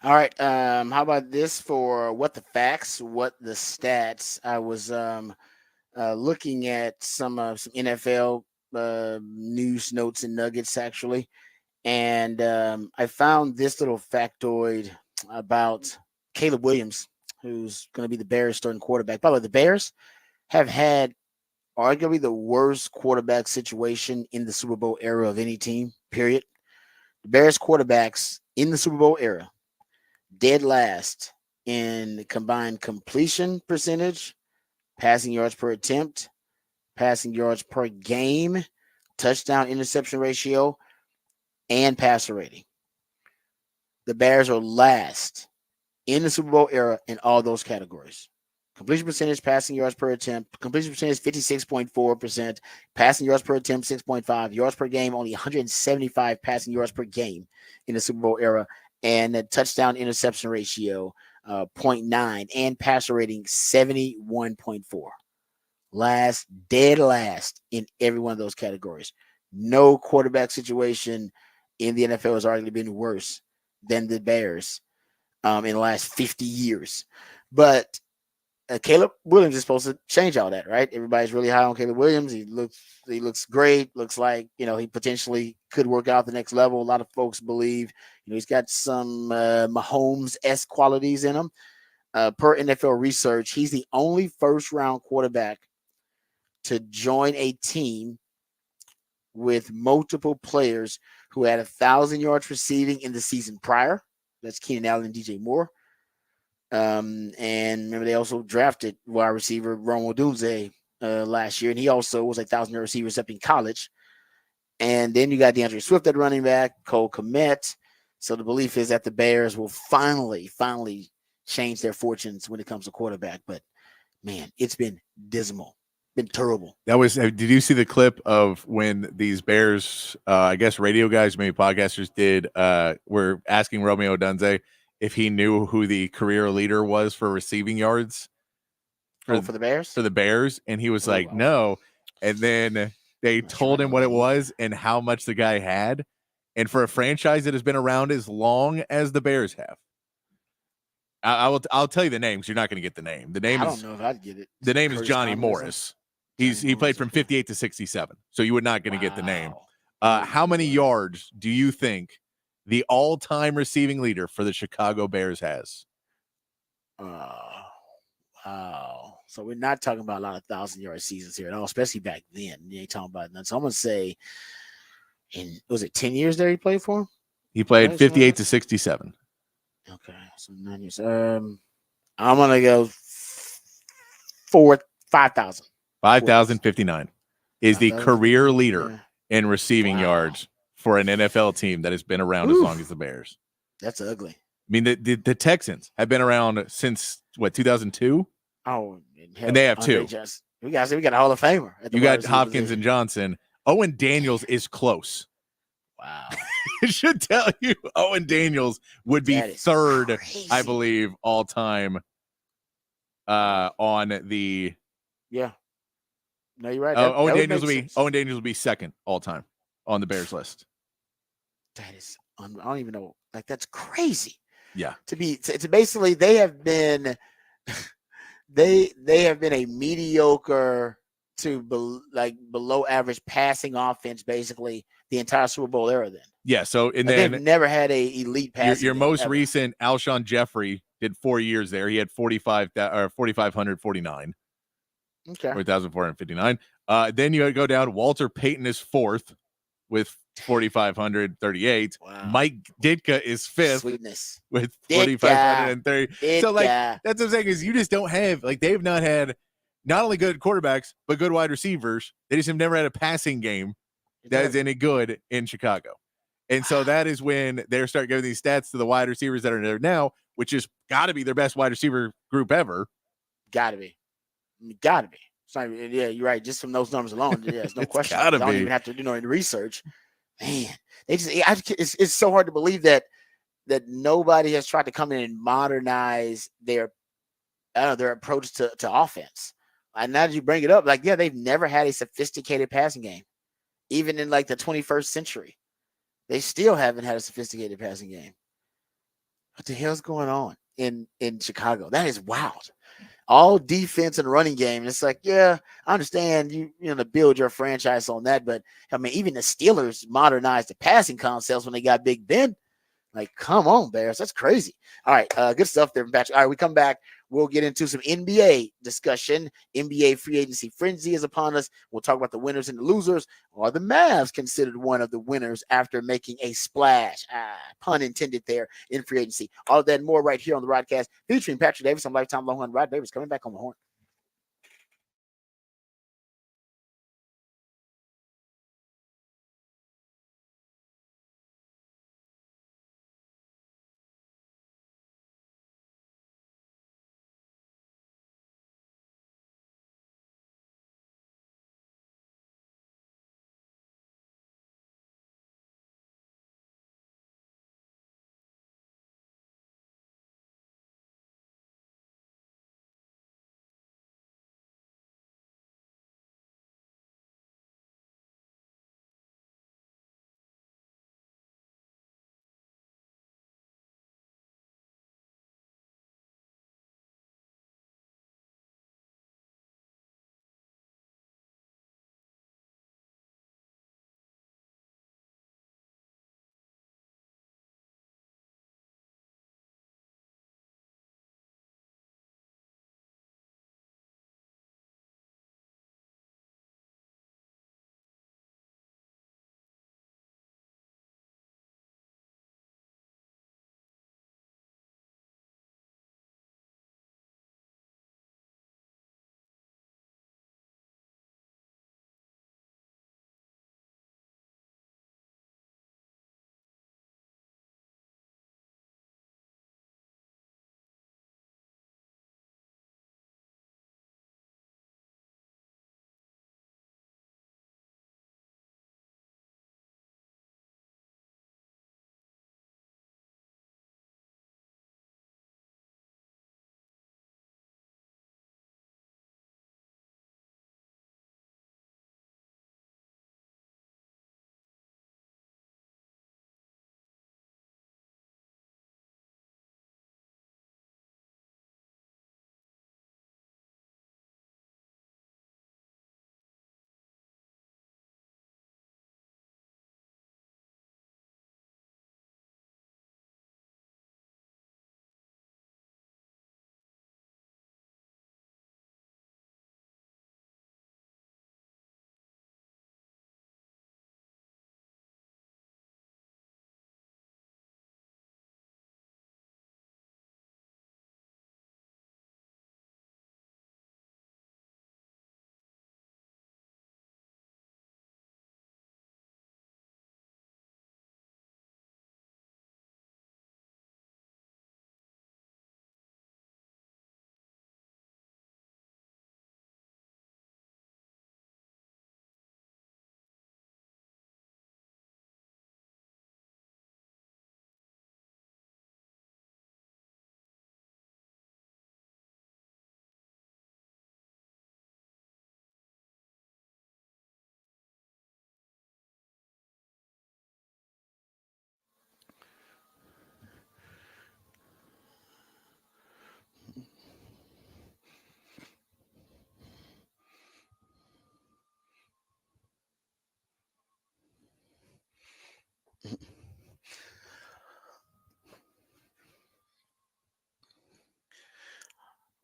All right. How about this for what the facts, what the stats? I was looking at some NFL news notes and nuggets actually, and I found this little factoid about Caleb Williams, who's going to be the Bears' starting quarterback. By the way, the Bears have had arguably the worst quarterback situation in the Super Bowl era of any team. Period. The Bears quarterbacks in the Super Bowl era dead last in combined completion percentage, passing yards per attempt, passing yards per game, touchdown interception ratio, and passer rating. The Bears are last in the Super Bowl era in all those categories. Completion percentage, passing yards per attempt, completion percentage 56.4%, passing yards per attempt 6.5, yards per game only 175 passing yards per game in the Super Bowl era, and the touchdown interception ratio 0.9 and passer rating 71.4. Dead last in every one of those categories. No quarterback situation in the NFL has arguably been worse than the Bears in the last 50 years. But Caleb Williams is supposed to change all that, right? Everybody's really high on Caleb Williams. He looks great. Looks like he potentially could work out the next level. A lot of folks believe he's got some Mahomes-esque qualities in him. Per NFL research, he's the only first-round quarterback to join a team with multiple players who had 1,000 yards receiving in the season prior. That's Keenan Allen and DJ Moore. And remember, they also drafted wide receiver Rome Odunze last year, and he also was a 1,000-yard receiver up in college. And then you got DeAndre Swift at running back, Cole Kmet. So the belief is that the Bears will finally change their fortunes when it comes to quarterback. But man, it's been dismal, been terrible. That was. Did you see the clip of when these Bears, I guess radio guys, maybe podcasters were asking Romeo Odunze if he knew who the career leader was for receiving yards for the Bears? For the Bears, and he was like, no. And then they told him what it was and how much the guy had. And for a franchise that has been around as long as the Bears have, I'll tell you the name because you're not going to get the name. The name I don't know if I'd get it. The name is Johnny Morris. He played from 58 to 67, so you were not going to get the name. How many yards do you think the all-time receiving leader for the Chicago Bears has? Wow. So we're not talking about a lot of 1,000-yard seasons here at all, especially back then. You ain't talking about none. So I'm going to say, was it 10 years there he played for him? He played 58 to 67. Okay, so 9 years. I'm going to go 5,000. 5,059 is the career leader in receiving yards for an NFL team that has been around as long as the Bears. That's ugly. I mean, the Texans have been around since, 2002? Oh, and they have two. We got a Hall of Famer. You got Hopkins and Johnson. Owen Daniels is close. Wow. It should tell you Owen Daniels would be third, crazy. I believe, all time on the. Yeah. No, you're right. Owen Daniels will be second all time on the Bears list. That is, I don't even know. Like, that's crazy. Yeah. To basically, they have been a mediocre to below average passing offense basically the entire Super Bowl era. Then so and then they've never had a elite pass. Your most recent Alshon Jeffrey did 4 years there. He had 4,549. Okay, 4,459. Then you go down. Walter Payton is fourth with 4,538. Wow. Mike Ditka is fifth. Sweetness. With 4,530. So that's what I'm saying is you just don't have they've not had not only good quarterbacks but good wide receivers. They just have never had a passing game that is any good in Chicago. And so that is when they start giving these stats to the wide receivers that are there now, which is got to be their best wide receiver group ever. Got to be. You're right. Just from those numbers alone, there's no question. I don't even have to do any research. Man, it's so hard to believe that nobody has tried to come in and modernize their approach to offense. And now that you bring it up, they've never had a sophisticated passing game, even in the 21st century. They still haven't had a sophisticated passing game. What the hell's going on in Chicago? That is wild. All defense and running game. It's I understand you to build your franchise on that, but I mean, even the Steelers modernized the passing concepts when they got Big Ben. Come on, Bears. That's crazy. All right. Good stuff there, Patrick. All right. We come back. We'll get into some NBA discussion. NBA free agency frenzy is upon us. We'll talk about the winners and the losers. Are the Mavs considered one of the winners after making a splash? Pun intended there in free agency. All of that and more right here on the Rodcast featuring Patrick Davis. I'm Lifetime Longhorn Rod Davis coming back on the horn.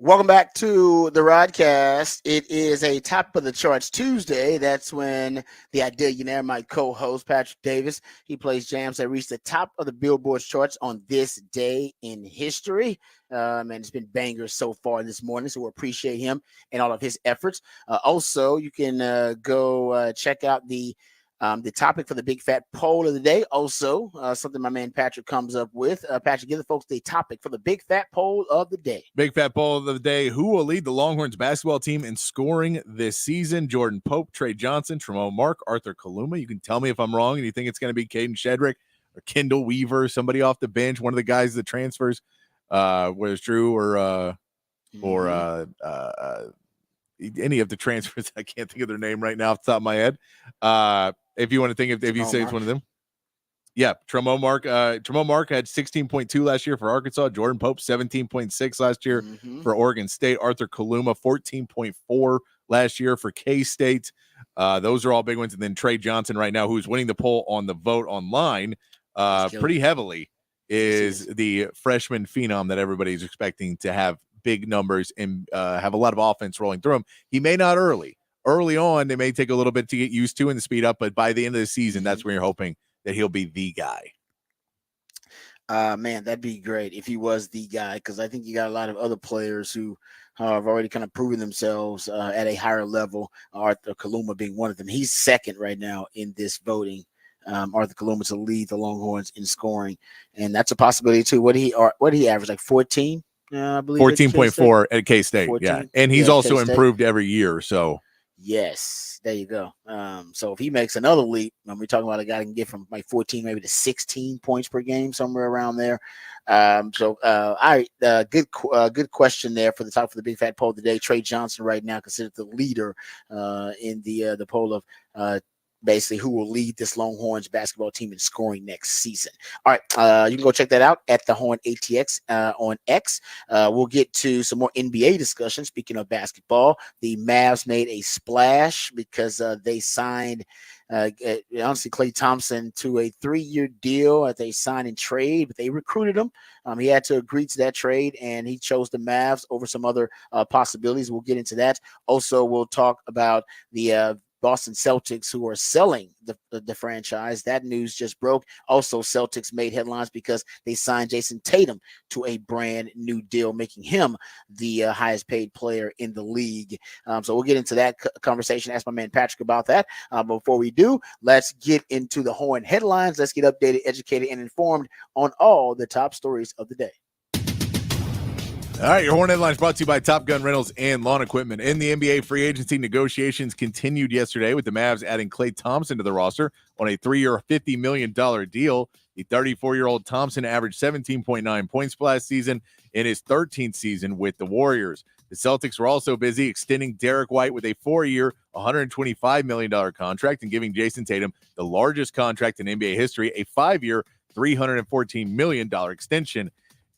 Welcome back to the Rodcast. It is a top of the charts Tuesday. That's when the Idillionaire, my co-host Patrick Davis, he plays jams that reach the top of the Billboard charts on this day in history. And it's been bangers so far this morning, so we appreciate him and all of his efforts. Also, you can go check out the topic for the big fat poll of the day. Also, something my man Patrick comes up with. Patrick, give the folks the topic for the big fat poll of the day. Big fat poll of the day. Who will lead the Longhorns basketball team in scoring this season? Jordan Pope, Trey Johnson, Tremont Mark, Arthur Kaluma. You can tell me if I'm wrong and you think it's going to be Caden Shedrick or Kendall Weaver, somebody off the bench, one of the guys that transfers, whether it's Drew or any of the transfers. I can't think of their name right now off the top of my head. If you want to think if you say it's one of them. Yeah, Tremont Mark had 16.2 last year for Arkansas. Jordan Pope 17.6 last year for Oregon State. Arthur Kaluma 14.4 last year for K-State. Those are all big ones. And then Trey Johnson right now, who's winning the poll on the vote online pretty heavily, is the freshman phenom that everybody's expecting to have big numbers and have a lot of offense rolling through him. He may not early on. They may take a little bit to get used to and the speed up, but by the end of the season, that's when you're hoping that he'll be the guy. Man, that'd be great if he was the guy, because I think you got a lot of other players who have already kind of proven themselves at a higher level. Arthur Kaluma being one of them. He's second right now in this voting. Arthur Kaluma to lead the Longhorns in scoring, and that's a possibility too. What did he average? Like 14? I believe 14.4 at K-State. Yeah, and he's also K-State. Improved every year. So yes, there you go. So if he makes another leap, when we're talking about a guy that can get from like 14 maybe to 16 points per game, somewhere around there. All right, good question there for the top for the big fat poll today. Trey Johnson right now considered the leader in the poll of basically who will lead this Longhorns basketball team in scoring next season. All right, you can go check that out at the Horn ATX on X. We'll get to some more NBA discussion. Speaking of basketball, the Mavs made a splash because they signed honestly Klay Thompson to a 3-year deal that they signed in trade, but they recruited him. He had to agree to that trade, and he chose the Mavs over some other possibilities. We'll get into that. Also, we'll talk about the Boston Celtics, who are selling the franchise. That news just broke. Also, Celtics made headlines because they signed Jason Tatum to a brand new deal, making him the highest paid player in the league. So we'll get into that conversation. Ask my man Patrick about that. Before we do, let's get into the Horn headlines. Let's get updated, educated, and informed on all the top stories of the day. All right, your Horn headlines brought to you by Top Gun Rentals and Lawn Equipment. In the NBA, free agency negotiations continued yesterday with the Mavs adding Klay Thompson to the roster on a 3-year, $50 million deal. The 34-year-old Thompson averaged 17.9 points last season in his 13th season with the Warriors. The Celtics were also busy extending Derek White with a 4-year, $125 million contract and giving Jason Tatum the largest contract in NBA history, a 5-year, $314 million extension.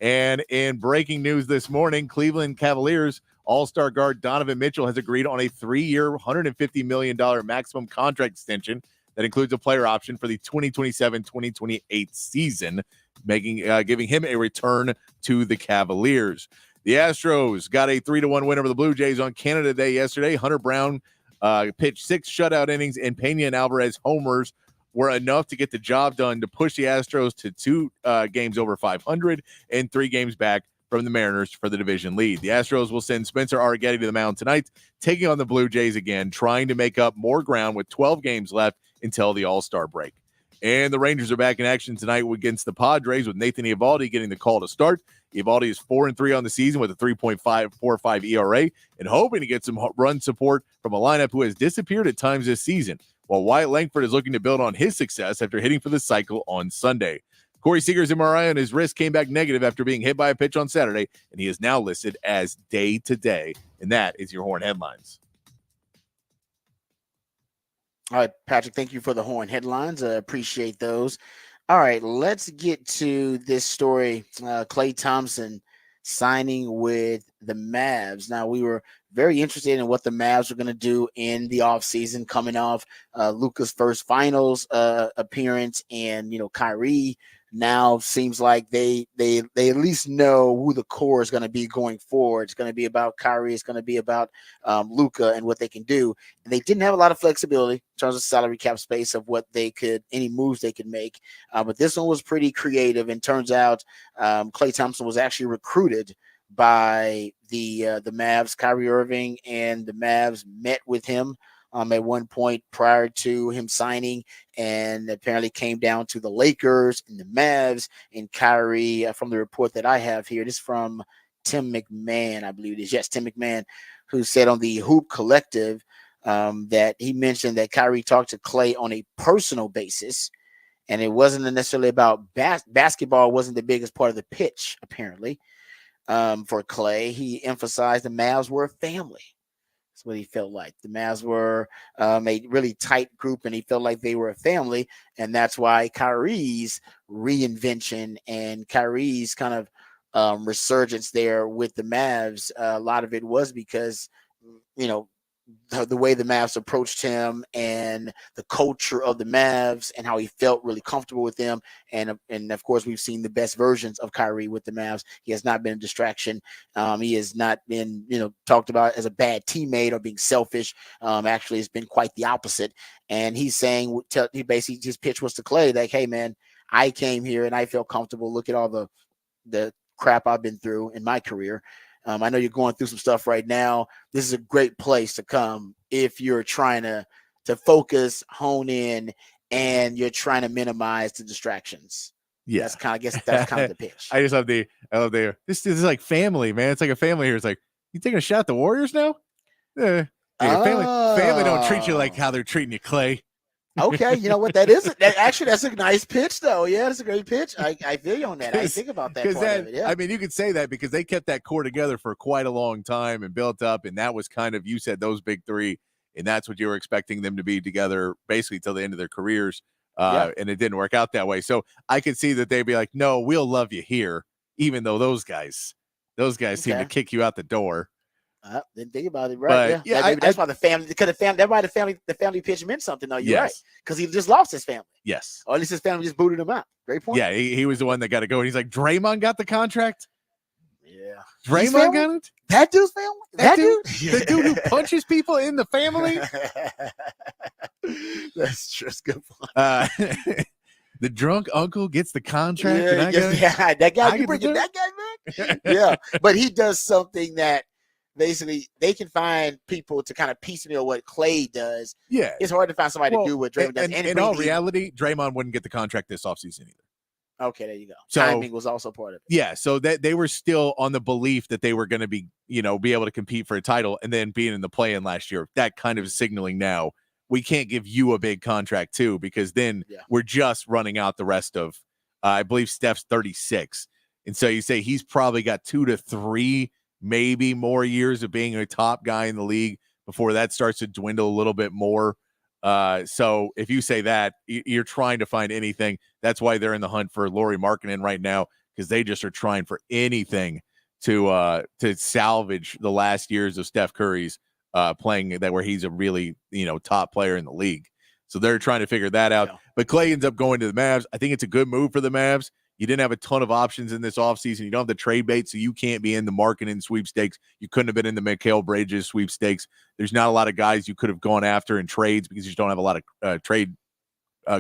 And in breaking news this morning, Cleveland Cavaliers all-star guard Donovan Mitchell has agreed on a 3-year, $150 million maximum contract extension that includes a player option for the 2027-2028 season, giving him a return to the Cavaliers. The Astros got a 3-1 win over the Blue Jays on Canada Day yesterday. Hunter Brown pitched 6 shutout innings, and Pena and Alvarez homers were enough to get the job done to push the Astros to 2 games over 500 and 3 games back from the Mariners for the division lead. The Astros will send Spencer Arrighetti to the mound tonight, taking on the Blue Jays again, trying to make up more ground with 12 games left until the All-Star break. And the Rangers are back in action tonight against the Padres with Nathan Eovaldi getting the call to start. Eovaldi is 4-3 on the season with a 3.545 ERA and hoping to get some run support from a lineup who has disappeared at times this season, while Wyatt Langford is looking to build on his success after hitting for the cycle on Sunday. Corey Seager's MRI on his wrist came back negative after being hit by a pitch on Saturday, and he is now listed as day-to-day. And that is your Horn headlines. All right, Patrick, thank you for the Horn headlines. I appreciate those. All right, let's get to this story. Klay Thompson signing with the Mavs. Now, we were very interested in what the Mavs were going to do in the offseason, coming off Luka's first finals appearance, and Kyrie now seems like they at least know who the core is going to be going forward. It's going to be about Kyrie. It's going to be about Luka and what they can do. And they didn't have a lot of flexibility in terms of salary cap space of what they could, any moves they could make. But this one was pretty creative. And turns out Klay Thompson was actually recruited by the Mavs. Kyrie Irving and the Mavs met with him at one point prior to him signing, and apparently came down to the Lakers and the Mavs and Kyrie. From the report that I have here, this is from Tim McMahon, I believe it is. Yes, Tim McMahon, who said on the Hoop Collective that he mentioned that Kyrie talked to Klay on a personal basis, and it wasn't necessarily about basketball. Wasn't the biggest part of the pitch, apparently. For Klay, he emphasized the Mavs were a family. That's what he felt like. The Mavs were a really tight group, and he felt like they were a family. And that's why Kyrie's reinvention and Kyrie's kind of resurgence there with the Mavs, a lot of it was because, the way the Mavs approached him and the culture of the Mavs and how he felt really comfortable with them. And of course, we've seen the best versions of Kyrie with the Mavs. He has not been a distraction. He has not been, talked about as a bad teammate or being selfish. Actually, it's been quite the opposite. And he's saying, he basically, his pitch was to Klay, like, hey, man, I came here and I feel comfortable. Look at all the crap I've been through in my career. I know you're going through some stuff right now. This is a great place to come if you're trying to focus, hone in, and you're trying to minimize the distractions. Yeah, that's kind of the pitch. I love the this is like family, man. It's like a family here. It's like, you taking a shot at the Warriors now? Family don't treat you like how they're treating you, Klay. Okay, you know what that is? That's a nice pitch, though. Yeah, that's a great pitch. I feel you on that. I think about that part of it. Yeah. I mean, you could say that because they kept that core together for quite a long time and built up, and that was kind of, you said those big three, and that's what you were expecting them to be together basically till the end of their careers, and it didn't work out that way. So I could see that they'd be like, no, we'll love you here, even though those guys seem to kick you out the door. Didn't think about it, right? But, maybe that's why the family, because the family pitch meant something, though. You're right, because he just lost his family. Yes, or at least his family just booted him out. Great point. Yeah, he was the one that got to go, and he's like, Draymond got the contract. Yeah, Draymond got it. That dude's family. That dude, the dude who punches people in the family. That's just good point. The drunk uncle gets the contract. That guy. You bringing that guy back? Yeah, but he does something that. Basically, they can find people to kind of piecemeal what Klay does. Yeah. It's hard to find somebody to do what Draymond does. And in all reality, Draymond wouldn't get the contract this offseason either. Okay, there you go. So, timing was also part of it. Yeah, so that they were still on the belief that they were going to be, be able to compete for a title, and then being in the play-in last year, that kind of is signaling now, we can't give you a big contract too, because then we're just running out the rest of, I believe Steph's 36. And so you say he's probably got 2 to 3 maybe more years of being a top guy in the league before that starts to dwindle a little bit more. So if you say that, you're trying to find anything. That's why they're in the hunt for Lauri Markkanen right now, because they just are trying for anything to salvage the last years of Steph Curry's playing that, where he's a really top player in the league. So they're trying to figure that out. Yeah. But Klay ends up going to the Mavs. I think it's a good move for the Mavs. You didn't have a ton of options in this offseason. You don't have the trade bait, so you can't be in the Markkanen sweepstakes. You couldn't have been in the Mikal Bridges sweepstakes. There's not a lot of guys you could have gone after in trades because you just don't have a lot of trade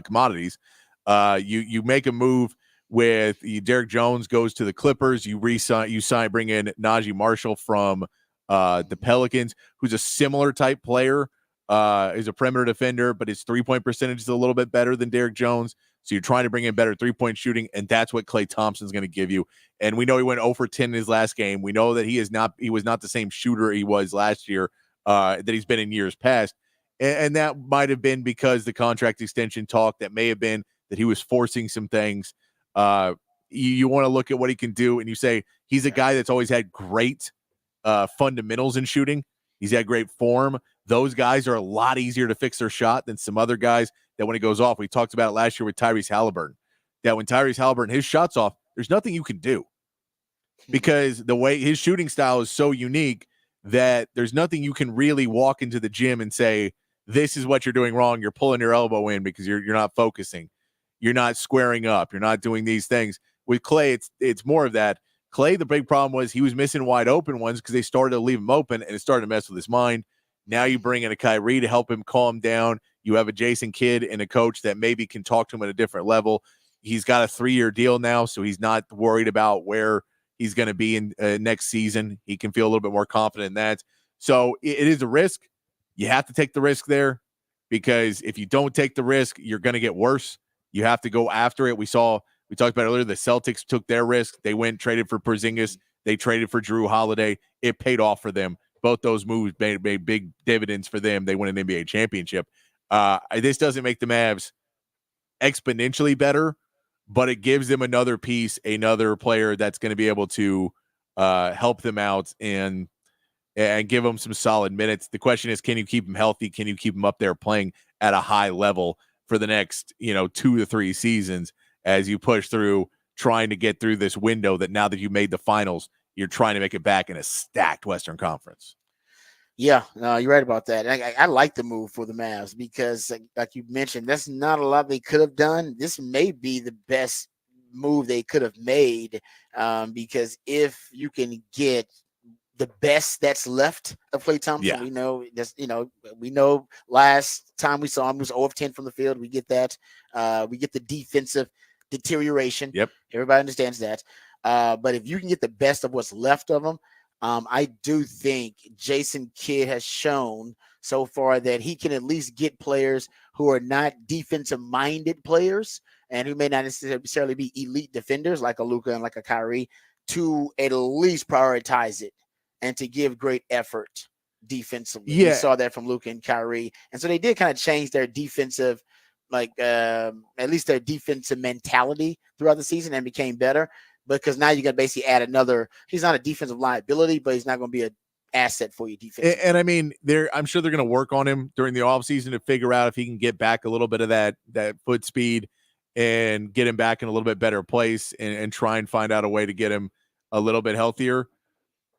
commodities. You make a move with Derek Jones goes to the Clippers. You bring in Najee Marshall from the Pelicans, who's a similar type player. Is a perimeter defender, but his three-point percentage is a little bit better than Derek Jones. So you're trying to bring in better three-point shooting, and that's what Klay Thompson's going to give you. And we know he went 0 for 10 in his last game. We know that he was not the same shooter he was last year that he's been in years past. And that might have been because the contract extension talk, that may have been that he was forcing some things. You want to look at what he can do, and you say he's a guy that's always had great fundamentals in shooting. He's had great form. Those guys are a lot easier to fix their shot than some other guys that when it goes off. We talked about it last year with Tyrese Halliburton, that when Tyrese Halliburton, his shot's off, there's nothing you can do. because the way his shooting style is so unique that there's nothing you can really walk into the gym and say, this is what you're doing wrong. You're pulling your elbow in because you're not focusing. You're not squaring up. You're not doing these things. With Clay, it's more of that. Clay, the big problem was he was missing wide open ones because they started to leave him open, and it started to mess with his mind. Now you bring in a Kyrie to help him calm down. You have a Jason Kidd and a coach that maybe can talk to him at a different level. He's got a 3-year deal now, so he's not worried about where he's going to be in next season. He can feel a little bit more confident in that. So it is a risk. You have to take the risk there, because if you don't take the risk, you're going to get worse. You have to go after it. We talked about earlier, the Celtics took their risk. They went, traded for Porzingis. They traded for Drew Holiday. It paid off for them. Both those moves made big dividends for them. They won an NBA championship. This doesn't make the Mavs exponentially better, but it gives them another piece, another player that's going to be able to help them out and give them some solid minutes. The question is, can you keep them healthy? Can you keep them up there playing at a high level for the next 2 to 3 seasons as you push through trying to get through this window that now that you made the finals, you're trying to make it back in a stacked Western Conference? Yeah, no, you're right about that. I like the move for the Mavs because, like you mentioned, that's not a lot they could have done. This may be the best move they could have made, because if you can get the best that's left of Klay Thompson, we know that's we know last time we saw him was 0 of 10 from the field. We get that. We get the defensive deterioration. Yep, everybody understands that. But if you can get the best of what's left of him, I do think Jason Kidd has shown so far that he can at least get players who are not defensive-minded players and who may not necessarily be elite defenders like a Luka and like a Kyrie to at least prioritize it and to give great effort defensively. We saw that from Luka and Kyrie. And so they did kind of change their defensive, at least their defensive mentality throughout the season and became better. Because now you're going to basically add another. He's not a defensive liability, but he's not going to be an asset for your defense. And I mean, I'm sure they're going to work on him during the offseason to figure out if he can get back a little bit of that foot speed and get him back in a little bit better place and try and find out a way to get him a little bit healthier.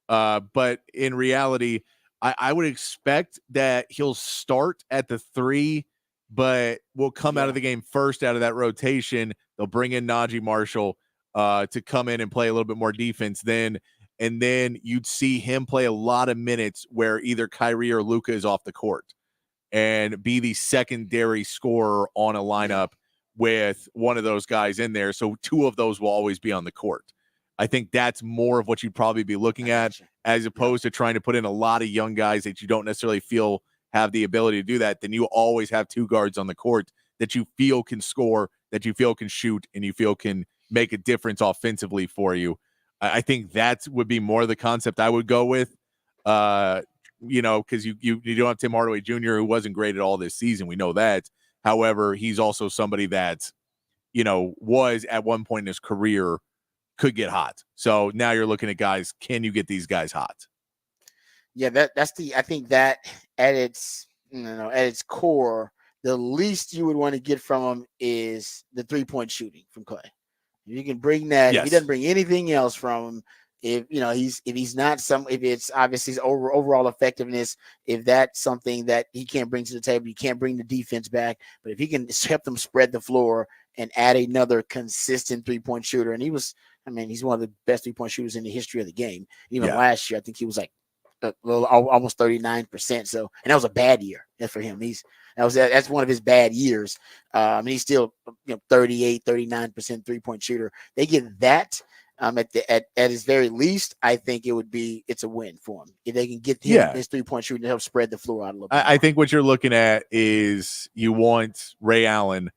But in reality, I would expect that he'll start at the 3, but will come out of the game first out of that rotation. They'll bring in Najee Marshall to come in and play a little bit more defense then. And then you'd see him play a lot of minutes where either Kyrie or Luka is off the court and be the secondary scorer on a lineup with one of those guys in there. So 2 of those will always be on the court. I think that's more of what you'd probably be looking at as opposed to trying to put in a lot of young guys that you don't necessarily feel have the ability to do that. Then you always have 2 guards on the court that you feel can score, that you feel can shoot, and you feel can make a difference offensively for you. I think that would be more the concept I would go with, because you don't have Tim Hardaway Jr., who wasn't great at all this season. We know that. However, he's also somebody that, was at one point in his career could get hot. So now you're looking at guys. Can you get these guys hot? Yeah, I think that at its core, the least you would want to get from him is the 3-point shooting from Clay. If you can bring that, if he doesn't bring anything else from him, if it's obviously his overall effectiveness, if that's something that he can't bring to the table, you can't bring the defense back. But if he can help them spread the floor and add another consistent 3-point shooter, and he's one of the best 3-point shooters in the history of the game. Even last year, I think he was like almost 39%. So, and that was a bad year for him. That's one of his bad years. He's still 38, 39% 3-point shooter. They get that at his very least. I think it's a win for him if they can get his 3-point shooting to help spread the floor out a little bit. I think what you're looking at is you want Ray Allen,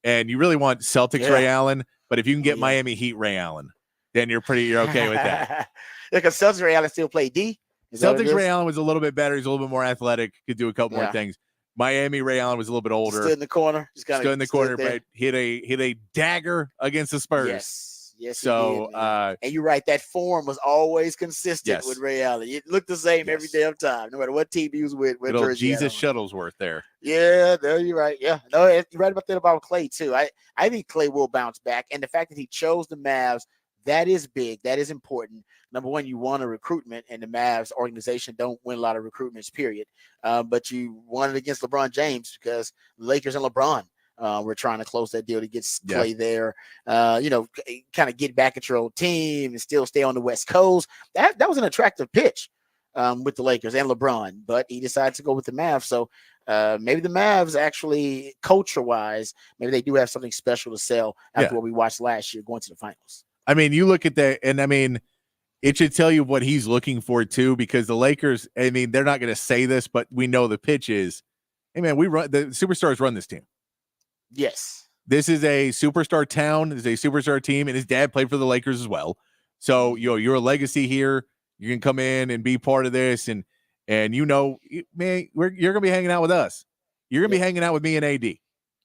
and you really want Celtics Ray Allen. But if you can get Miami Heat Ray Allen, then you're okay with that. Because Celtics Ray Allen still play D. Celtics Ray Allen was a little bit better. He's a little bit more athletic. Could do a couple more things. Miami Ray Allen was a little bit older. Stood in the corner. Stood in the corner, but hit a dagger against the Spurs. Yes. So, and you're right. That form was always consistent with Ray Allen. It looked the same every damn time, no matter what team he was with. Good old Jesus Shuttlesworth there. Yeah, no, you're right. Yeah, no, you're right about that about Clay too. I think Clay will bounce back, and the fact that he chose the Mavs that is big. That is important. Number one, you won a recruitment, and the Mavs organization don't win a lot of recruitments, period. But you won it against LeBron James because Lakers and LeBron were trying to close that deal to get Clay there. Kind of get back at your old team and still stay on the West Coast. That was an attractive pitch with the Lakers and LeBron, but he decided to go with the Mavs. So maybe the Mavs actually, culture-wise, maybe they do have something special to sell after what we watched last year going to the finals. I mean, you look at that, and I mean, it should tell you what he's looking for too, because the Lakers, I mean, they're not going to say this, but we know the pitch is, hey man, the superstars run this team. Yes. This is a superstar town. This is a superstar team, and his dad played for the Lakers as well. So, you're a legacy here. You can come in and be part of this, and man, you're gonna be hanging out with us. You're gonna be hanging out with me and AD.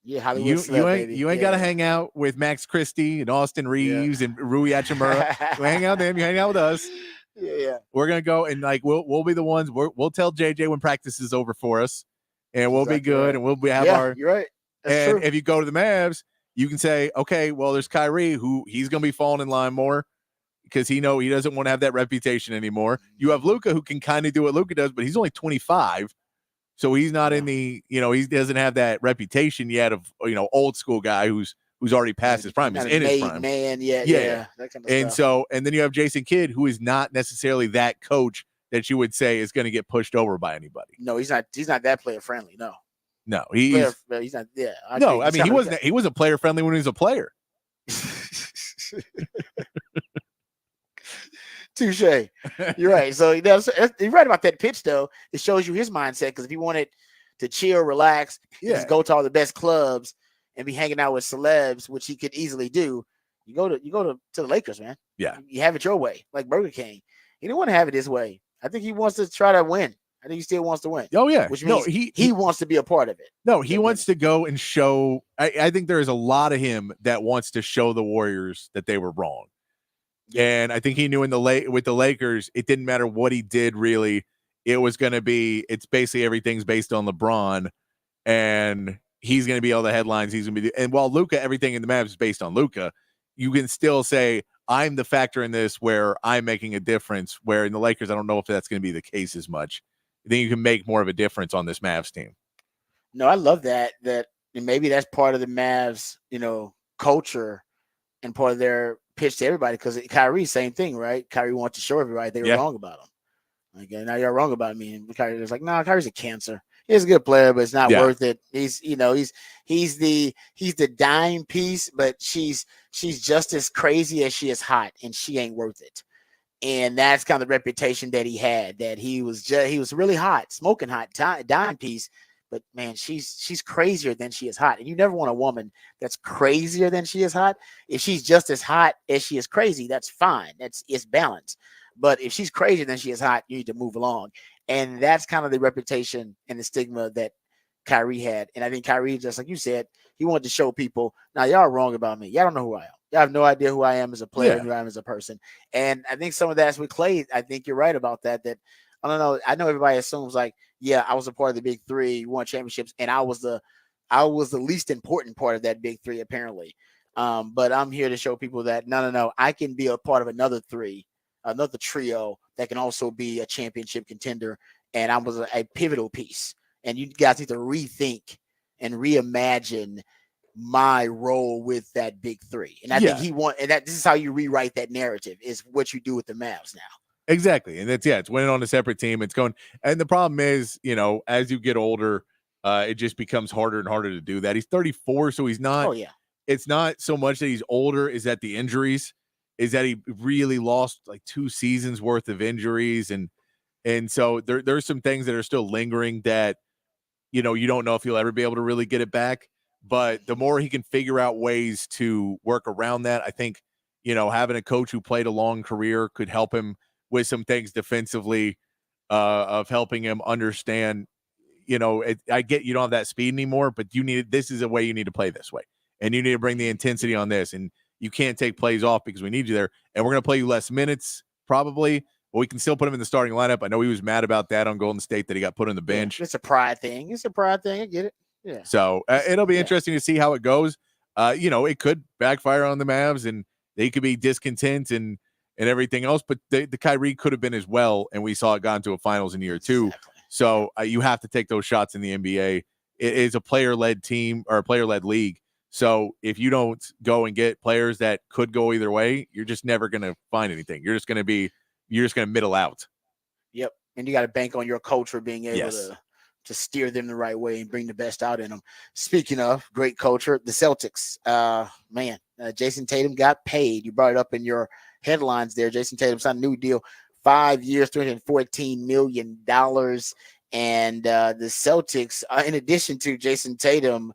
Yeah, Hollywood you ain't gotta hang out with Max Christie and Austin Reeves and Rui Hachimura. You hang out with them. You hang out with us. Yeah. We're gonna go and we'll be the ones. We'll tell JJ when practice is over for us, and we'll be good, and we'll have our. You're right. That's and true. if you go to the Mavs, you can say, okay, well, there's Kyrie, who he's gonna be falling in line more because he doesn't want to have that reputation anymore. You have Luka, who can kind of do what Luka does, but he's only 25. So he's not in the, he doesn't have that reputation yet of, old school guy who's already past his prime. He's in his prime. Man, yeah. That kind of and stuff. And then you have Jason Kidd, who is not necessarily that coach that you would say is going to get pushed over by anybody. No, he's not that player friendly. No, he's not. Yeah. I mean, he wasn't player friendly when he was a player. Touche. You're right. So you're right about that pitch, though. It shows you his mindset, because if he wanted to chill, relax, just go to all the best clubs and be hanging out with celebs, which he could easily do, you go to the Lakers, man. Yeah. You have it your way, like Burger King. He didn't want to have it his way. I think he wants to try to win. I think he still wants to win. Oh, yeah. Which means he wants to be a part of it. No, he wants to go and show. I think there is a lot of him that wants to show the Warriors that they were wrong. And I think he knew with the Lakers, it didn't matter what he did, really. It was going to be, it's basically everything's based on LeBron, and he's going to be all the headlines. He's going to be, and while Luka, everything in the Mavs is based on Luka, you can still say, I'm the factor in this where I'm making a difference, where in the Lakers, I don't know if that's going to be the case as much. I think you can make more of a difference on this Mavs team. No, I love that maybe that's part of the Mavs, culture and part of their pitch to everybody, because Kyrie, same thing, right? Kyrie wants to show everybody they were wrong about him. Like, now you're wrong about me. And Kyrie was like, no, Kyrie's a cancer. He's a good player, but it's not worth it. He's the dime piece, but she's just as crazy as she is hot, and she ain't worth it. And that's kind of the reputation that he had, that he was really hot, smoking hot, dime piece. But man, she's crazier than she is hot. And you never want a woman that's crazier than she is hot. If she's just as hot as she is crazy, that's fine. It's balanced. But if she's crazier than she is hot, you need to move along. And that's kind of the reputation and the stigma that Kyrie had. And I think Kyrie, just like you said, he wanted to show people, now y'all are wrong about me. Y'all don't know who I am. Y'all have no idea who I am as a player and who I am as a person. And I think some of that's with Clay. I think you're right about that. That I don't know. I know everybody assumes like, yeah, I was a part of the big three, won championships, and I was the least important part of that big three, apparently. But I'm here to show people that no, I can be a part of another trio that can also be a championship contender, and I was a pivotal piece. And you guys need to rethink and reimagine my role with that big three. And I think this is how you rewrite that narrative, is what you do with the Mavs now. Exactly. And it's winning on a separate team. It's going, and the problem is, as you get older, it just becomes harder and harder to do that. He's 34, so he's not. Oh yeah. It's not so much that he's older, is that the injuries, is that he really lost like 2 seasons worth of injuries, and so there's some things that are still lingering that you don't know if he'll ever be able to really get it back. But the more he can figure out ways to work around that, I think having a coach who played a long career could help him with some things defensively, of helping him understand, I get you don't have that speed anymore, but this is a way you need to play this way. And you need to bring the intensity on this. And you can't take plays off because we need you there. And we're going to play you less minutes, probably, but we can still put him in the starting lineup. I know he was mad about that on Golden State, that he got put on the bench. It's a pride thing. I get it. Yeah. So it'll be interesting to see how it goes. It could backfire on the Mavs, and they could be discontent and everything else, but the Kyrie could have been as well, and we saw it gone to a finals in year two. Exactly. So you have to take those shots in the NBA. It is a player-led team or a player-led league. So if you don't go and get players that could go either way, you're just never going to find anything. You're just going to middle out. Yep. And you got to bank on your coach for being able to steer them the right way and bring the best out in them. Speaking of great culture, the Celtics, Jason Tatum got paid. You brought it up in your headlines there. Jason Tatum signed a new deal, 5 years, $314 million. And the Celtics, in addition to Jason Tatum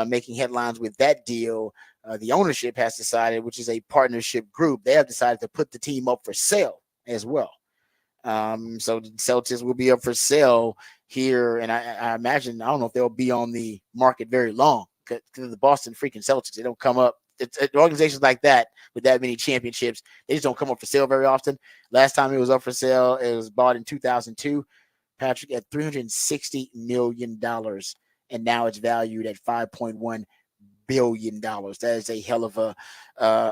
making headlines with that deal, the ownership has decided, which is a partnership group, they have decided to put the team up for sale as well. So the Celtics will be up for sale here, and I imagine, I don't know if they'll be on the market very long because the Boston freaking Celtics, they don't come up. It's organizations like that with that many championships, they just don't come up for sale very often. Last time it was up for sale, it was bought in 2002, Patrick, at $360 million, and now it's valued at $5.1 billion. That is a hell of a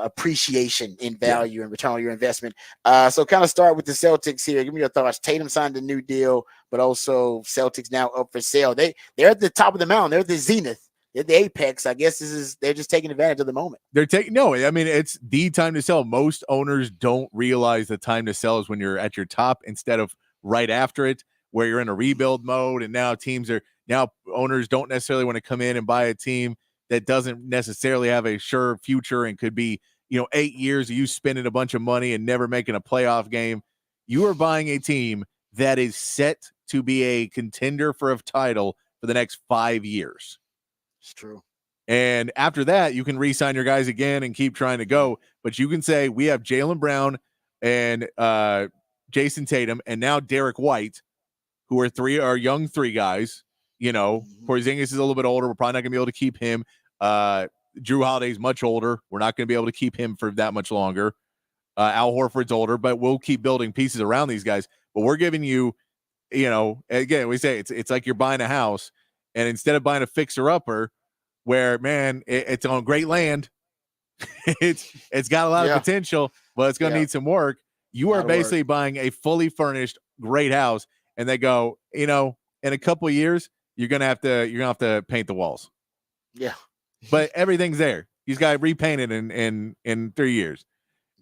appreciation in value and return on your investment. So kind of start with the Celtics here. Give me your thoughts. Tatum signed a new deal, but also Celtics now up for sale. They're at the top of the mountain. They're at the zenith. They're the apex. I guess they're just taking advantage of the moment. It's the time to sell. Most owners don't realize the time to sell is when you're at your top instead of right after it, where you're in a rebuild mode. And now owners don't necessarily want to come in and buy a team that doesn't necessarily have a sure future and could be, 8 years of you spending a bunch of money and never making a playoff game. You are buying a team that is set to be a contender for a title for the next 5 years. It's true. And after that, you can re-sign your guys again and keep trying to go. But you can say we have Jaylen Brown and Jason Tatum and now Derek White, who are young three guys. Porzingis is a little bit older. We're probably not going to be able to keep him. Drew Holiday's much older. We're not going to be able to keep him for that much longer. Al Horford's older, but we'll keep building pieces around these guys. But we're giving you, again, we say it's like you're buying a house, and instead of buying a fixer-upper where, man, it's on great land, it's got a lot of potential, but it's going to need some work. You are basically buying a fully furnished, great house, and they go, in a couple of years, you're gonna have to paint the walls. Yeah, but everything's there. He's got to repaint it in 3 years,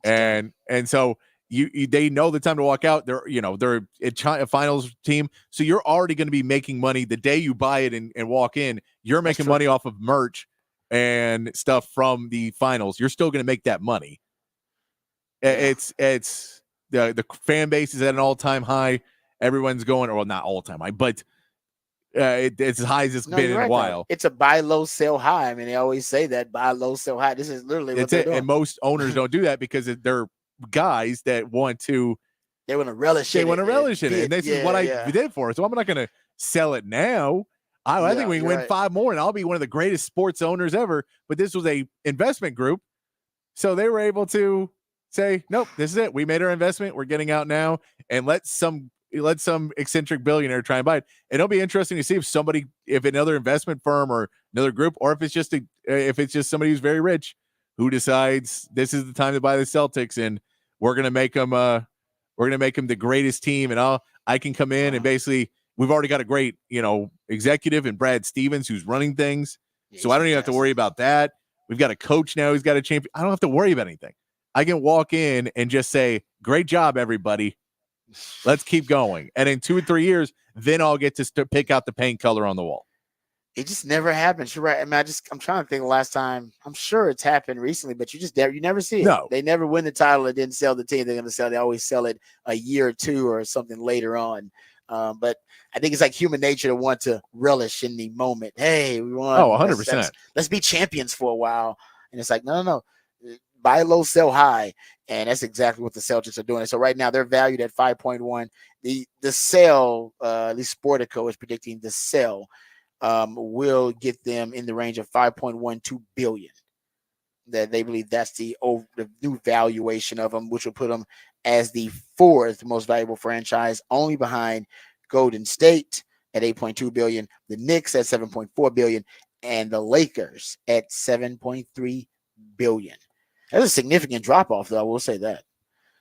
and so they know the time to walk out. They're a finals team, so you're already going to be making money the day you buy it and walk in. You're making money off of merch and stuff from the finals. You're still going to make that money. Yeah. It's the fan base is at an all-time high. Everyone's going, or not all-time high, but it's as high as it's been in a while. It's a buy low, sell high. I mean, they always say that, buy low, sell high. This is literally what they're doing. And most owners don't do that because they're guys that want to. They want to relish it. And this is what I did for it. So I'm not going to sell it now. I think we can win 5 more, and I'll be one of the greatest sports owners ever. But this was a investment group, so they were able to say, nope, this is it. We made our investment. We're getting out now, and let some eccentric billionaire try and buy it. And it'll be interesting to see if another investment firm or another group, or if it's just somebody who's very rich who decides this is the time to buy the Celtics, and we're gonna make them the greatest team, and I can come in and basically we've already got a great executive in Brad Stevens who's running things, so I don't even have to worry about that. We've got a coach now who's got a champion. I don't have to worry about anything. I can walk in and just say, "Great job, everybody. Let's keep going." And in 2 or 3 years, then I'll get to pick out the paint color on the wall. It just never happens. You're right. I mean, I'm trying to think the last time. I'm sure it's happened recently, but you never see it. No. They never win the title and didn't sell the team they're going to sell. They always sell it a year or two or something later on. But I think it's like human nature to want to relish in the moment. Hey, we want 100%. Let's be champions for a while. And it's like, no. Buy low, sell high. And that's exactly what the Celtics are doing. And so right now they're valued at 5.1. The sell, at least Sportico is predicting the sell will get them in the range of 5.12 billion. That they believe that's the new valuation of them, which will put them as the 4th most valuable franchise, only behind Golden State at 8.2 billion, the Knicks at 7.4 billion, and the Lakers at 7.3 billion. That's a significant drop off, though. I will say that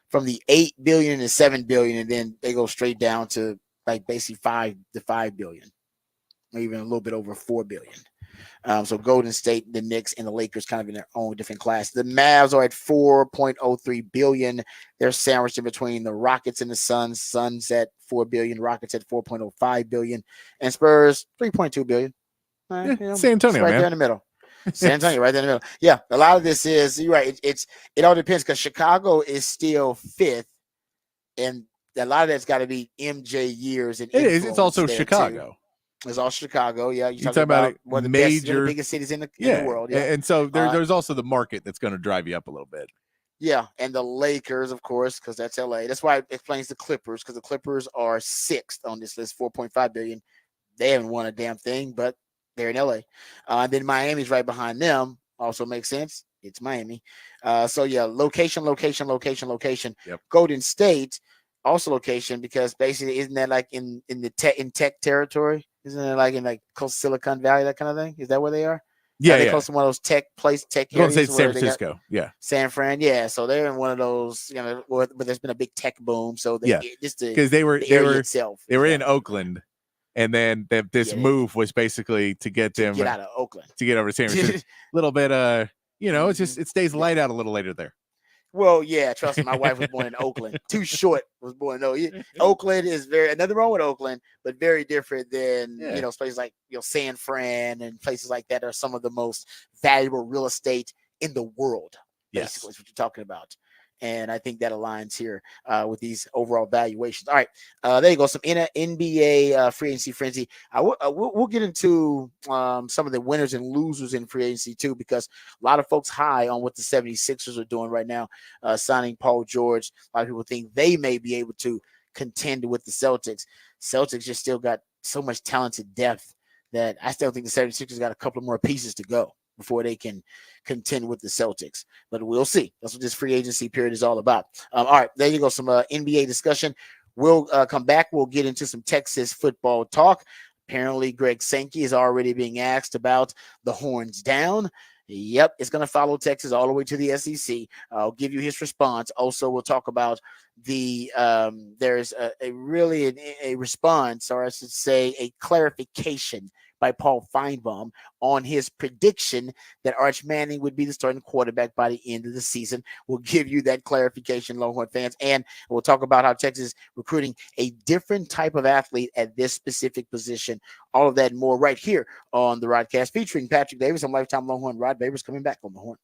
from the 8 billion to 7 billion, and then they go straight down to like basically 5 billion, or even a little bit over 4 billion. So Golden State, the Knicks, and the Lakers kind of in their own different class. The Mavs are at 4.03 billion. They're sandwiched in between the Rockets and the Suns. Suns at 4 billion, Rockets at 4.05 billion, and Spurs 3.2 billion. Yeah, You know, San it's Antonio, right man. there in the middle. San Antonio, right there in the middle. Yeah, a lot of this is you're right. It all depends because Chicago is still fifth, and a lot of that's got to be MJ years and It is. It's influence also there too. Chicago. It's all Chicago. Yeah, you're You talking talk about about a one of the best, one of the major, biggest cities in the yeah, world. Yeah, and so there's also the market that's going to drive you up a little bit. yeah, and the Lakers, of course, because that's LA. That's why it explains the Clippers, because the Clippers are sixth on this list, 4.5 billion. They haven't won a damn thing, but they're in LA. And then Miami's right behind them. Also makes sense. It's Miami. So yeah, location. Yep. Golden State, also location, because basically isn't that like in the tech territory? Isn't it like in like close to Silicon Valley, that kind of thing? Is that where they are? Yeah, They yeah. close to one of those tech Golden State, areas San where they got Francisco. Yeah, San Fran, yeah. So they're in one of those, where there's been a big tech boom. So yeah. just Because the area itself. they were Yeah, in Oakland, and then this yeah, move was basically to get to them get out of Oakland. to get over to San Francisco. A little bit, it's just it stays light out a little later there. Well, yeah, trust me. My wife was born in Oakland. Too Short was born. No, Oakland is nothing wrong with Oakland, but very different than Yeah. places like San Fran and places like that are some of the most valuable real estate in the world. Basically, is what you're talking about. And I think that aligns here with these overall valuations. All right, there you go. Some NBA free agency frenzy. We'll get into some of the winners and losers in free agency too, because a lot of folks high on what the 76ers are doing right now, signing Paul George. A lot of people think they may be able to contend with the Celtics. Celtics just still got so much talented depth that I still think the 76ers got a couple more pieces to go before they can contend with the Celtics. But we'll see. That's what this free agency period is all about. All right, there you go. Some NBA discussion. We'll come back. We'll get into some Texas football talk. Apparently, Greg Sankey is already being asked about the horns down. Yep, it's going to follow Texas all the way to the SEC. I'll give you his response. Also, we'll talk about the there's a response, or I should say a clarification by Paul Feinbaum on his prediction that Arch Manning would be the starting quarterback by the end of the season. We'll give you that clarification, Longhorn fans, and we'll talk about how Texas is recruiting a different type of athlete at this specific position. All of that and more right here on the Rodcast, featuring Patrick Davis and lifetime Longhorn Rod Babers, coming back on the Horn.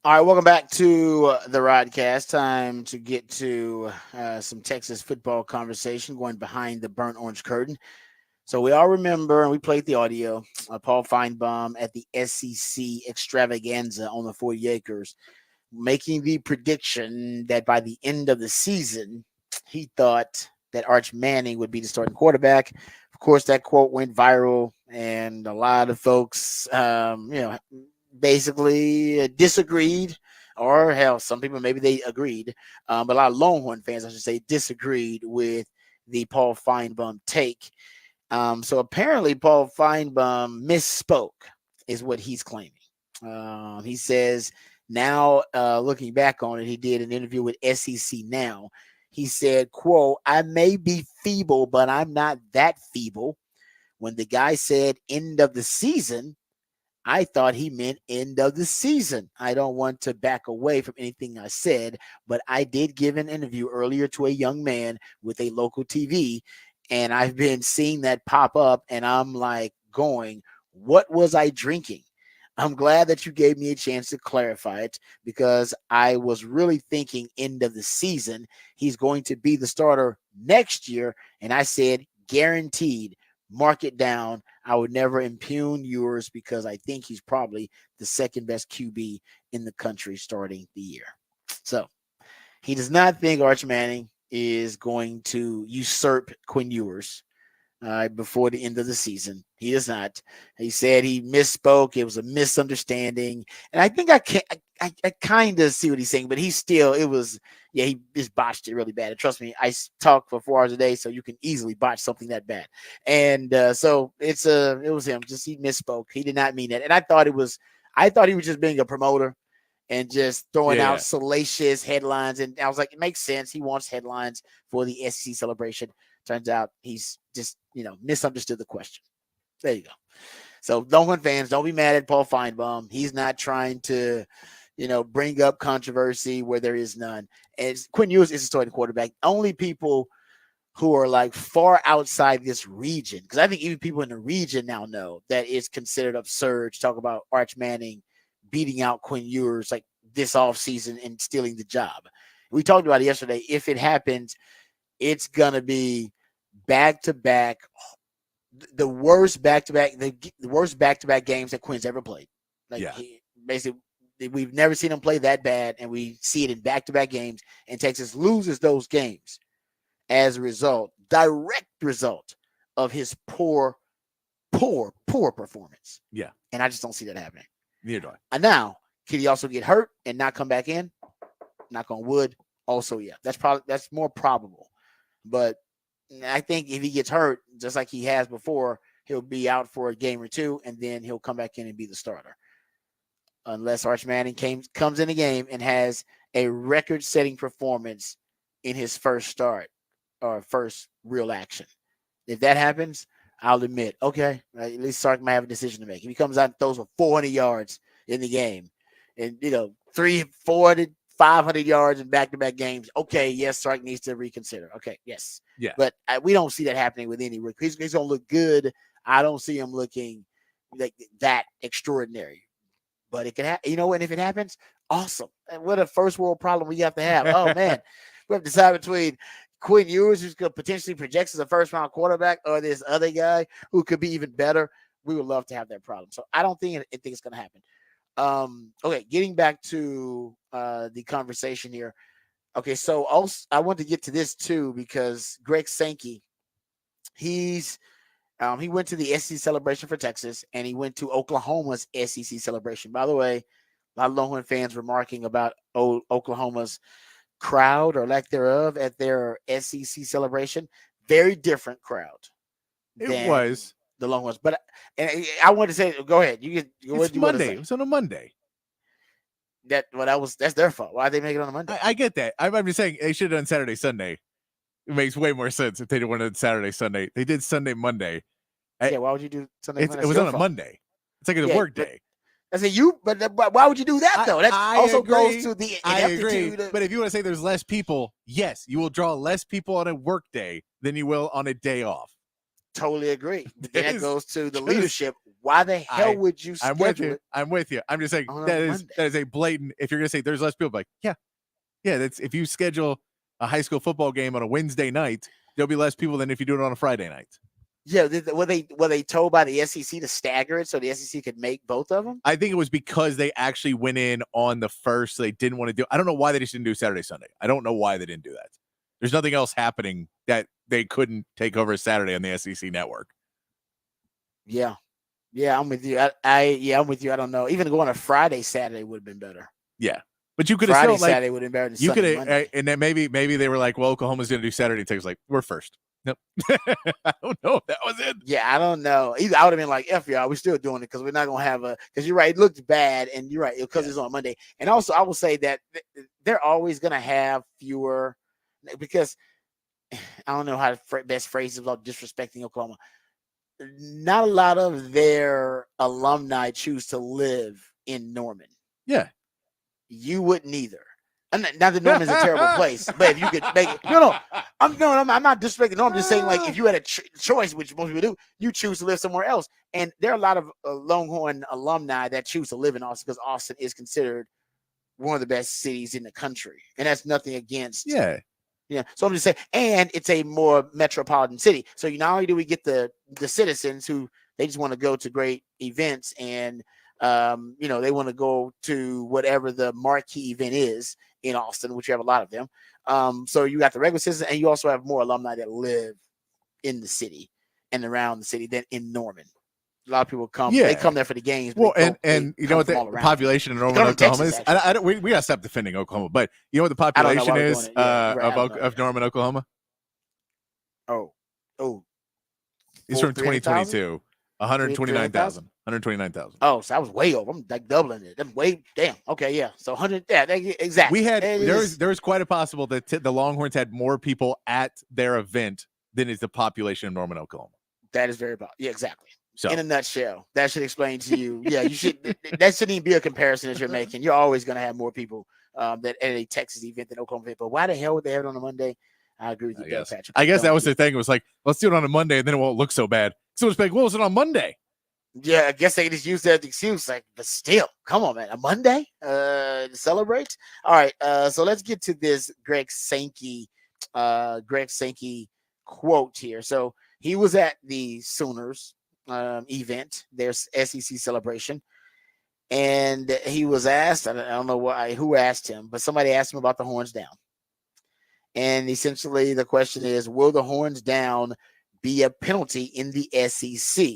All right, welcome back to the Rodcast. Time to get to some Texas football conversation going behind the burnt orange curtain. So we all remember, and we played the audio, Paul Feinbaum at the SEC extravaganza on the 40 acres, making the prediction that by the end of the season, he thought that Arch Manning would be the starting quarterback. Of course, that quote went viral, and a lot of folks, basically disagreed, or hell, some people maybe they agreed, but a lot of Longhorn fans, I should say, disagreed with the Paul Feinbaum take. So apparently, Paul Feinbaum misspoke, is what he's claiming. He says now, looking back on it, he did an interview with SEC Now. He said, quote, "I may be feeble, but I'm not that feeble. When the guy said end of the season, I thought he meant end of the season. I don't want to back away from anything I said, but I did give an interview earlier to a young man with a local TV, and I've been seeing that pop up, and I'm like going, what was I drinking? I'm glad that you gave me a chance to clarify it, because I was really thinking end of the season. He's going to be the starter next year, and I said guaranteed. Mark it down. I would never impugn yours, because I think he's probably the second best QB in the country starting the year." So he does not think Arch Manning is going to usurp Quinn Ewers before the end of the season. He does not. He said he misspoke. It was a misunderstanding. And I think I kind of see what he's saying, but he just botched it really bad. And trust me, I talk for 4 hours a day, so you can easily botch something that bad. And so it was him. Just he misspoke. He did not mean that. And I thought he was just being a promoter and just throwing out salacious headlines. And I was like, it makes sense. He wants headlines for the SEC celebration. Turns out he's just, misunderstood the question. There you go. So Longhorn fans, don't be mad at Paul Feinbaum. He's not trying to, bring up controversy where there is none. And Quinn Ewers is a starting quarterback. Only people who are like far outside this region, because I think even people in the region now know that it's considered absurd to talk about Arch Manning beating out Quinn Ewers like this offseason and stealing the job. We talked about it yesterday. If it happens, it's gonna be back-to-back, the worst back-to-back games that Quinn's ever played. Basically, we've never seen him play that bad, and we see it in back-to-back games, and Texas loses those games as a direct result of his poor performance. Yeah. And I just don't see that happening. Neither do I. And now, can he also get hurt and not come back in? Knock on wood. Also, yeah, that's more probable. But I think if he gets hurt, just like he has before, he'll be out for a game or two, and then he'll come back in and be the starter. Unless Arch Manning comes in the game and has a record-setting performance in his first start or first real action. If that happens, I'll admit, okay, at least Sark might have a decision to make. If he comes out and throws for 400 yards in the game and, 300, 400, 500 yards in back-to-back games, okay, yes, Sark needs to reconsider. Okay, yes. Yeah. But we don't see that happening with any rookie. He's going to look good. I don't see him looking like that extraordinary. But it can happen. And if it happens, awesome. And what a first world problem we have to have. Oh, man. We have to decide between Quinn Ewers, who's going to potentially project as a first-round quarterback, or this other guy who could be even better. We would love to have that problem. So I don't think it's going to happen. Okay, getting back to the conversation here. Okay, so also, I want to get to this too, because Greg Sankey, he went to the SEC celebration for Texas, and he went to Oklahoma's SEC celebration. By the way, a lot of Longhorn fans remarking about Oklahoma's crowd or lack thereof at their SEC celebration. Very different crowd. It was the Longhorns, but I want to say, go ahead. It's Monday. It was on a Monday. That's their fault. Why did they make it on a Monday? I get that. I'm just saying they should have done Saturday, Sunday. It makes way more sense if they didn't want to do Saturday, Sunday. They did Sunday, Monday. Yeah, why would you do Sunday, Monday? It was on a Monday. It's like a work day. I said but why would you do that though? That also goes to the ineptitude. But if you want to say there's less people, yes, you will draw less people on a work day than you will on a day off. Totally agree. But then that Is goes to the just- leadership. Why the hell would you I'm with schedule you. it I'm with you. I'm just saying on a that Monday? is a blatant. If you're gonna say there's less people, like yeah, that's if you schedule a high school football game on a Wednesday night, there'll be less people than if you do it on a Friday night. Yeah, were they told by the SEC to stagger it so the SEC could make both of them? I think it was because they actually went in on the first. So they didn't want to do. I don't know why they just didn't do Saturday, Sunday. I don't know why they didn't do that. There's nothing else happening that they couldn't take over a Saturday on the SEC network. Yeah, I'm with you. I'm with you. I don't know. Even going to Friday, Saturday would have been better. Yeah, but you could have Friday, still Saturday would have been better than you could Sunday, have, Monday. and then maybe they were like, well, Oklahoma's going to do Saturday. Texas like we're first. Nope. I don't know if that was it. Yeah, I don't know. Either I would have been like, F y'all, we're still doing it because we're not gonna have because you're right, it looked bad, and you're right, because it's on Monday. And also I will say that they're always gonna have fewer because I don't know how to best phrase it without disrespecting Oklahoma. Not a lot of their alumni choose to live in Norman. Yeah. You wouldn't either. Not that Norman's a terrible place, but if you could make it, I'm not disrespecting Norman. I'm just saying, like, if you had a choice, which most people do, you choose to live somewhere else. And there are a lot of Longhorn alumni that choose to live in Austin because Austin is considered one of the best cities in the country, and that's nothing against. Yeah. Yeah. So I'm just saying, and it's a more metropolitan city. So not only do we get the citizens who they just want to go to great events and they want to go to whatever the marquee event is in Austin, which you have a lot of them. So you got the regular citizens, and you also have more alumni that live in the city and around the city than in Norman. A lot of people come. Yeah. They come there for the games. Well, and you know what the population in Norman, Oklahoma is? I don't. We gotta stop defending Oklahoma, but you know what the population is of Norman, Oklahoma? Oh, it's from 2022. 129,000. 129,000. Oh, so I was way over. I'm like doubling it. I'm way damn. Okay, yeah. So 100. Yeah, exactly. We had there was quite a possible that the Longhorns had more people at their event than is the population of Norman, Oklahoma. That is very possible. Yeah, exactly. So in a nutshell, that should explain to you. Yeah, you should. That shouldn't even be a comparison that you're making. You're always going to have more people that at a Texas event than Oklahoma event. But why the hell would they have it on a Monday? I agree with you, Patrick. I guess that was the thing. It was like, let's do it on a Monday, and then it won't look so bad. So it's like, well, it's on Monday. Yeah, I guess they just use that excuse. Like, but still, come on, man, a Monday to celebrate. All right, so let's get to this Greg Sankey quote here. So he was at the Sooners event, their SEC celebration, and he was asked. I don't know who asked him, but somebody asked him about the horns down. And essentially, the question is, will the horns down be a penalty in the SEC?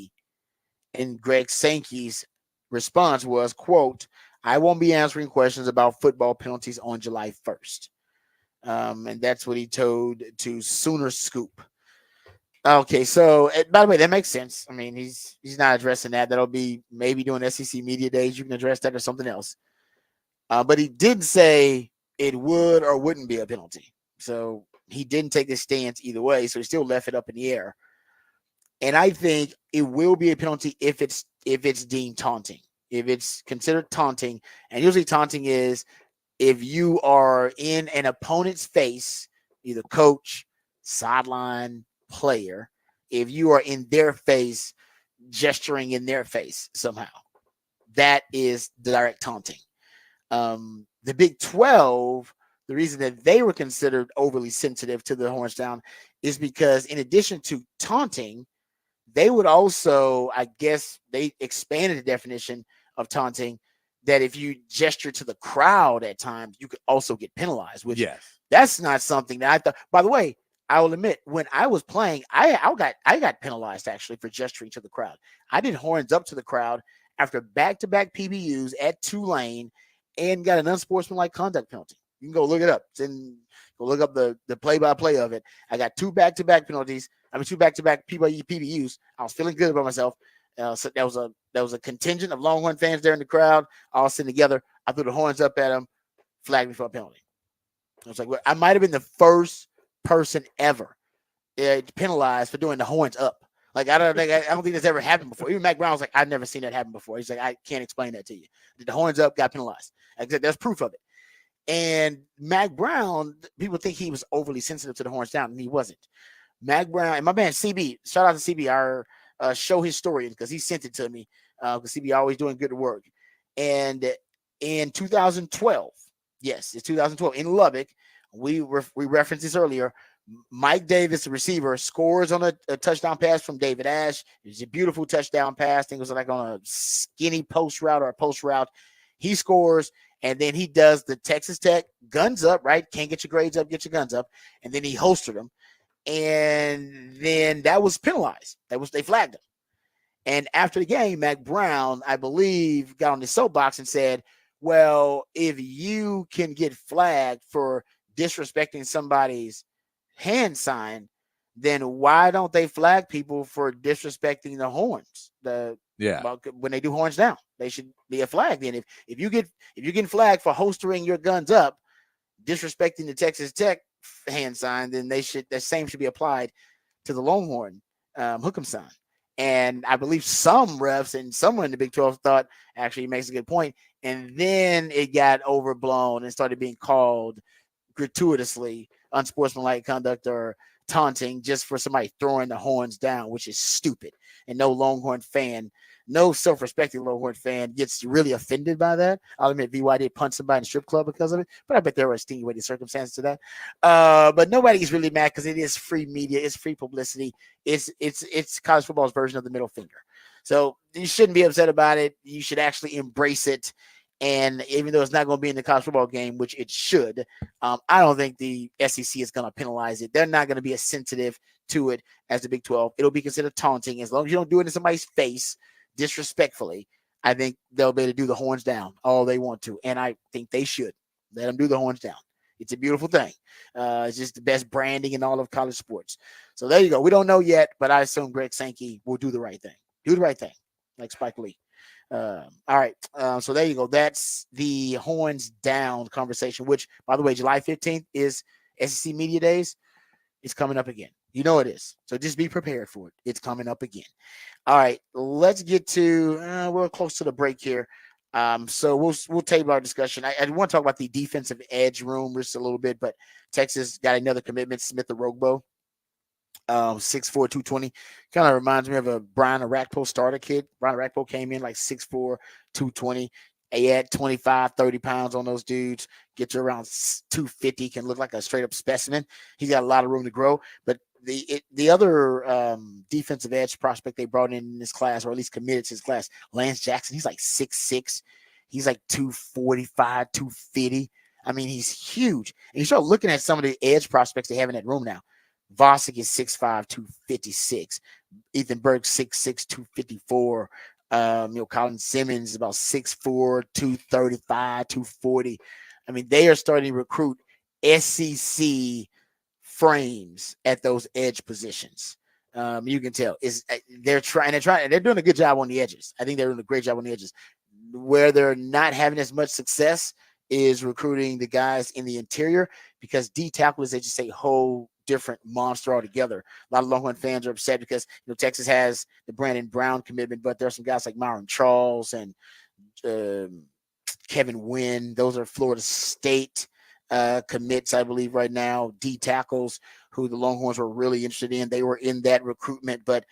And Greg Sankey's response was, quote, I won't be answering questions about football penalties on July 1st. And that's what he told to Sooner Scoop. Okay, so by the way, that makes sense. I mean, he's not addressing that. That'll be maybe doing SEC media days. You can address that or something else. But he did say it would or wouldn't be a penalty. So he didn't take this stance either way. So he still left it up in the air. And I think it will be a penalty if it's deemed taunting, if it's considered taunting. And usually taunting is if you are in an opponent's face, either coach, sideline, player, if you are in their face, gesturing in their face somehow, that is direct taunting. The Big 12, the reason that they were considered overly sensitive to the horns down is because in addition to taunting, they would also, I guess, they expanded the definition of taunting that if you gesture to the crowd at times, you could also get penalized, which that's not something that I thought. By the way, I will admit, when I was playing, I got penalized actually for gesturing to the crowd. I did horns up to the crowd after back-to-back PBUs at Tulane and got an unsportsmanlike conduct penalty. You can go look it up. Go look up the play-by-play of it. I got two back-to-back penalties. Two back-to-back PBUs. I was feeling good about myself. So there was a contingent of Longhorn fans there in the crowd, all sitting together. I threw the horns up at them, flagged me for a penalty. I was like, well, I might have been the first person ever penalized for doing the horns up. Like I don't think that's ever happened before. Even Mac Brown was like, I've never seen that happen before. He's like, I can't explain that to you. Did the horns up, got penalized. There's proof of it. And Mac Brown, people think he was overly sensitive to the horns down, and he wasn't. Mac Brown and my man CB. Shout out to CB, our show historian, because he sent it to me. Because CB always doing good work. And in 2012, yes, it's 2012 in Lubbock. We referenced this earlier. Mike Davis, the receiver, scores on a touchdown pass from David Ash. It was a beautiful touchdown pass. I think it was like on a skinny post route or a post route. He scores, and then he does the Texas Tech guns up, right? Can't get your grades up, get your guns up. And then he hosted them. And then that was penalized. They flagged him. And after the game, Mac Brown, I believe, got on the soapbox and said, well, if you can get flagged for disrespecting somebody's hand sign, then why don't they flag people for disrespecting the horns? When they do horns down, they should be a flag. Then if you get flagged for holstering your guns up, disrespecting the Texas Tech hand sign, then the same should be applied to the Longhorn hook'em sign. And I believe some refs and someone in the Big 12 thought, actually, he makes a good point. And then it got overblown and started being called gratuitously unsportsmanlike conduct or taunting just for somebody throwing the horns down, which is stupid. And no Longhorn fan, no self-respecting Longhorn fan gets really offended by that. I'll admit VY did punch somebody in a strip club because of it, but I bet there were extenuating circumstances to that. But nobody's really mad because it is free media, it's free publicity, it's college football's version of the middle finger. So you shouldn't be upset about it. You should actually embrace it. And even though it's not going to be in the college football game, which it should, I don't think the SEC is going to penalize it. They're not going to be as sensitive to it as the Big 12. It'll be considered taunting. As long as you don't do it in somebody's face disrespectfully, I think they'll be able to do the horns down all they want to. And I think they should let them do the horns down. It's a beautiful thing. It's just the best branding in all of college sports. So there you go. We don't know yet, but I assume Greg Sankey will do the right thing. Do the right thing, like Spike Lee. All right. So there you go. That's the horns down conversation, which, by the way, July 15th is SEC Media Days. It's coming up again. You know it is. So just be prepared for it. It's coming up again. All right. Let's get to we're close to the break here. So we'll table our discussion. I want to talk about the defensive edge room just a little bit, but Texas got another commitment, Smith Orogbo. 6'4", 220. Kind of reminds me of a Brian Arakpo starter kid. Brian Arakpo came in like 6'4", 220. He had 25, 30 pounds on those dudes. Get to around 250, can look like a straight up specimen. He's got a lot of room to grow. But the other defensive edge prospect they brought in this class, or at least committed to this class, Lance Jackson, he's like 6'6". He's like 245, 250. I mean, he's huge. And you start looking at some of the edge prospects they have in that room now. Vosick is 6'5", 256. Ethan Burke, 6'6", 254. Colin Simmons is about 6'4", 235, 240. I mean, they are starting to recruit SEC frames at those edge positions. You can tell they're doing a good job on the edges. I think they're doing a great job on the edges. Where they're not having as much success is recruiting the guys in the interior, because D tackle is just a whole different monster altogether. A lot of Longhorn fans are upset because Texas has the Brandon Brown commitment, but there's some guys like Myron Charles and Kevin Wynn. Those are Florida State commits, I believe, right now. D tackles who the Longhorns were really interested in. They were in that recruitment, but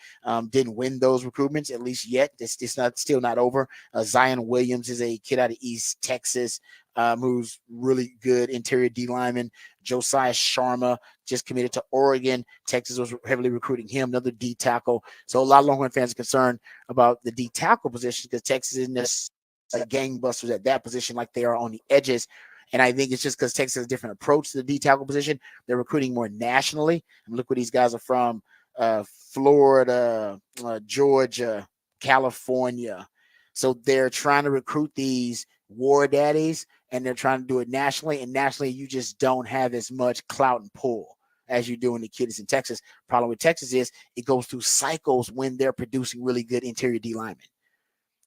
didn't win those recruitments, at least yet. It's still not over. Zion Williams is a kid out of East Texas who's really good interior D lineman. Josiah Sharma just committed to Oregon. Texas was heavily recruiting him, another D tackle. So a lot of Longhorn fans are concerned about the D tackle position because Texas isn't necessarily gangbusters at that position like they are on the edges. And I think it's just because Texas has a different approach to the D tackle position. They're recruiting more nationally. And look where these guys are from: Florida, Georgia, California. So they're trying to recruit these war daddies, and they're trying to do it nationally. And nationally, you just don't have as much clout and pull as you do in the kids in Texas. Problem with Texas is it goes through cycles when they're producing really good interior D linemen.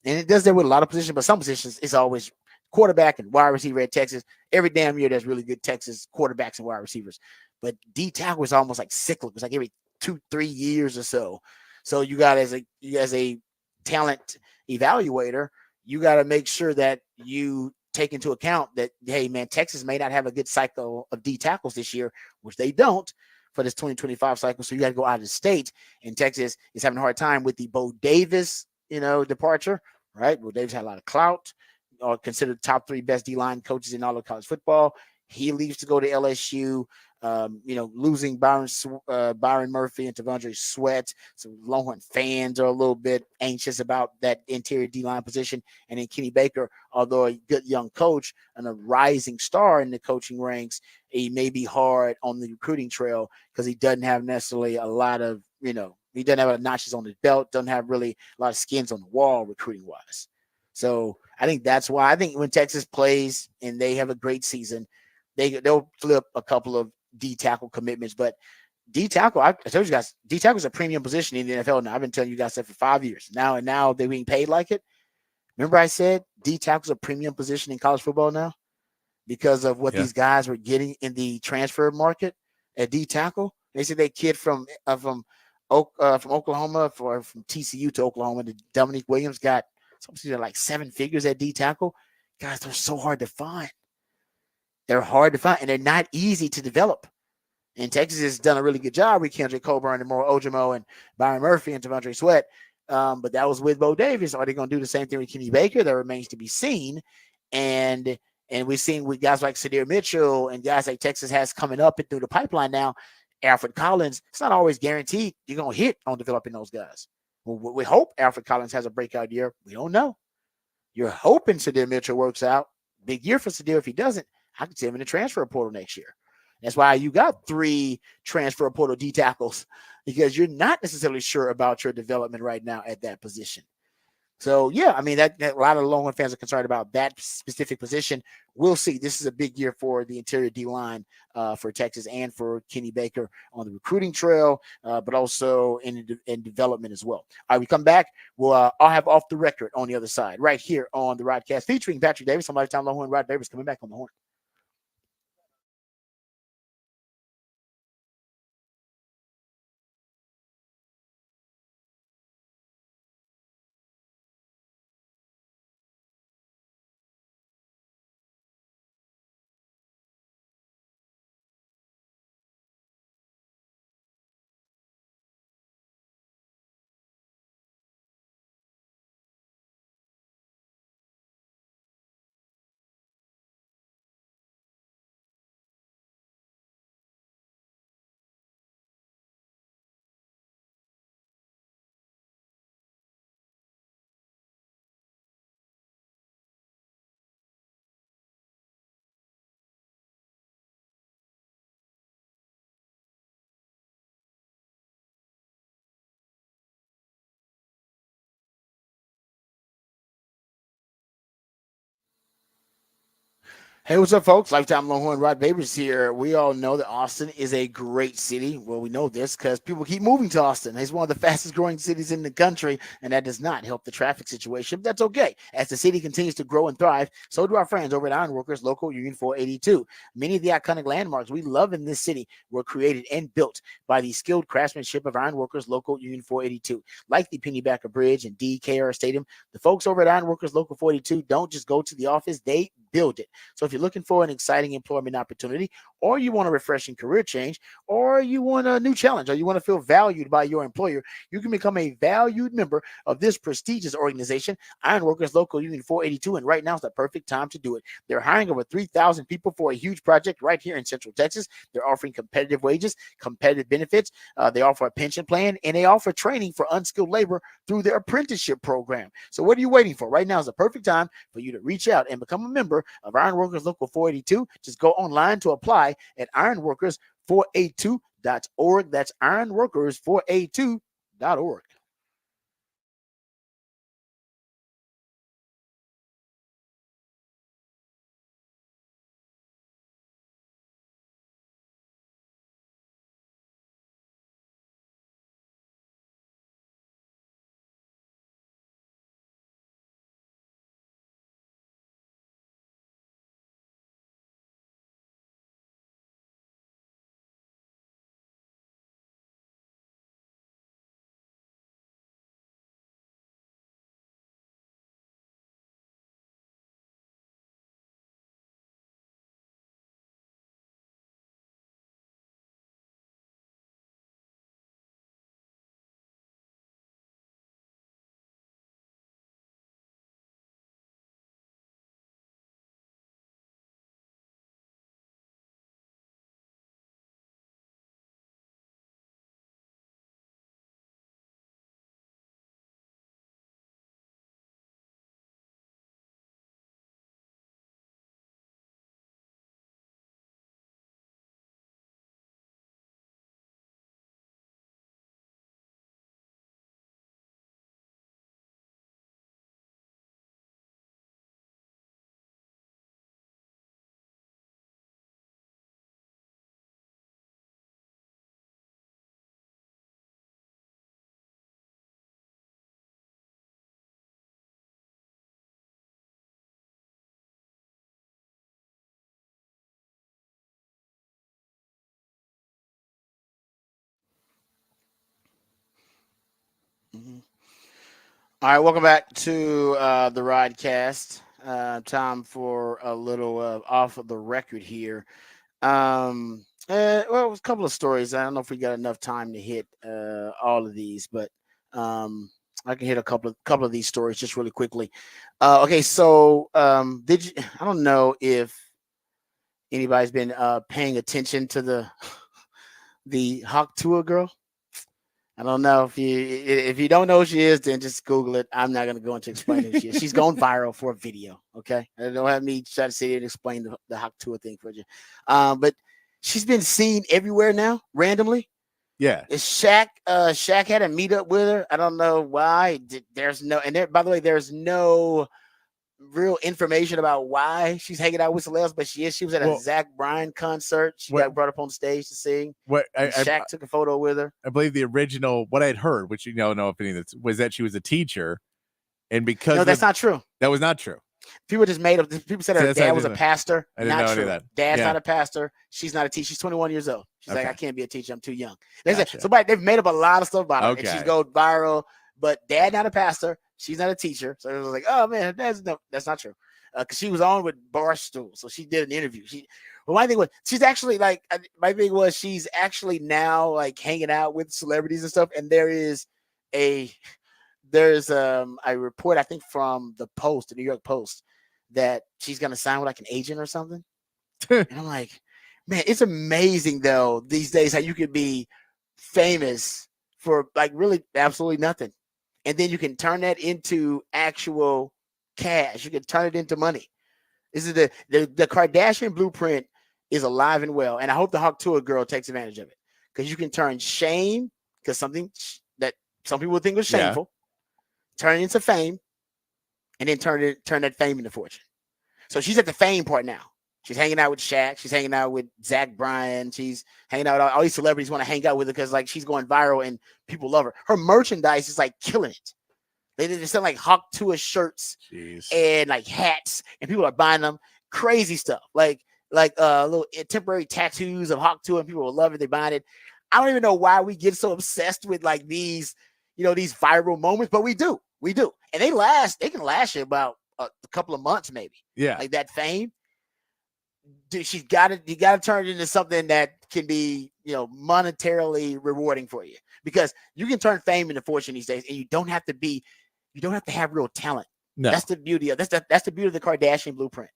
And it does that with a lot of positions, but some positions it's always quarterback and wide receiver at Texas. Every damn year there's really good Texas quarterbacks and wide receivers. But D tackle is almost like cyclical. It's like every 2-3 years or so. So you got as a talent evaluator, you got to make sure that you take into account that, hey, man, Texas may not have a good cycle of D tackles this year, which they don't, for this 2025 cycle. So you got to go out of state. And Texas is having a hard time with the Bo Davis, departure, right? Bo Davis had a lot of clout, or considered top 3 best D-line coaches in all of college football. He leaves to go to LSU. Losing Byron Murphy and Tavondre Sweat. So Longhorn fans are a little bit anxious about that interior D-line position. And then Kenny Baker, although a good young coach and a rising star in the coaching ranks, he may be hard on the recruiting trail because he doesn't have necessarily a lot of, he doesn't have a lot of notches on his belt, doesn't have really a lot of skins on the wall recruiting wise. So I think that's why I think when Texas plays and they have a great season, they'll flip a couple of D tackle commitments. But D tackle, I told you guys, D tackle is a premium position in the NFL now. I've been telling you guys that for 5 years now, and now they're being paid like it. Remember, I said D tackle is a premium position in college football now because of what these guys were getting in the transfer market at D tackle. They said that kid from Oklahoma from TCU to Oklahoma, Dominique Williams got something like 7 figures at D tackle. Guys, they're so hard to find. They're hard to find, and they're not easy to develop. And Texas has done a really good job with Kendrick Coburn and Moro Ojimo and Byron Murphy and Tavondre Sweat. But that was with Bo Davis. Are they going to do the same thing with Kenny Baker? That remains to be seen. And we've seen with guys like Sadir Mitchell and guys like Texas has coming up and through the pipeline now. Alfred Collins, it's not always guaranteed you're going to hit on developing those guys. We hope Alfred Collins has a breakout year. We don't know. You're hoping Sadir Mitchell works out. Big year for Sadir. If he doesn't, I could see him in the transfer portal next year. That's why you got 3 transfer portal D tackles, because you're not necessarily sure about your development right now at that position. So, yeah, I mean, that a lot of Longhorn fans are concerned about that specific position. We'll see. This is a big year for the interior D-line for Texas and for Kenny Baker on the recruiting trail, but also in development as well. All right, we come back. I'll have Off the Record on the other side right here on the Rodcast featuring Patrick Davis, on Lifetime Longhorn. Rod Davis coming back on the horn. Hey, what's up, folks? Lifetime Longhorn Rod Babers here. We all know that Austin is a great city. Well, we know this because people keep moving to Austin. It's one of the fastest growing cities in the country, and that does not help the traffic situation. But that's okay. As the city continues to grow and thrive, so do our friends over at Ironworkers Local Union 482. Many of the iconic landmarks we love in this city were created and built by the skilled craftsmanship of Ironworkers Local Union 482, like the Pennybacker Bridge and DKR Stadium. The folks over at Ironworkers Local 482 don't just go to the office, they build it. So if you're looking for an exciting employment opportunity, or you want a refreshing career change, or you want a new challenge, or you want to feel valued by your employer, you can become a valued member of this prestigious organization, Ironworkers Local Union 482, and right now is the perfect time to do it. They're hiring over 3,000 people for a huge project right here in Central Texas. They're offering competitive wages, competitive benefits. They offer a pension plan, and they offer training for unskilled labor through their apprenticeship program. So what are you waiting for? Right now is the perfect time for you to reach out and become a member of Ironworkers Local 482. Just go online to apply at ironworkers482.org. That's ironworkers482.org. Mhm. All right, welcome back to the Rodcast. Time for a little off of the record here. Well, it was a couple of stories. I don't know if we got enough time to hit all of these, but I can hit a couple of these stories just really quickly. Okay, so did you? I don't know if anybody's been paying attention to the Hawk Tour girl. I don't know if you don't know who she is, then just Google it. I'm not gonna go into explain who she is. She's going viral for a video. Okay, I don't have me try to sit here and explain the Hawk Tour thing for you. But she's been seen everywhere now, randomly. Yeah. Is Shaq? Shaq had a meetup with her. I don't know why. There's no, and there, by the way, there's no real information about why she's hanging out with celebs, but she is. She was at a Zach Bryan concert. She got brought up on stage to sing. Shaq took a photo with her. I believe the original, what I had heard, which you don't know if any of this, was that she was a teacher, and because no, that's not true. That was not true. People just made up. People said her dad was a pastor. I didn't know any of that. Dad's not a pastor. She's not a teacher. She's 21 years old. She's like, I can't be a teacher. I'm too young. Gotcha. They've made up a lot of stuff about her, and she's going viral. But dad not a pastor. She's not a teacher. So it was like, oh man, that's not true. Because she was on with Barstool, so she did an interview. My thing was she's actually like my thing was she's actually now like hanging out with celebrities and stuff. And there's a report I think from the New York Post, that she's gonna sign with like an agent or something. And I'm like, man, it's amazing though these days how you could be famous for like really absolutely nothing, and then you can turn that into actual cash. You can turn it into money. This is the Kardashian blueprint is alive and well, and I hope the Hawk Tour girl takes advantage of it, because you can turn shame, because something that some people think was shameful, turn it into fame, and then turn that fame into fortune. So she's at the fame part now. She's hanging out with Shaq. She's hanging out with Zach Bryan. She's hanging out with all these celebrities want to hang out with her because like she's going viral and people love her. Her merchandise is like killing it. They sell like Hawk Tour shirts and like hats, and people are buying them. Crazy stuff, like little temporary tattoos of Hawk Tour, and people will love it. They buying it. I don't even know why we get so obsessed with like these, these viral moments, but we do, and they can last you about a couple of months, maybe. Yeah, like that fame. Dude, you got to turn it into something that can be, monetarily rewarding for you, because you can turn fame into fortune these days, and you don't have to have real talent. No. That's the beauty of that's the beauty of the Kardashian blueprint.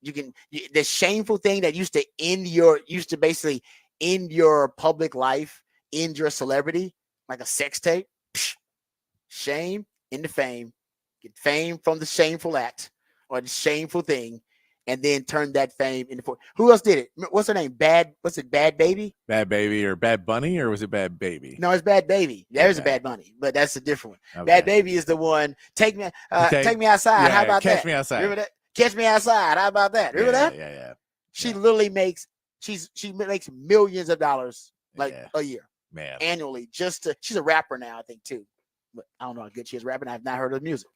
The shameful thing that used to basically end your public life, end your celebrity, like a sex tape. Shame into fame, get fame from the shameful act or the shameful thing, and then turn that fame into. Who else did it? What's her name? Bad Baby? Bad Baby or Bad Bunny, or was it Bad Baby? No, it's Bad Baby. There's a Bad Bunny, but that's a different one. Okay. Bad Baby is the one. Take me outside. Yeah, how about that? Catch me outside. Remember that? Catch me outside. How about that? Remember that? Yeah. She literally makes millions of dollars a year, man, annually. She's a rapper now, I think too, but I don't know how good she is rapping. I've not heard her music,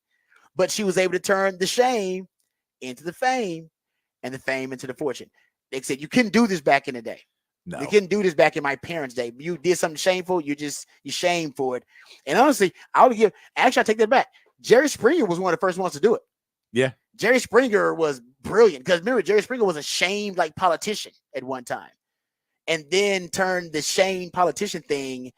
but she was able to turn the shame into the fame, and the fame into the fortune. They said you couldn't do this back in the day. No, you couldn't do this back in my parents' day. You did something shameful, you shamed for it. And honestly, I take that back. Jerry Springer was one of the first ones to do it. Yeah. Jerry Springer was brilliant, because remember, Jerry Springer was a shamed like politician at one time, and then turned the shamed politician thing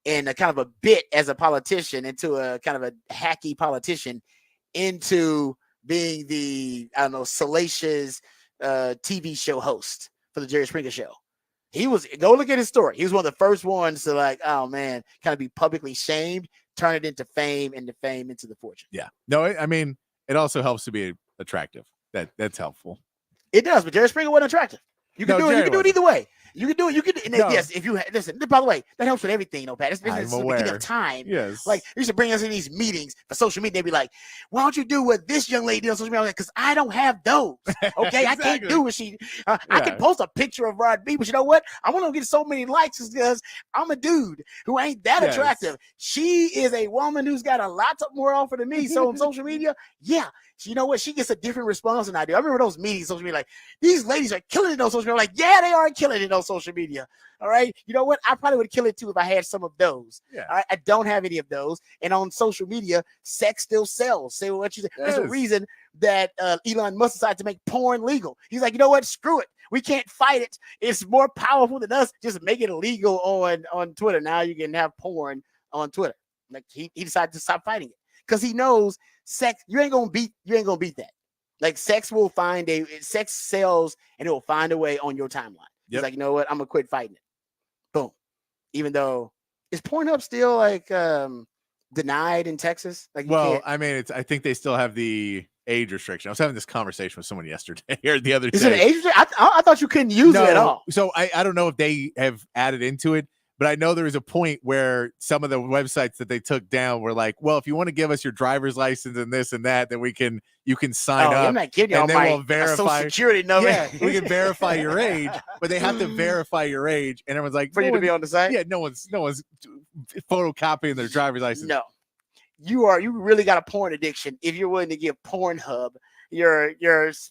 in a kind of a bit as a politician into a kind of a hacky politician into being the, salacious TV show host for the Jerry Springer show. Go look at his story. He was one of the first ones to kind of be publicly shamed, turn it into fame, and the fame into the fortune. Yeah. No, I mean, it also helps to be attractive. That's helpful. It does, but Jerry Springer wasn't attractive. You can do it either way. You can do it. Yes, if you listen. By the way, that helps with everything, Pat. It's business of time. Yes. Like, they used to bring us in these meetings for social media. They'd be like, "Why don't you do what this young lady does on social media?" Because I don't have those. Okay, exactly. I can't do what she. I can post a picture of Rod B, but you know what? I want to get so many likes because I'm a dude who ain't that attractive. She is a woman who's got a lot more offer than me. So on social media, you know what? She gets a different response than I do. I remember those meetings, social media, like these ladies are killing it on social people are like, yeah, they are killing it on social media. All right. You know what? I probably would kill it too if I had some of those. Yeah. All right. I don't have any of those. And on social media, sex still sells. Say what you say. There's a reason that Elon Musk decided to make porn legal. He's like, you know what? Screw it. We can't fight it. It's more powerful than us. Just make it illegal on Twitter. Now you can have porn on Twitter. Like he decided to stop fighting it because he knows sex. You ain't gonna beat that. Like sex sells and it will find a way on your timeline. He's like, you know what? I'm gonna quit fighting it. Boom. Even though is Pornhub still like denied in Texas? Like, I mean, I think they still have the age restriction. I was having this conversation with someone yesterday or the other day. Is it an age restriction? I thought you couldn't use it at all. So I don't know if they have added into it, but I know there was a point where some of the websites that they took down were like, well, if you want to give us your driver's license and this and that, then you can sign up. I'm not kidding you. And then we'll verify Social security number. Yeah, we can verify your age, but they have to verify your age. And everyone's like, for you to be on the site? Yeah, no one's photocopying their driver's license. No. You really got a porn addiction if you're willing to give Pornhub your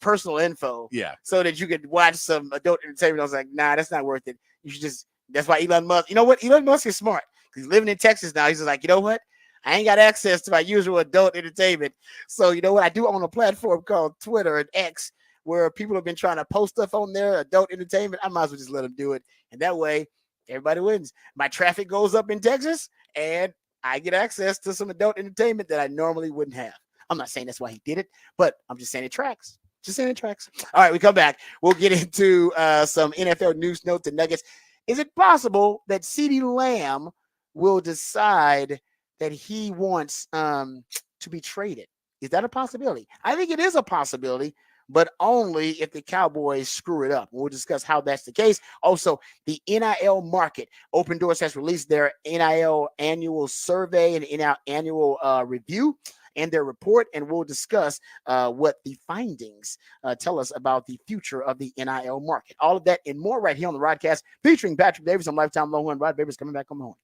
personal info. Yeah. So that you could watch some adult entertainment. I was like, nah, that's not worth it. You should just. That's why Elon Musk. You know what? Elon Musk is smart because he's living in Texas now. He's just like, you know what? I ain't got access to my usual adult entertainment. So you know what? I do own a platform called Twitter and X where people have been trying to post stuff on there, adult entertainment. I might as well just let them do it, and that way everybody wins. My traffic goes up in Texas, and I get access to some adult entertainment that I normally wouldn't have. I'm not saying that's why he did it, but I'm just saying it tracks. All right, we come back. We'll get into some NFL news notes and nuggets. Is it possible that CeeDee Lamb will decide that he wants to be traded? Is that a possibility? I think it is a possibility, but only if the Cowboys screw it up. We'll discuss how that's the case. Also, the NIL market. Open Doors has released their NIL annual survey and NIL annual review and their report, and we'll discuss what the findings tell us about the future of the NIL market. All of that and more right here on the Rodcast, featuring Patrick Davis on Lifetime Longhorn. Rod Babers coming back on the horn.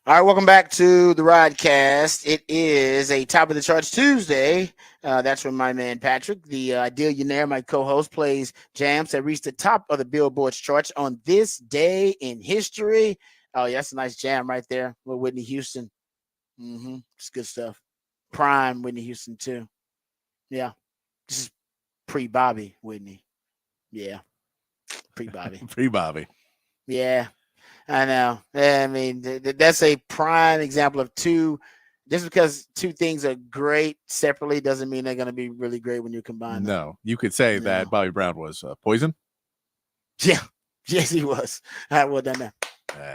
All right, welcome back to the Rodcast. It is a top of the charts Tuesday. That's when my man Patrick, the Idealionaire, my co-host, plays jams that reached the top of the Billboard charts on this day in history. Oh, yeah, that's a nice jam right there with Whitney Houston. It's good stuff. Prime Whitney Houston too. Yeah, this is pre-Bobby Whitney. Yeah, pre-Bobby. Pre-Bobby. Yeah. I know. I mean, that's a prime example of two. Just because two things are great separately doesn't mean they're going to be really great when you combine them. No, you could say that Bobby Brown was poison. Yeah. Yes, he was. All right, well done there.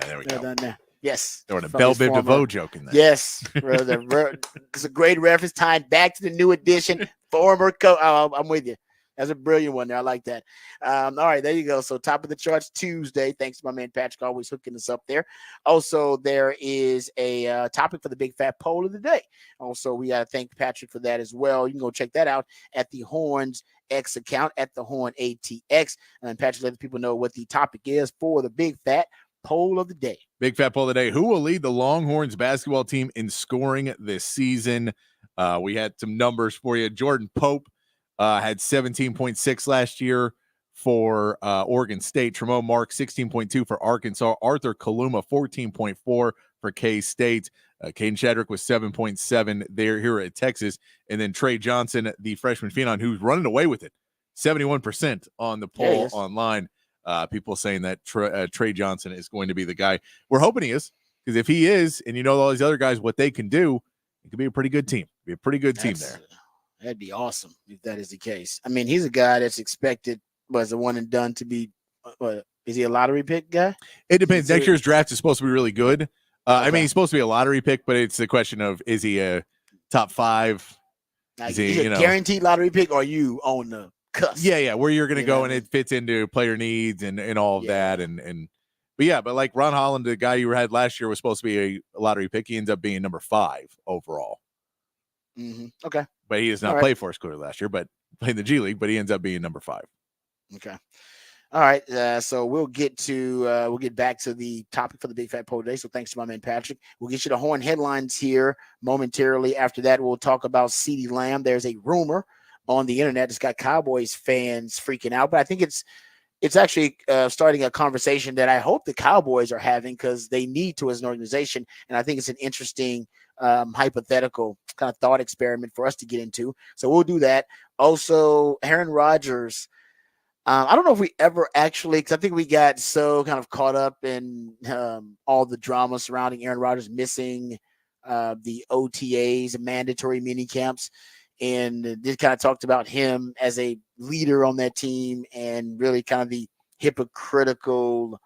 There we go. Done there. Yes. There was a Belle Biv DeVoe joke in there. Yes. It's a great reference tying back to the new edition. Former coach. Oh, I'm with you. That's a brilliant one there. I like that. All right, there you go. So top of the charts Tuesday. Thanks to my man Patrick, always hooking us up there. Also, there is a topic for the big fat poll of the day. Also, we got to thank Patrick for that as well. You can go check that out at the Horns X account at the Horn ATX. And Patrick let the people know what the topic is for the big fat poll of the day. Big fat poll of the day. Who will lead the Longhorns basketball team in scoring this season? We had some numbers for you. Jordan Pope had 17.6 last year for Oregon State. Tremont Mark, 16.2 for Arkansas. Arthur Kaluma, 14.4 for K-State. Caden Shadrick was 7.7 there here at Texas. And then Trey Johnson, the freshman phenom, who's running away with it, 71% on the poll online. People saying that Trey Johnson is going to be the guy. We're hoping he is, because if he is, and you know all these other guys, what they can do, it could be a pretty good team. Be a pretty good team there. That'd be awesome if that is the case. I mean, he's a guy that's expected was a one and done to be. Is he a lottery pick guy? It depends. Next year's draft is supposed to be really good. Okay. I mean, he's supposed to be a lottery pick, but it's the question of, is he a top 5? Is he a guaranteed lottery pick, or are you on the cusp? Yeah, where you're going to go and it fits into player needs and all of that. But like Ron Holland, the guy you had last year, was supposed to be a lottery pick. He ends up being number 5 overall. Okay. But he does not play for us clearly last year, but played in the G League, but he ends up being number 5. Okay. All right. So we'll get back to the topic for the Big Fat Poll today. So thanks to my man Patrick. We'll get you the Horn headlines here momentarily. After that, we'll talk about CeeDee Lamb. There's a rumor on the internet that's got Cowboys fans freaking out, but I think it's actually starting a conversation that I hope the Cowboys are having, because they need to as an organization. And I think it's an interesting hypothetical kind of thought experiment for us to get into. So we'll do that. Also, Aaron Rodgers. I don't know if we ever actually, because I think we got so kind of caught up in all the drama surrounding Aaron Rodgers missing the OTAs and mandatory mini camps. And just kind of talked about him as a leader on that team and really kind of the hypocritical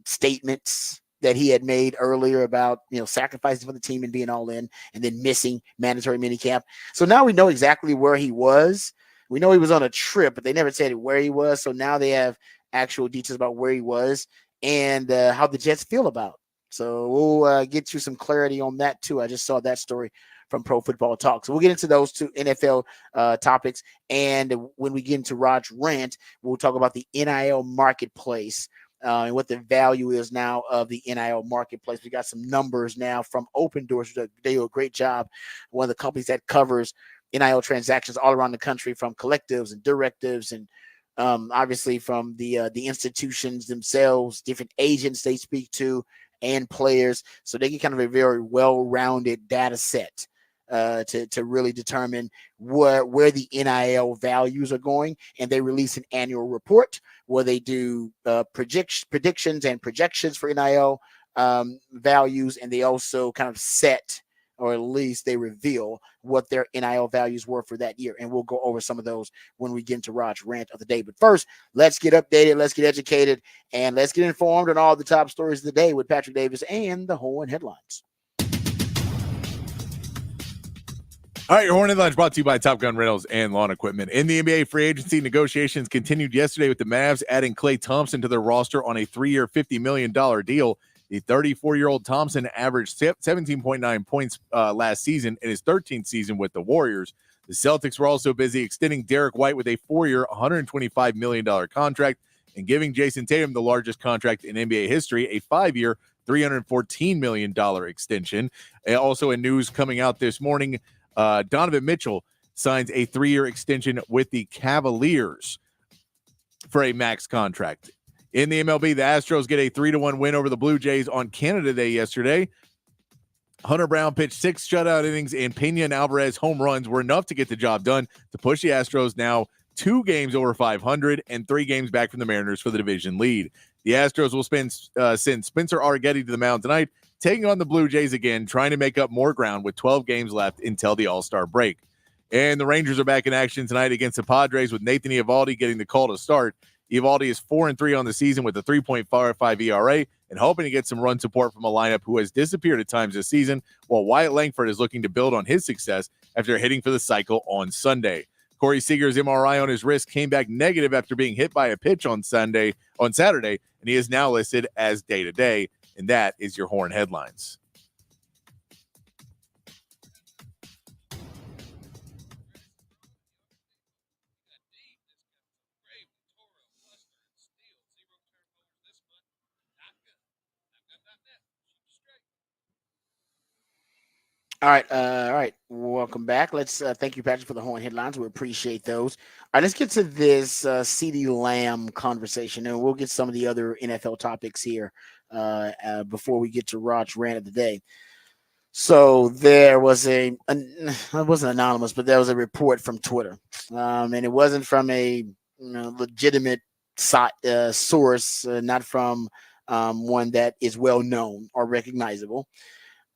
statements that he had made earlier about, sacrificing for the team and being all in, and then missing mandatory minicamp. So now we know exactly where he was. We know he was on a trip, but they never said where he was. So now they have actual details about where he was and how the Jets feel about it. So we'll get you some clarity on that too. I just saw that story from Pro Football Talk. So we'll get into those two NFL topics. And when we get into Rod's rant, we'll talk about the NIL marketplace and what the value is now of the NIL marketplace. We got some numbers now from Open Doors. They do a great job. One of the companies that covers NIL transactions all around the country, from collectives and directives, and obviously from the institutions themselves, different agents they speak to, and players. So they get kind of a very well-rounded data set to really determine where the NIL values are going. And they release an annual report where they do predictions and projections for NIL values. And they also kind of set, or at least they reveal, what their NIL values were for that year. And we'll go over some of those when we get into Rod's rant of the day. But first, let's get updated, let's get educated, and let's get informed on all the top stories of the day with Patrick Davis and the Horn headlines. All right, your Horn headlines brought to you by Top Gun Rentals and Lawn Equipment. In the NBA, free agency negotiations continued yesterday with the Mavs adding Klay Thompson to their roster on a 3-year, $50 million deal. The 34-year-old Thompson averaged 17.9 points last season in his 13th season with the Warriors. The Celtics were also busy extending Derek White with a 4-year, $125 million contract and giving Jason Tatum the largest contract in NBA history, a 5-year, $314 million extension. Also in news coming out this morning, Donovan Mitchell signs a 3-year extension with the Cavaliers for a max contract. In the MLB, the Astros get a 3-1 win over the Blue Jays on Canada Day yesterday. Hunter Brown pitched 6 shutout innings, and Pena and Alvarez home runs were enough to get the job done to push the Astros now 2 games over 500 and 3 games back from the Mariners for the division lead. The Astros will send Spencer Arrighetti to the mound tonight, taking on the Blue Jays again, trying to make up more ground with 12 games left until the All-Star break. And the Rangers are back in action tonight against the Padres with Nathan Eovaldi getting the call to start. Eovaldi is 4-3 on the season with a 3.55 ERA and hoping to get some run support from a lineup who has disappeared at times this season, while Wyatt Langford is looking to build on his success after hitting for the cycle on Sunday. Corey Seager's MRI on his wrist came back negative after being hit by a pitch on Saturday, and he is now listed as day-to-day, and that is your Horn headlines. All right. Welcome back. Let's thank you, Patrick, for the Horn headlines. We appreciate those. All right, let's get to this CeeDee Lamb conversation, and we'll get some of the other NFL topics here before we get to Rod's rant of the day. So there was it wasn't anonymous, but there was a report from Twitter, and it wasn't from a legitimate source, not from one that is well known or recognizable.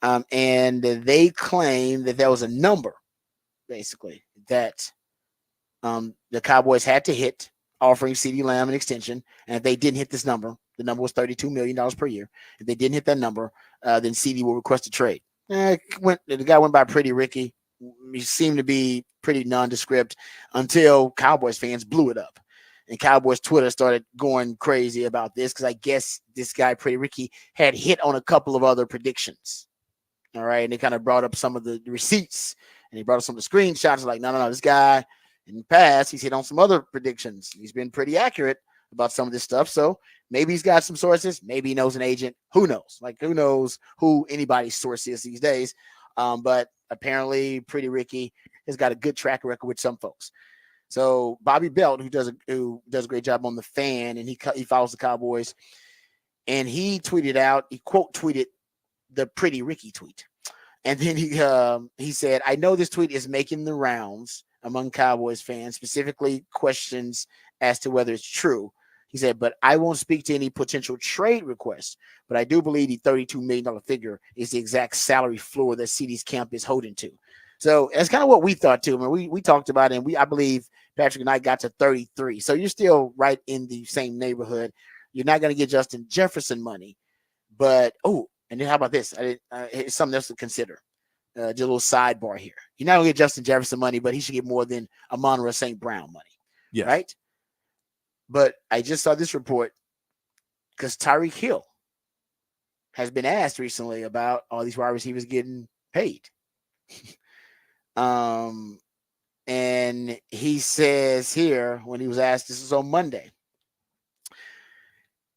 And they claim that there was a number, basically, that the Cowboys had to hit offering CeeDee Lamb an extension. And if they didn't hit this number, the number was $32 million per year. If they didn't hit that number, then CeeDee will request a trade. The guy went by Pretty Ricky. He seemed to be pretty nondescript until Cowboys fans blew it up. And Cowboys Twitter started going crazy about this because I guess this guy, Pretty Ricky, had hit on a couple of other predictions. All right. And they kind of brought up some of the receipts and he brought up some of the screenshots. Like, no, this guy in the past, he's hit on some other predictions. He's been pretty accurate about some of this stuff. So maybe he's got some sources. Maybe he knows an agent. Who knows? Like, who knows who anybody's source is these days? But apparently Pretty Ricky has got a good track record with some folks. So Bobby Belt, who does a great job on The Fan, and he follows the Cowboys, and he quote tweeted the Pretty Ricky tweet. And then he said, I know this tweet is making the rounds among Cowboys fans, specifically questions as to whether it's true. He said, but I won't speak to any potential trade requests, but I do believe the $32 million figure is the exact salary floor that CeeDee's camp is holding to. So that's kind of what we thought too. I mean, we talked about it, and I believe Patrick and I got to 33. So you're still right in the same neighborhood. You're not going to get Justin Jefferson money, but and then how about this? It's something else to consider. Just a little sidebar here. You're not going to get Justin Jefferson money, but he should get more than Amon-Ra St. Brown money. Yes. Right? But I just saw this report because Tyreek Hill has been asked recently about all these wide receivers getting paid. And he says here, when he was asked, this was on Monday,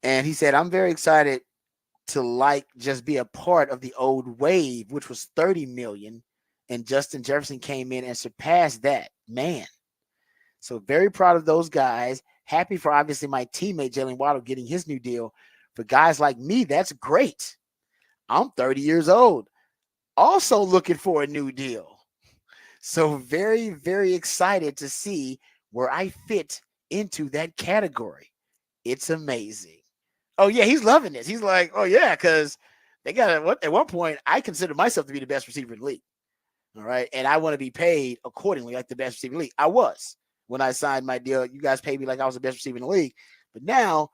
and he said, I'm very excited to just be a part of the old wave, which was 30 million, and Justin Jefferson came in and surpassed that. Man. So very proud of those guys. Happy for obviously my teammate Jalen Waddle getting his new deal. For guys like me, that's great. I'm 30 years old. Also looking for a new deal. So very, very excited to see where I fit into that category. It's amazing. Oh, yeah, he's loving this. He's like, oh, yeah, because they got at one point, I consider myself to be the best receiver in the league. All right. And I want to be paid accordingly like the best receiver in the league. I was when I signed my deal. You guys paid me like I was the best receiver in the league. But now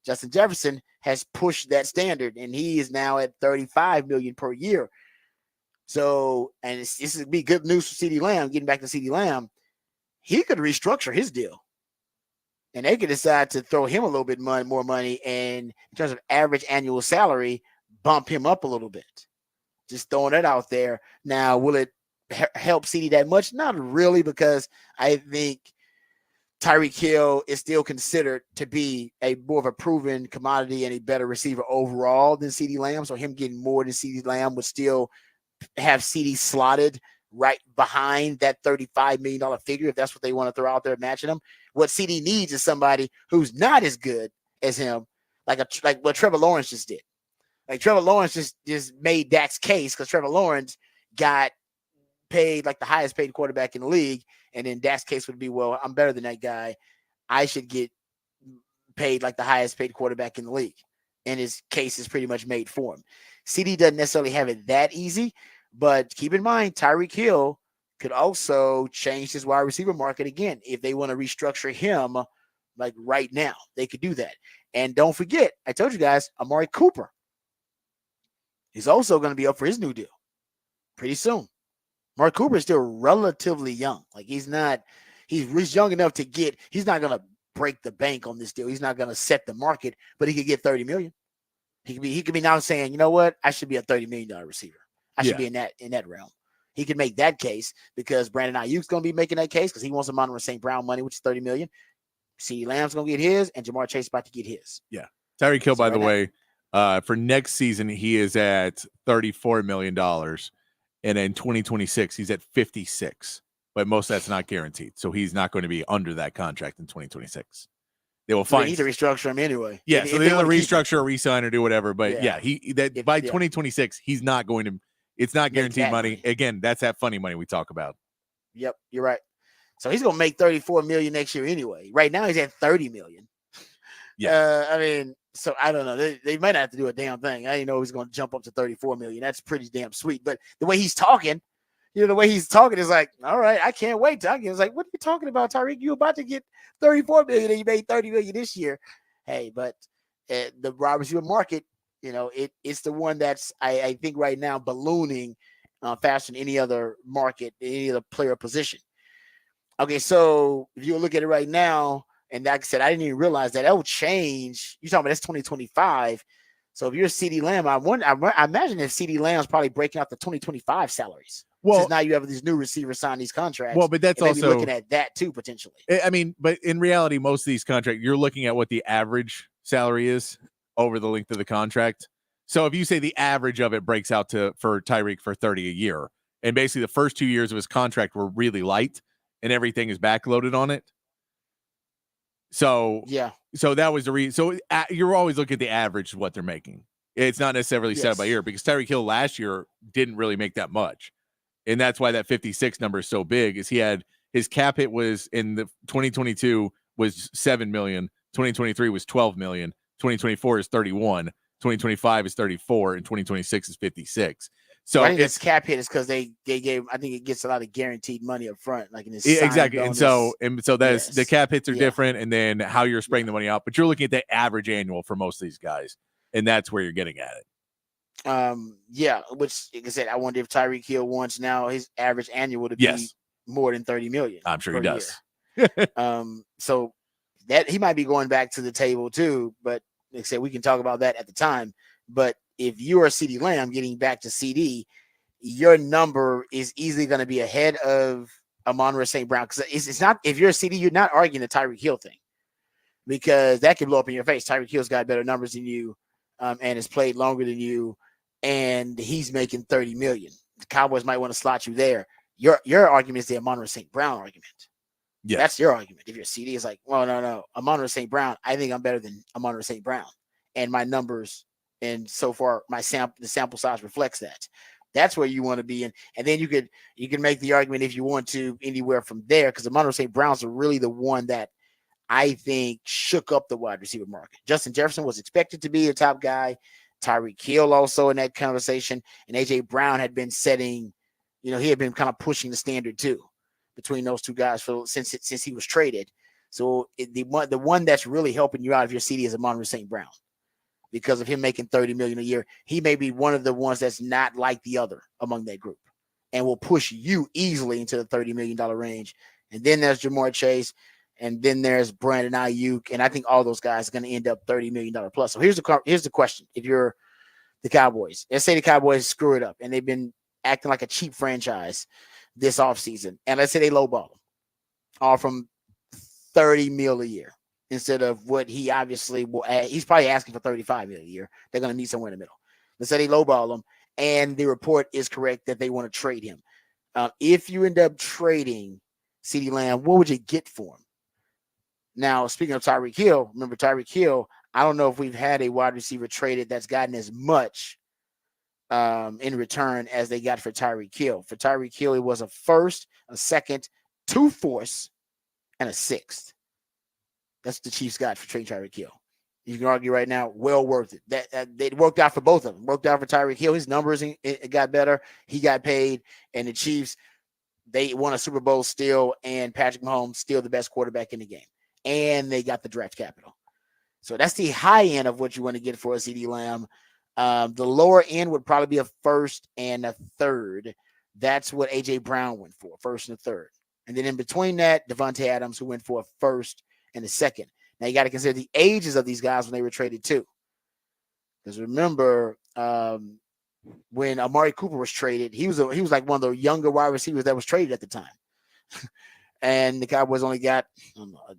Justin Jefferson has pushed that standard, and he is now at $35 million per year. So, and this would be good news for CeeDee Lamb. Getting back to CeeDee Lamb, he could restructure his deal. And they could decide to throw him a little bit more money, and in terms of average annual salary, bump him up a little bit. Just throwing that out there. Now, will it help CD that much? Not really, because I think Tyreek Hill is still considered to be a more of a proven commodity and a better receiver overall than CeeDee Lamb. So him getting more than CeeDee Lamb would still have CD slotted right behind that $35 million figure, if that's what they want to throw out there matching him. What CD needs is somebody who's not as good as him, like what Trevor Lawrence just did. Like Trevor Lawrence just made Dak's case, because Trevor Lawrence got paid like the highest paid quarterback in the league, and then Dak's case would be, well, I'm better than that guy. I should get paid like the highest paid quarterback in the league. And his case is pretty much made for him. CD doesn't necessarily have it that easy, but keep in mind, Tyreek Hill could also change his wide receiver market again. If they want to restructure him like right now, they could do that. And don't forget, I told you guys, Amari Cooper. He's also going to be up for his new deal pretty soon. Amari Cooper is still relatively young. Like he's young enough to he's not going to break the bank on this deal. He's not going to set the market, but he could get $30 million. He could be now saying, you know what? I should be a $30 million receiver. I should be in that realm. He could make that case, because Brandon Ayuk's going to be making that case because he wants Amon-Ra St. Brown money, which is $30 million. CeeDee Lamb's going to get his, and Jamar Chase about to get his. Yeah. Tyreek Hill, by the way, for next season, he is at $34 million. And in 2026, he's at 56. But most of that's not guaranteed. So he's not going to be under that contract in 2026. They will find. They need to restructure him anyway. Yeah, so they'll restructure or resign or do whatever. But by 2026, he's not going to. It's not guaranteed money. Again, that's that funny money we talk about. Yep, you're right. So he's going to make $34 million next year anyway. Right now, he's at $30 million. Yeah. I mean, so I don't know. They might not have to do a damn thing. I didn't know he's going to jump up to $34 million. That's pretty damn sweet. But the way he's talking, the way he's talking is like, all right, I can't wait. It's like, what are you talking about, Tyreek? You about to get $34 million and you made $30 million this year. Hey, but the wide receiver market, it's the one that's, I think right now, ballooning faster than any other market, any other player position. Okay, so if you look at it right now, and like I said, I didn't even realize that will change. You're talking about that's 2025. So if you're CeeDee Lamb, I imagine if CeeDee Lamb's probably breaking out the 2025 salaries. Well, since now you have these new receivers sign these contracts. Well, but that's also looking at that too, potentially. I mean, but in reality, most of these contracts, you're looking at what the average salary is over the length of the contract. So if you say the average of it breaks out for Tyreek for 30 a year, and basically the first 2 years of his contract were really light and everything is backloaded on it. So so that was the reason. So you're always looking at the average of what they're making. It's not necessarily set by year, because Tyreek Hill last year didn't really make that much. And that's why that 56 number is so big, is he had his cap hit was in the 2022 was 7 million, 2023 was 12 million, 2024 is 31, 2025 is 34, and 2026 is 56. So I think it's cap hit is because they gave, I think it gets a lot of guaranteed money up front, like in this exactly. Bonus. And so that's the cap hits are different, and then how you're spreading the money out. But you're looking at the average annual for most of these guys, and that's where you're getting at it. Which, like I said, I wonder if Tyreek Hill wants now his average annual to be more than 30 million. I'm sure he does. So that he might be going back to the table too, but like I said, we can talk about that at the time. But if you are CeeDee Lamb getting back to CD, your number is easily going to be ahead of Amon-Ra St. Brown, because it's not, if you're a CD, you're not arguing the Tyreek Hill thing, because that could blow up in your face. Tyreek Hill's got better numbers than you, and has played longer than you, and he's making 30 million. The Cowboys might want to slot you there. Your argument is the Amon-Ra St. Brown argument. Yeah, that's your argument. If you're CD, it's like, well, no, Amon-Ra St. Brown, I think I'm better than Amon-Ra St. Brown, and my numbers, and so far the sample size reflects that. That's where you want to be in, and then you can make the argument if you want to anywhere from there, because Amon-Ra St. Brown's are really the one that I think shook up the wide receiver market. Justin Jefferson was expected to be a top guy. Tyreek Hill also in that conversation, and AJ Brown had been setting, he had been kind of pushing the standard too between those two guys since he was traded. So the one that's really helping you out if your CD is Amon-Ra St. Brown, because of him making 30 million a year. He may be one of the ones that's not like the other among that group, and will push you easily into the $30 million range. And then there's Jamar Chase, and then there's Brandon Ayuk, and I think all those guys are going to end up $30 million plus. So here's the question: if you're the Cowboys, let's say the Cowboys screw it up, and they've been acting like a cheap franchise this offseason, and let's say they lowball him, all from $30 million a year instead of what he obviously will add. He's probably asking for $35 million a year. They're going to meet somewhere in the middle. Let's say they lowball him, and the report is correct that they want to trade him. If you end up trading CeeDee Lamb, what would you get for him? Now, speaking of Tyreek Hill, remember Tyreek Hill, I don't know if we've had a wide receiver traded that's gotten as much in return as they got for Tyreek Hill. For Tyreek Hill, it was a first, a second, 2 fourths, and a sixth. That's what the Chiefs got for trading Tyreek Hill. You can argue right now, well worth it. That it worked out for both of them. Worked out for Tyreek Hill. His numbers it got better. He got paid, and the Chiefs, they won a Super Bowl still, and Patrick Mahomes still the best quarterback in the game. And they got the draft capital. So that's the high end of what you want to get for a CeeDee Lamb. The lower end would probably be a first and a third. That's what A.J. Brown went for, first and a third. And then in between that, Devontae Adams, who went for a first and a second. Now, you got to consider the ages of these guys when they were traded, too. Because remember, when Amari Cooper was traded, he was like one of the younger wide receivers that was traded at the time. And the Cowboys only got a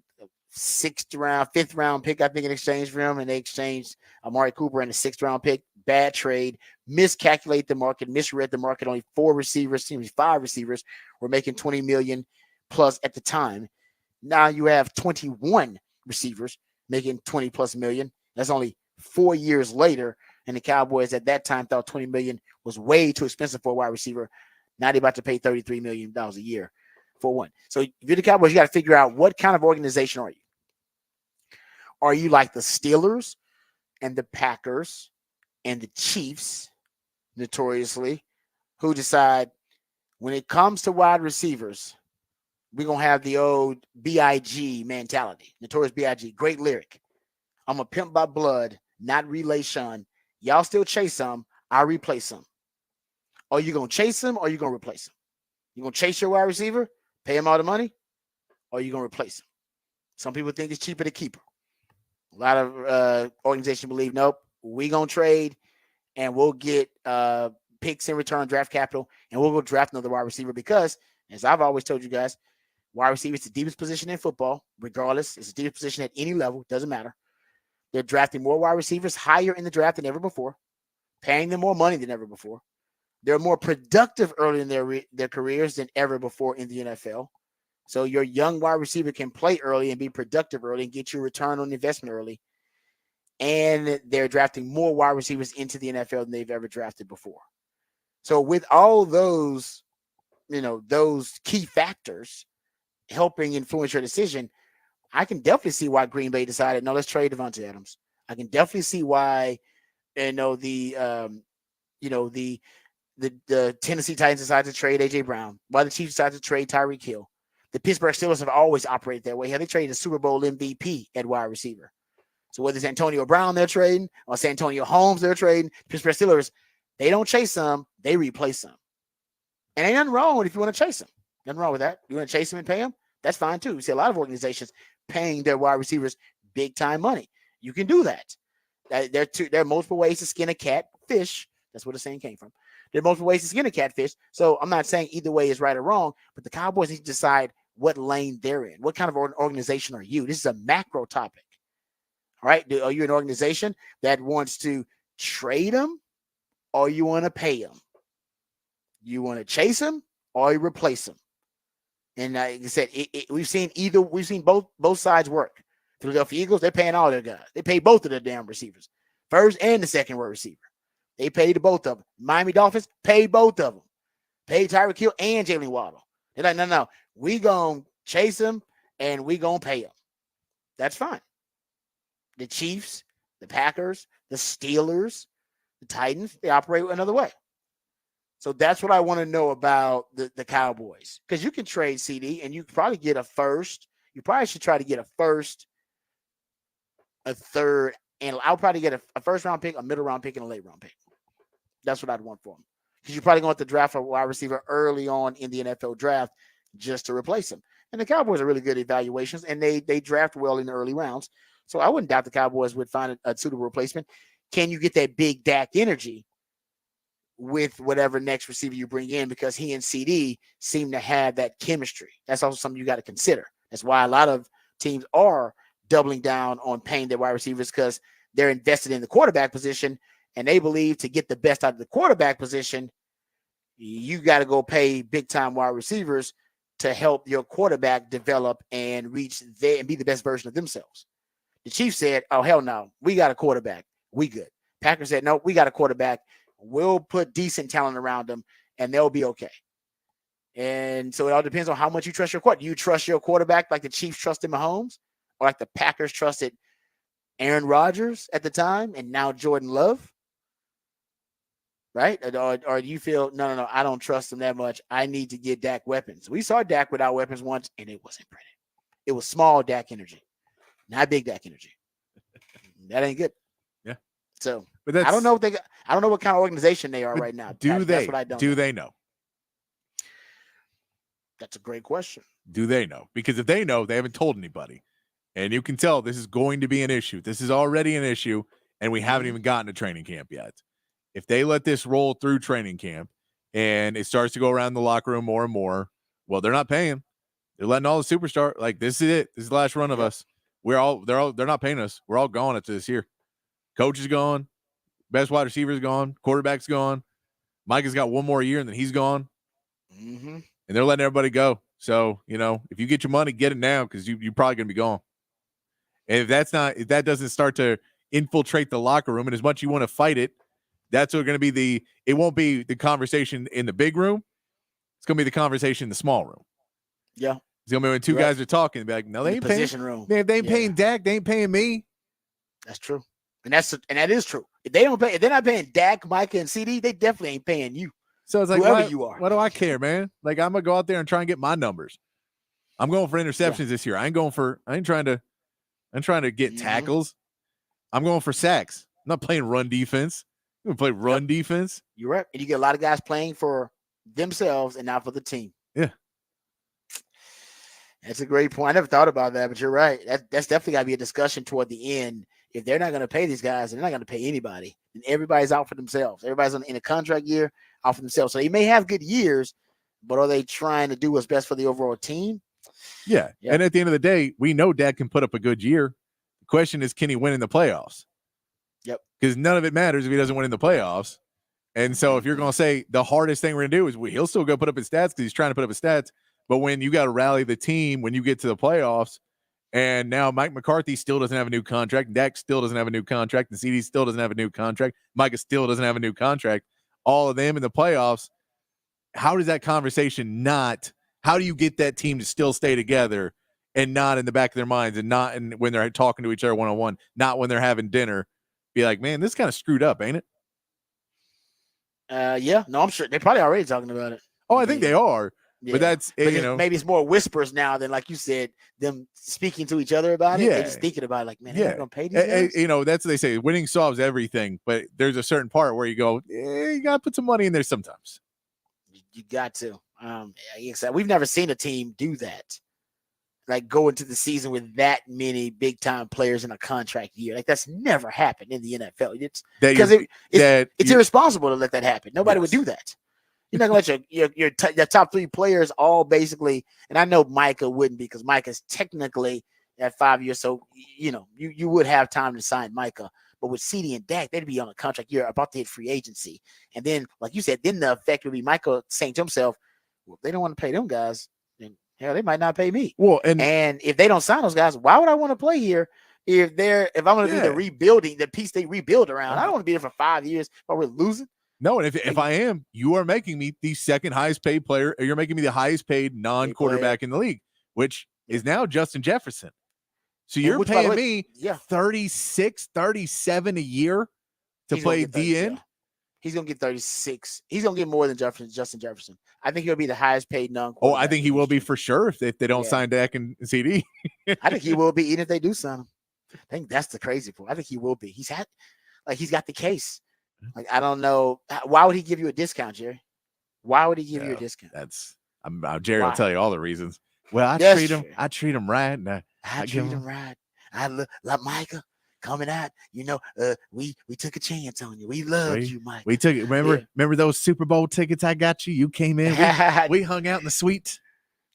5th round pick, I think, in exchange for him. And they exchanged Amari Cooper and a 6th round pick. Bad trade. Miscalculate the market. Misread the market. Only 5 receivers were making $20 million plus at the time. Now you have 21 receivers making 20 plus million. That's only 4 years later. And the Cowboys at that time thought $20 million was way too expensive for a wide receiver. Now they're about to pay $33 million a year for one. So if you're the Cowboys, you got to figure out what kind of organization are you? Are you like the Steelers and the Packers and the Chiefs, notoriously, who decide when it comes to wide receivers, we're going to have the old B.I.G. mentality. Notorious B.I.G. Great lyric. I'm a pimp by blood, not relation. Y'all still chase some. I replace some. Are you going to chase him or are you going to replace him? You going to chase your wide receiver, pay him all the money, or are you going to replace him? Some people think it's cheaper to keep him. A lot of organizations believe, nope, we going to trade and we'll get picks in return, draft capital, and we'll go draft another wide receiver because, as I've always told you guys, wide receiver is the deepest position in football, regardless. It's the deepest position at any level. Doesn't matter. They're drafting more wide receivers higher in the draft than ever before, paying them more money than ever before. They're more productive early in their careers than ever before in the NFL. So your young wide receiver can play early and be productive early and get you a return on investment early. And they're drafting more wide receivers into the NFL than they've ever drafted before. So with all those, those key factors helping influence your decision, I can definitely see why Green Bay decided, no, let's trade Devontae Adams. I can definitely see why, the Tennessee Titans decided to trade A.J. Brown, why the Chiefs decided to trade Tyreek Hill. The Pittsburgh Steelers have always operated that way. They traded a Super Bowl MVP at wide receiver. So whether it's Antonio Brown they're trading or it's Antonio Holmes they're trading, Pittsburgh Steelers, they don't chase them, they replace them. And ain't nothing wrong with if you want to chase them. Nothing wrong with that. You want to chase them and pay them? That's fine too. You see a lot of organizations paying their wide receivers big time money. You can do that. There are multiple ways to skin a catfish. That's where the saying came from. There are multiple ways to skin a catfish. So I'm not saying either way is right or wrong, but the Cowboys need to decide what lane they're in. What kind of organization are you? This is a macro topic. All right. Are you an organization that wants to trade them or you want to pay them? You want to chase them or you replace them? And like I said, we've seen both sides work. Philadelphia Eagles, they're paying all their guys. They pay both of their damn receivers, first and the second wide receiver. They paid both of them. Miami Dolphins paid both of them. Paid Tyreek Hill and Jalen Waddle. They're like, no, we gonna chase him and we gonna pay him. That's fine. The Chiefs, the Packers, the Steelers, the Titans, they operate another way. So that's what I want to know about the Cowboys. Because you can trade CD and you probably get a first. You probably should try to get a first, a third, and I'll probably get a first round pick, a middle round pick, and a late round pick. That's what I'd want for them. Because you're probably going to have to draft a wide receiver early on in the NFL draft just to replace him. And the Cowboys are really good at evaluations, and they draft well in the early rounds. So I wouldn't doubt the Cowboys would find a suitable replacement. Can you get that big Dak energy with whatever next receiver you bring in, because he and CD seem to have that chemistry. That's also something you got to consider. That's why a lot of teams are doubling down on paying their wide receivers, because they're invested in the quarterback position, and they believe to get the best out of the quarterback position, you got to go pay big time wide receivers to help your quarterback develop and reach there and be the best version of themselves. The Chiefs said, oh, hell no, we got a quarterback. We good. Packers said, no, we got a quarterback. We'll put decent talent around them and they'll be okay. And so it all depends on how much you trust your quarterback. Do you trust your quarterback like the Chiefs trusted Mahomes, or like the Packers trusted Aaron Rodgers at the time and now Jordan Love? Right? Or do you feel, no, I don't trust him that much. I need to get Dak weapons. We saw Dak without weapons once, and it wasn't pretty. It was small Dak energy, not big Dak energy. That ain't good. Yeah. So but I don't know what I don't know what kind of organization they are right now. That's what I don't know. They know? That's a great question. Do they know? Because if they know, they haven't told anybody. And you can tell this is going to be an issue. This is already an issue, and we haven't even gotten to training camp yet. If they let this roll through training camp and it starts to go around the locker room more and more, well, they're not paying. They're letting all the superstars, like, this is it. This is the last run of us. They're not paying us. We're all gone after this year. Coach is gone. Best wide receiver is gone. Quarterback's gone. Micah's got one more year and then he's gone. Mm-hmm. And they're letting everybody go. So, if you get your money, get it now, because you're probably going to be gone. And if that doesn't start to infiltrate the locker room, and as much you want to fight it, that's what going to be it won't be the conversation in the big room. It's going to be the conversation in the small room. Yeah. It's going to be when two guys are talking, be like, no, they ain't paying. Position room. Man, if they ain't paying Dak, they ain't paying me. That's true. And that is true. If they're not paying Dak, Micah, and CD, they definitely ain't paying you. So it's like, whoever you are. What do I care, man? Like, I'm going to go out there and try and get my numbers. I'm going for interceptions this year. I'm trying to get tackles. I'm going for sacks. I'm not playing run defense. I'm going to play defense. You're right. And you get a lot of guys playing for themselves and not for the team. Yeah. That's a great point. I never thought about that, but you're right. That's definitely got to be a discussion toward the end. If they're not going to pay these guys, they're not going to pay anybody. And everybody's out for themselves. Everybody's in a contract year, out for themselves. So they may have good years, but are they trying to do what's best for the overall team? Yeah. And at the end of the day, we know Dak can put up a good year. The question is, can he win in the playoffs? Yep. Because none of it matters if he doesn't win in the playoffs. And so if you're going to say the hardest thing we're going to do is he'll still go put up his stats because he's trying to put up his stats. But when you got to rally the team, when you get to the playoffs, and now Mike McCarthy still doesn't have a new contract, Dak still doesn't have a new contract, and CD still doesn't have a new contract, Micah still doesn't have a new contract, all of them in the playoffs, how does that conversation how do you get that team to still stay together and not in the back of their minds and not when they're talking to each other one-on-one, not when they're having dinner, be like, man, this is kind of screwed up, ain't it? Yeah. No, I'm sure they're probably already talking about it. Oh, I think they are. Yeah. But that's, maybe it's more whispers now than, like you said, them speaking to each other about it. Yeah. They're just thinking about it, like, man, they're not going to pay these guys? That's what they say. Winning solves everything. But there's a certain part where you go, you got to put some money in there sometimes. You got to. We've never seen a team do that. Like, go into the season with that many big-time players in a contract year. Like, that's never happened in the NFL. It's irresponsible to let that happen. Nobody would do that. You're not going to let your top three players all basically, and I know Micah wouldn't, because Micah's technically at 5 years, so you would have time to sign Micah. But with CD and Dak, they'd be on a contract year about to hit free agency. And then, like you said, then the effect would be Micah saying to himself, well, if they don't want to pay them guys, then hell, they might not pay me. Well, and if they don't sign those guys, why would I want to play here if I'm going to be the rebuilding, the piece they rebuild around? I don't want to be there for 5 years while we're losing. No, and if I am, you are making me the second highest paid player, or you're making me the highest paid non-quarterback in the league, which is now Justin Jefferson. So you're paying me 36, 37 a year to play DN? Yeah. He's going to get 36. He's going to get more than Justin Jefferson. I think he'll be the highest paid non-quarterback. Oh, I think he will be for sure if they don't sign Dak and CD. I think he will be, even if they do sign him. I think that's the crazy part. I think he will be. He's got the case. Like, I don't know. Why would he give you a discount, Jerry? Why would he give you a discount? Jerry will tell you all the reasons. Well, I treat him right. And I treat him right. I look like Micah. coming out. We took a chance on you. We loved We you, Mike. we took it. Remember those Super Bowl tickets I got you? You came in. We hung out in the suite.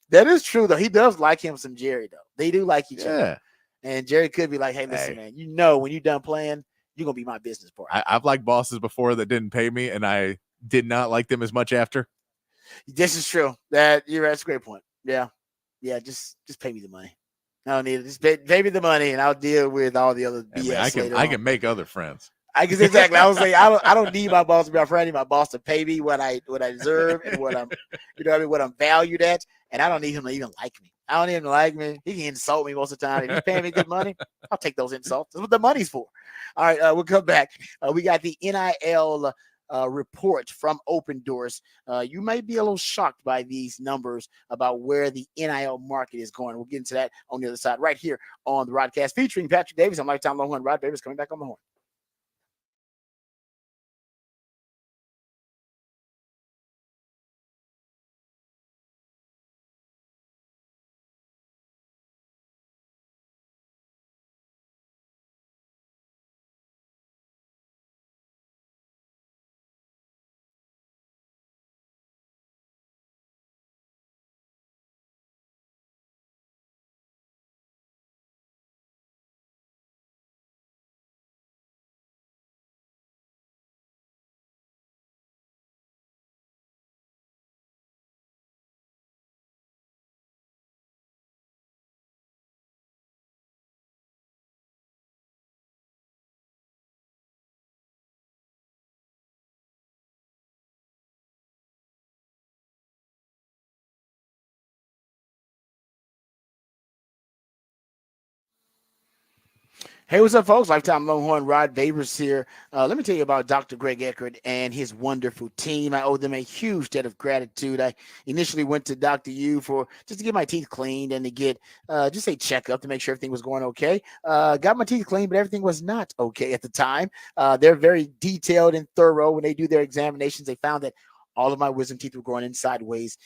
That is true, though. He does like him some Jerry, though. They do like each other. Yeah. And Jerry could be like, hey, listen, man, when you're done playing, you're going to be my business partner. I've liked bosses before that didn't pay me, and I did not like them as much after. This is true. That's a great point. Yeah. Yeah, just pay me the money. I don't need it. Just pay me the money, and I'll deal with all the other BS later on. I can make other friends. Exactly. I was like, I don't need my boss to be my friend. I need my boss to pay me what I deserve and what I'm, what I'm valued at. And I don't need him to even like me. I don't need him to like me. He can insult me most of the time. If he's paying me good money, I'll take those insults. That's what the money's for. All right, we'll come back. We got the NIL report from Open Doors. You might be a little shocked by these numbers about where the NIL market is going. We'll get into that on the other side right here on the Rodcast featuring Patrick Davis. I'm Lifetime Longhorn Rod Davis coming back on the horn. Hey, what's up, folks? Lifetime Longhorn Rod Davis here. Let me tell you about Dr. Greg Eckert and his wonderful team. I owe them a huge debt of gratitude. I initially went to Dr. U for just to get my teeth cleaned and to get just a checkup to make sure everything was going okay. Got my teeth cleaned, but everything was not okay at the time. They're very detailed and thorough. When they do their examinations, they found that all of my wisdom teeth were growing in sideways.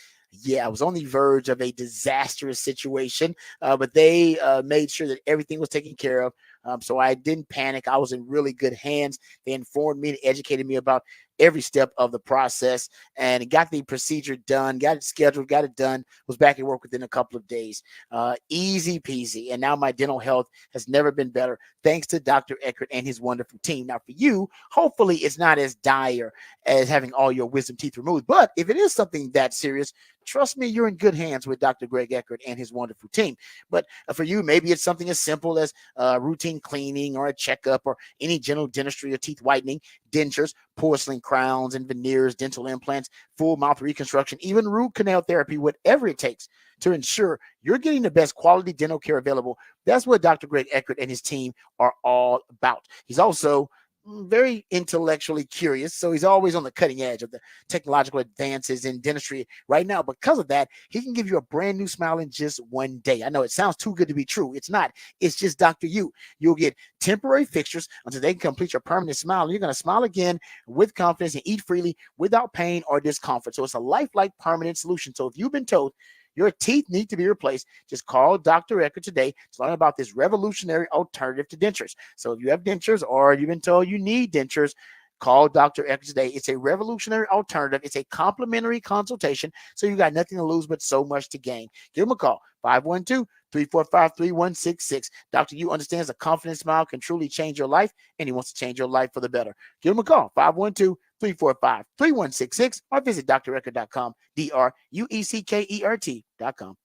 Yeah, I was on the verge of a disastrous situation, but they made sure that everything was taken care of. So I didn't panic. I was in really good hands. They informed me and educated me about every step of the process and got the procedure done, got it scheduled, got it done, was back at work within a couple of days. Easy peasy. And now my dental health has never been better thanks to Dr. Eckert and his wonderful team. Now for you, hopefully it's not as dire as having all your wisdom teeth removed. But if it is something that serious, trust me, you're in good hands with Dr. Greg Eckert and his wonderful team. But for you, maybe it's something as simple as routine cleaning or a checkup or any general dentistry or teeth whitening, dentures, porcelain crowns and veneers, dental implants, full mouth reconstruction, even root canal therapy, whatever it takes to ensure you're getting the best quality dental care available. That's what Dr. Greg Eckert and his team are all about. He's also very intellectually curious, so he's always on the cutting edge of the technological advances in dentistry right now. Because of that, he can give you a brand new smile in just one day. I know it sounds too good to be true. It's not. It's just Dr. U. You'll get temporary fixtures until they can complete your permanent smile, and you're going to smile again with confidence and eat freely without pain or discomfort. So it's a lifelike permanent solution. So if you've been told your teeth need to be replaced, just call Dr. Eckert today to learn about this revolutionary alternative to dentures. So if you have dentures or you've been told you need dentures, call Dr. Eckert today. It's a revolutionary alternative. It's a complimentary consultation. So you got nothing to lose, but so much to gain. Give them a call, 512-345-3166. Dr. U understands a confident smile can truly change your life, and he wants to change your life for the better. Give him a call, 512-345-3166, or visit dreckert.com, DRUECKERT.com.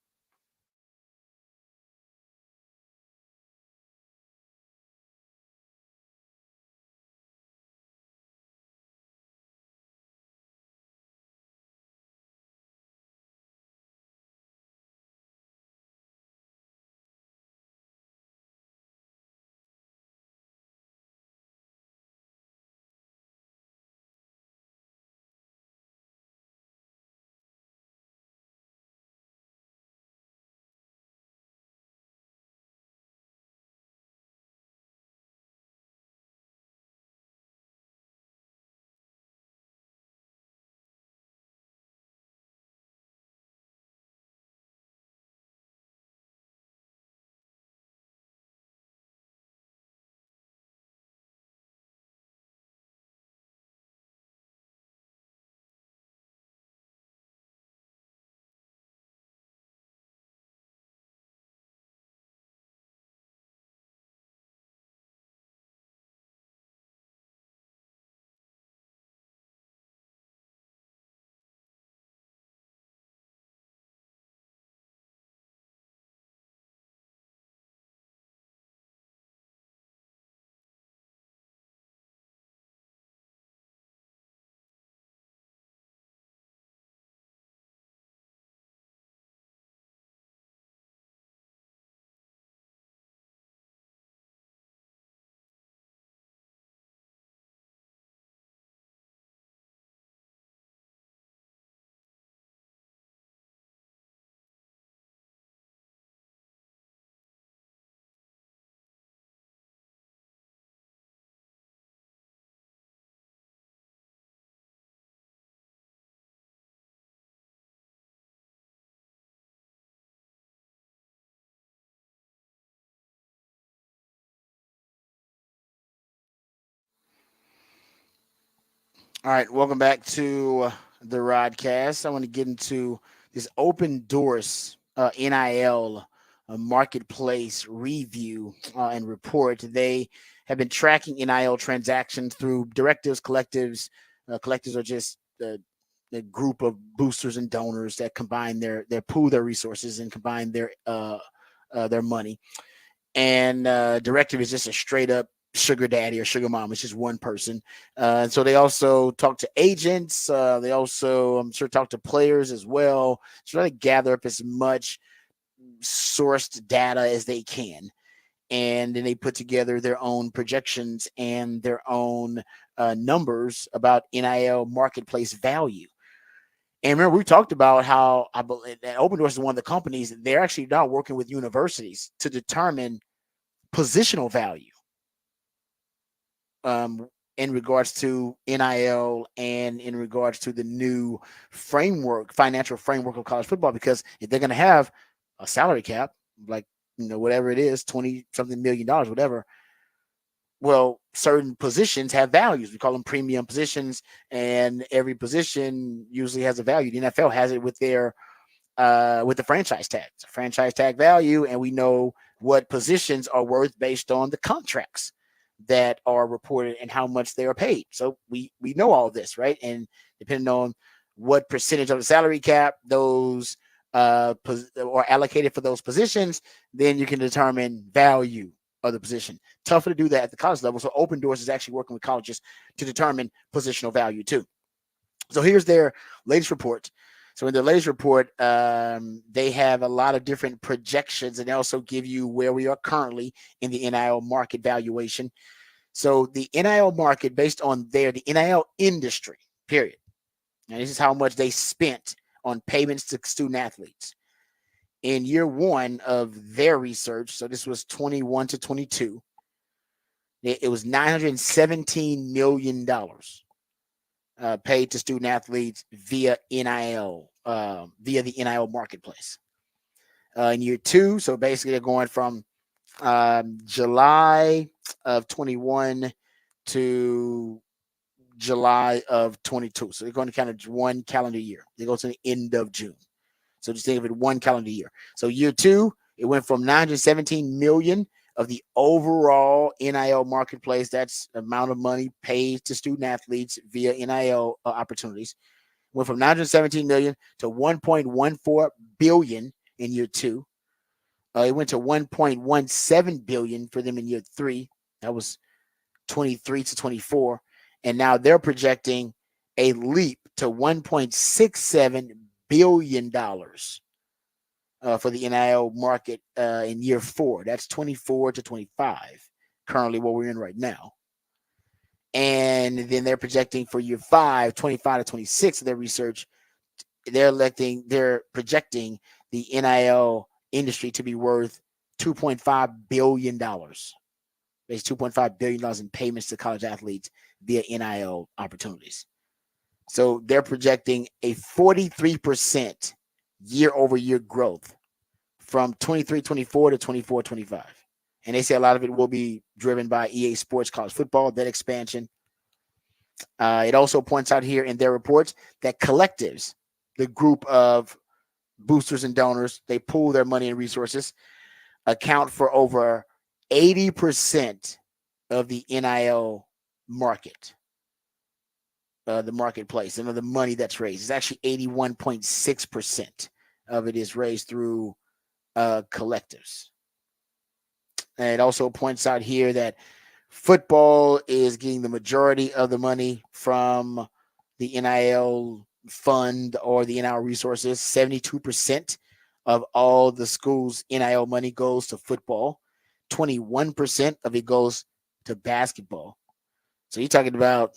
All right, welcome back to the Rodcast. I want to get into this open doors NIL marketplace review and report. They have been tracking NIL transactions through directives, collectives. Collectives are just a group of boosters and donors that combine their pool their resources and combine their money. And directive is just a straight up sugar daddy or sugar mom. It's just one person. And so they also talk to agents. They also, I'm sure, talk to players as well. Try to gather up as much sourced data as they can. And then they put together their own projections and their own numbers about NIL marketplace value. And remember, we talked about how I believe that Open Doors is one of the companies. They're actually now working with universities to determine positional value in regards to NIL and in regards to the new financial framework of college football. Because if they're going to have a salary cap, like, whatever it is, 20 something $1 million, whatever. Well, certain positions have values. We call them premium positions, and every position usually has a value. The NFL has it with the franchise tag. It's a franchise tag value, and we know what positions are worth based on the contracts that are reported and how much they are paid. So we know all this, right? And depending on what percentage of the salary cap those are allocated for those positions, then you can determine value of the position. Tougher to do that at the college level. So Open Doors is actually working with colleges to determine positional value too. So here's their latest report. So in the latest report, they have a lot of different projections, and they also give you where we are currently in the NIL market valuation. So the NIL market, based on the NIL industry, period. And this is how much they spent on payments to student athletes in year one of their research. So this was 21 to 22. It was $917 million paid to student athletes via NIL, via the NIL marketplace. In year two, so basically they're going from July of 21 to July of 22. So they're going to kind of one calendar year. They go to the end of June. So just think of it one calendar year. So year two, it went from 917 million of the overall NIL marketplace. That's the amount of money paid to student athletes via NIL opportunities. Went from 917 million to 1.14 billion in year two. It went to 1.17 billion for them in year three. That was 23 to 24. And now they're projecting a leap to $1.67 billion for the NIL market in year four. That's 24 to 25, currently what we're in right now. And then they're projecting for year five, 25 to 26 of their research. They're projecting the NIL industry to be worth $2.5 billion. There's $2.5 billion in payments to college athletes via NIL opportunities. So they're projecting a 43% year-over-year growth from 23-24 to 24-25. And they say a lot of it will be driven by EA Sports College Football, that expansion. It also points out here in their reports that collectives, the group of boosters and donors, they pool their money and resources, account for over 80% of the NIL market, the marketplace, and of the money that's raised. It's actually 81.6% of it is raised through collectives. And it also points out here that football is getting the majority of the money from the NIL fund or the NIL resources. 72% of all the school's NIL money goes to football. 21% of it goes to basketball. So you're talking about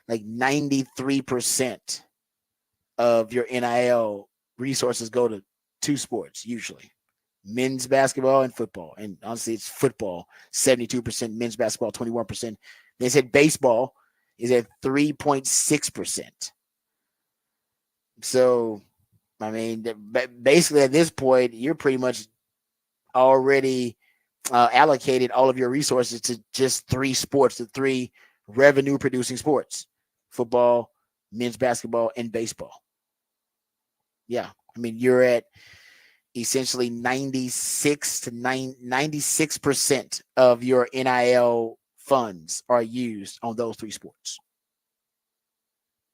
like 93% of your NIL resources go to two sports, usually men's basketball and football. And honestly, it's football, 72%, men's basketball, 21%. They said baseball is at 3.6%. So, I mean, basically at this point, you're pretty much already allocated all of your resources to just three sports, the three revenue producing sports: football, men's basketball, and baseball. Yeah. I mean, you're at essentially 96% of your NIL funds are used on those three sports.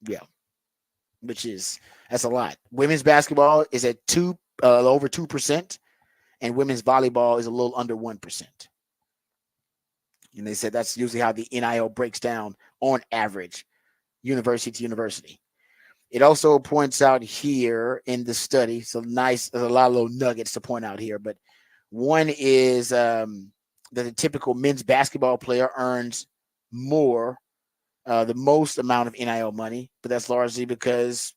Yeah. That's a lot. Women's basketball is at over 2%, and women's volleyball is a little under 1%. And they said that's usually how the NIL breaks down on average, university to university. It also points out here in the study, so nice, there's a lot of little nuggets to point out here, but one is that the typical men's basketball player earns the most amount of NIL money, but that's largely because,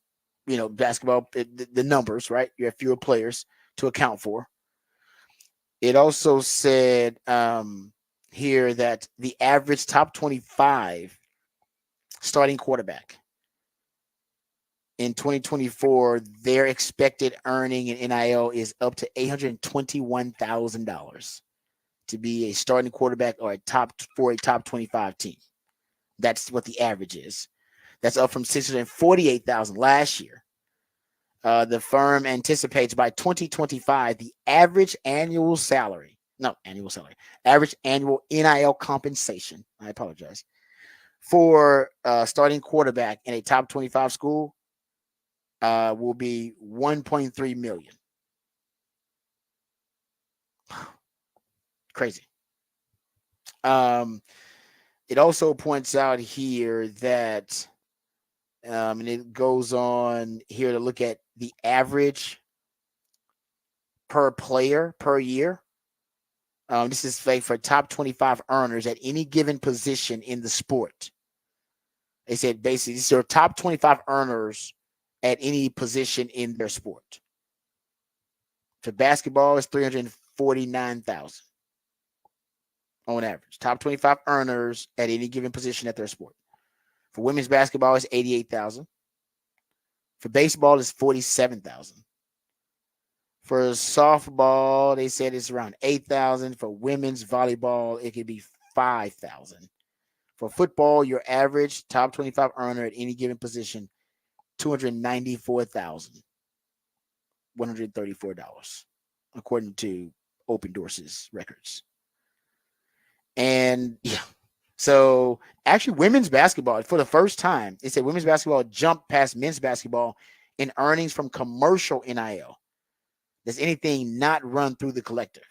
basketball, the numbers, right? You have fewer players to account for. It also said here that the average top 25 starting quarterback in 2024, their expected earning in NIL is up to $821,000 to be a starting quarterback or for a top 25 team. That's what the average is. That's up from $648,000 last year. The firm anticipates by 2025, the average annual NIL compensation, I apologize, for starting quarterback in a top 25 school will be $1.3 million. Crazy. It also points out here that, and it goes on here to look at the average per player per year. This is for top 25 earners at any given position in the sport. They said basically these are top 25 earners at any position in their sport. For basketball, it's $349,000 on average. Top 25 earners at any given position at their sport. For women's basketball, it's $88,000. For baseball, it's $47,000. For softball, they said it's around $8,000. For women's volleyball, it could be $5,000. For football, your average top 25 earner at any given position, $294,134, according to Open Doors' records. And yeah, so actually women's basketball, for the first time, they said women's basketball jumped past men's basketball in earnings from commercial NIL. There's anything not run through the collective.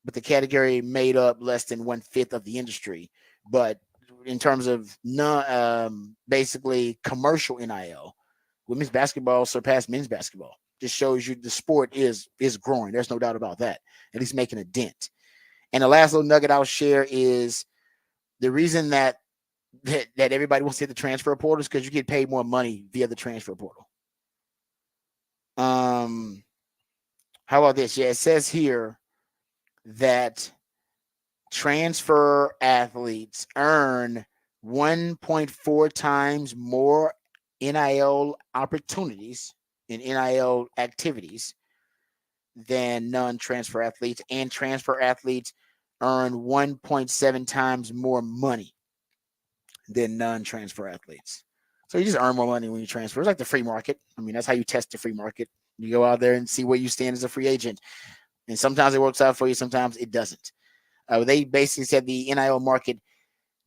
But the category made up less than 1/5 of the industry. But in terms of basically commercial NIL, women's basketball surpassed men's basketball. Just shows you the sport is growing. There's no doubt about that. At least making a dent. And the last little nugget I'll share is the reason that everybody wants to hit the transfer portal is because you get paid more money via the transfer portal. How about this? Yeah, it says here that transfer athletes earn 1.4 times more NIL opportunities in NIL activities than non-transfer athletes, and transfer athletes earn 1.7 times more money than non-transfer athletes. So you just earn more money when you transfer. It's like the free market. I mean, that's how you test the free market. You go out there and see where you stand as a free agent. And sometimes it works out for you, sometimes it doesn't. They basically said the NIL market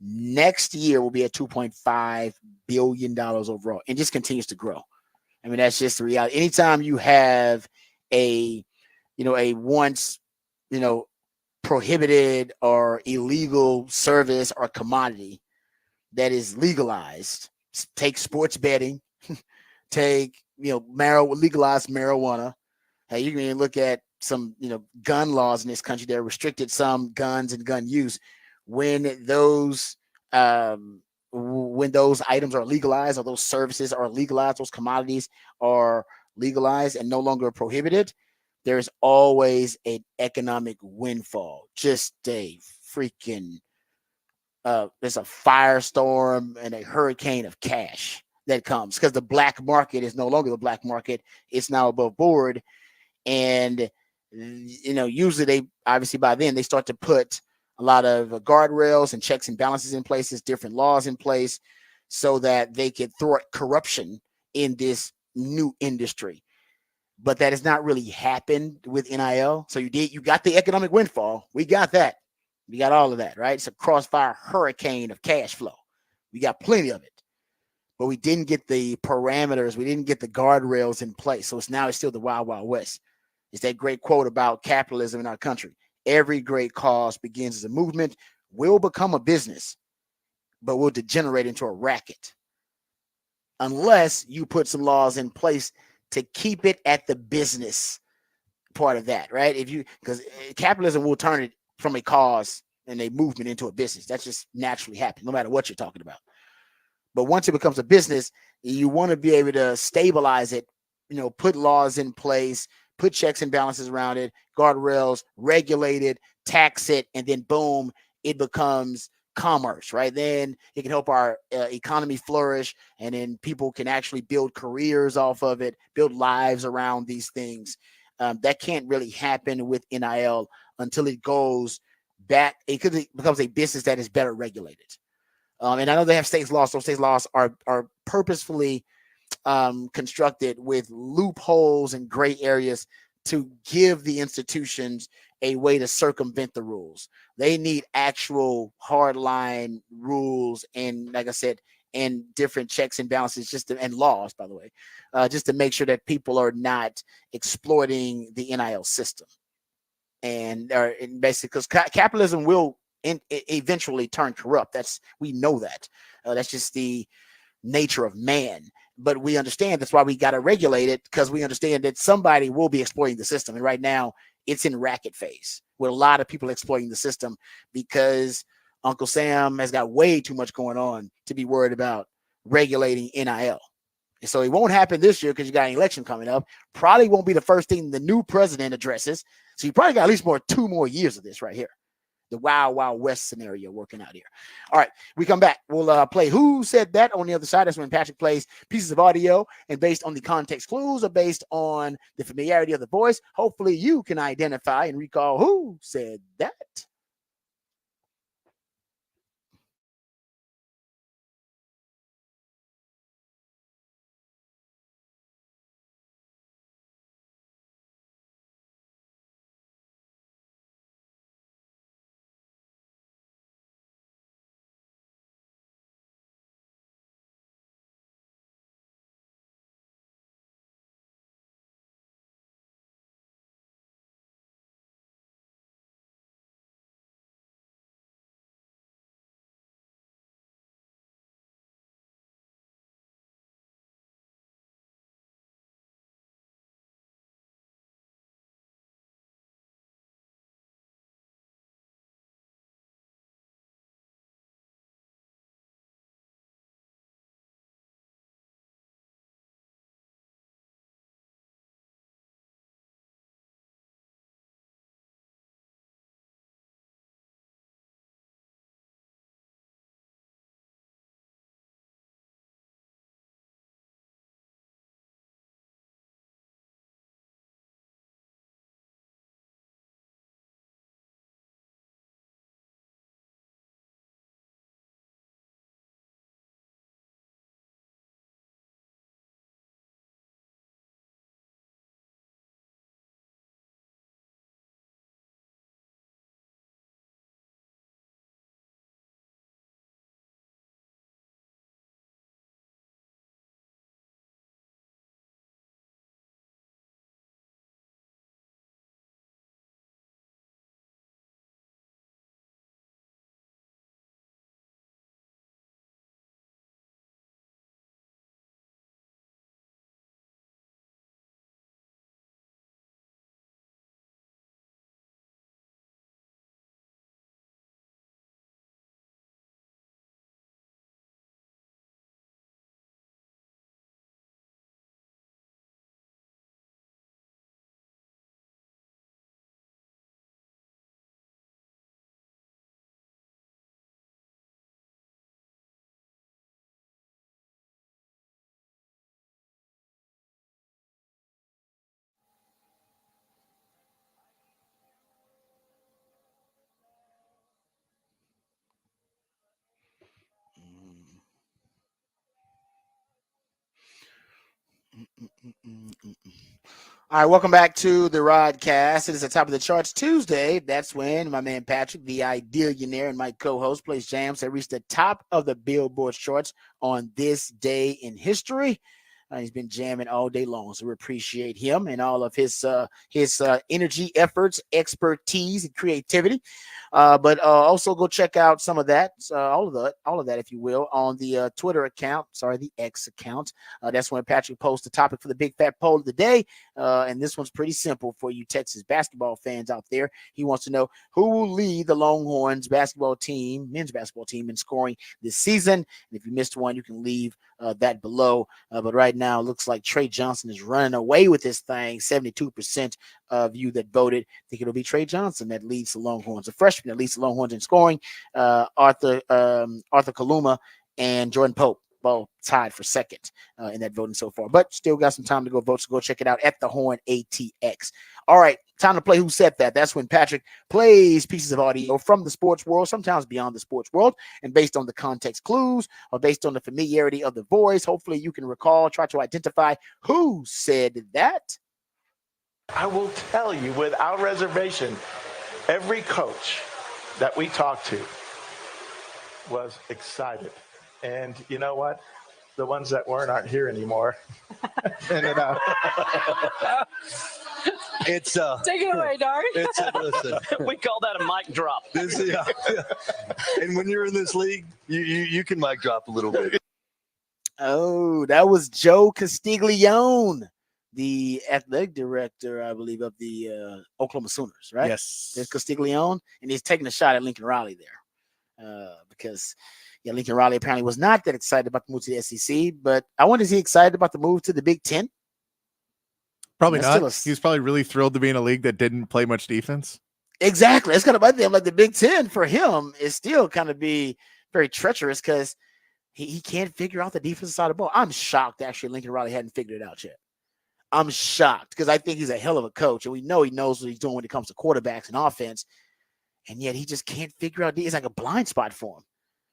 next year will be at $2.5 billion overall, and just continues to grow. I mean, that's just the reality. Anytime you have a once, prohibited or illegal service or commodity that is legalized, take sports betting, take, legalized marijuana. Hey, you can even look at some, gun laws in this country that restricted some guns and gun use. When those items are legalized, or those services are legalized, those commodities are legalized and no longer prohibited, there's always an economic windfall. Just a freaking there's a firestorm and a hurricane of cash that comes, because the black market is no longer the black market. It's now above board. And, usually they obviously by then they start to put a lot of guardrails and checks and balances in places, different laws in place so that they could thwart corruption in this new industry. But that has not really happened with NIL. So you got the economic windfall. We got that. We got all of that, right? It's a crossfire hurricane of cash flow. We got plenty of it. But we didn't get the parameters. We didn't get the guardrails in place. So it's still the wild, wild west. It's that great quote about capitalism in our country. Every great cause begins as a movement, will become a business, but will degenerate into a racket unless you put some laws in place to keep it at the business part of that, right? Because capitalism will turn it from a cause and a movement into a business. That's just naturally happens, no matter what you're talking about. But once it becomes a business, you want to be able to stabilize it, put laws in place, put checks and balances around it, guardrails, regulate it, tax it, and then boom, it becomes commerce, right? Then it can help our economy flourish, and then people can actually build careers off of it, build lives around these things. That can't really happen with NIL until it goes back. It becomes a business that is better regulated. And I know they have states laws. So states laws are purposefully constructed with loopholes and gray areas to give the institutions a way to circumvent the rules. They need actual hardline rules and, like I said, and different checks and balances and laws, by the way, just to make sure that people are not exploiting the NIL system. And basically, because capitalism will eventually turn corrupt. We know that. That's just the nature of man. But we understand that's why we got to regulate it, because we understand that somebody will be exploiting the system. And right now, it's in racket phase with a lot of people exploiting the system because Uncle Sam has got way too much going on to be worried about regulating NIL. And so it won't happen this year because you got an election coming up. Probably won't be the first thing the new president addresses. So you probably got at least 2 more years of this right here. The wild, wild west scenario working out here. All right, we come back. We'll play Who Said That on the other side. That's when Patrick plays pieces of audio, and based on the context clues or based on the familiarity of the voice, hopefully you can identify and recall who said that. All right, welcome back to the Rodcast. It is the top of the charts Tuesday. That's when my man Patrick, the Idealionaire, and my co-host plays jams that reach the top of the Billboard charts on this day in history. He's been jamming all day long, so we appreciate him and all of his energy, efforts, expertise, and creativity. But also go check out some of that, all of that, if you will, on the Twitter account. Sorry, the X account. That's when Patrick posts the topic for the big fat poll of the day. And this one's pretty simple for you Texas basketball fans out there. He wants to know who will lead the Longhorns basketball team, men's basketball team, in scoring this season. And if you missed one, you can leave that below. But right now, it looks like Trey Johnson is running away with this thing. 72% of you that voted think it'll be Trey Johnson that leads the Longhorns. A freshman that leads the Longhorns in scoring. Arthur Kaluma and Jordan Pope both tied for second in that voting so far. But still got some time to go vote, so go check it out at the Horn ATX. All right, time to play Who Said That. That's when Patrick plays pieces of audio from the sports world, sometimes beyond the sports world, and based on the context clues or based on the familiarity of the voice, hopefully you can recall, try to identify who said that. I will tell you without reservation, every coach that we talked to was excited. And you know what? The ones that aren't here anymore. And it's take it away, Dart. Listen. We call that a mic drop. Yeah. And when you're in this league, you can mic drop a little bit. Oh, that was Joe Castiglione, the athletic director, I believe, of the Oklahoma Sooners, right? Yes. There's Castiglione, and he's taking a shot at Lincoln Riley there because Lincoln Riley apparently was not that excited about the move to the SEC, but I wonder, is he excited about the move to the Big Ten? Probably not. He's probably really thrilled to be in a league that didn't play much defense. Exactly. It's kind of like the Big Ten for him is still kind of be very treacherous because he can't figure out the defensive side of the ball. I'm shocked, actually, Lincoln Riley hadn't figured it out yet. I'm shocked because I think he's a hell of a coach, and we know he knows what he's doing when it comes to quarterbacks and offense, and yet he just can't figure out. It's like a blind spot for him.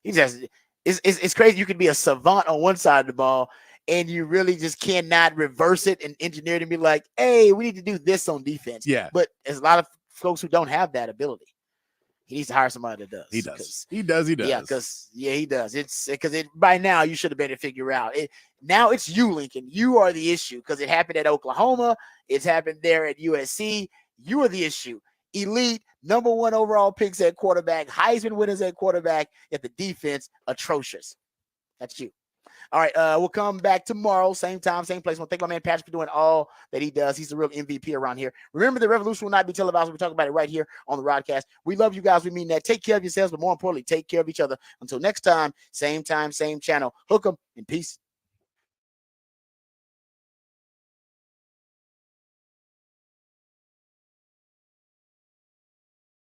It's crazy. You can be a savant on one side of the ball, and you really just cannot reverse it and engineer it and be like, hey, we need to do this on defense. Yeah. But there's a lot of folks who don't have that ability. He needs to hire somebody that does. He does. Yeah, because he does. It's because by now you should have been able to figure out it. Now it's you, Lincoln. You are the issue because it happened at Oklahoma. It's happened there at USC. You are the issue. Elite, number one overall picks at quarterback, Heisman winners at quarterback, yet the defense atrocious. That's you. All right, we'll come back tomorrow, same time, same place. I want to thank my man Patrick for doing all that he does. He's the real MVP around here. Remember, the revolution will not be televised. We'll talk about it right here on the Rodcast. We love you guys. We mean that. Take care of yourselves, but more importantly, take care of each other. Until next time, same channel. Hook 'em and peace.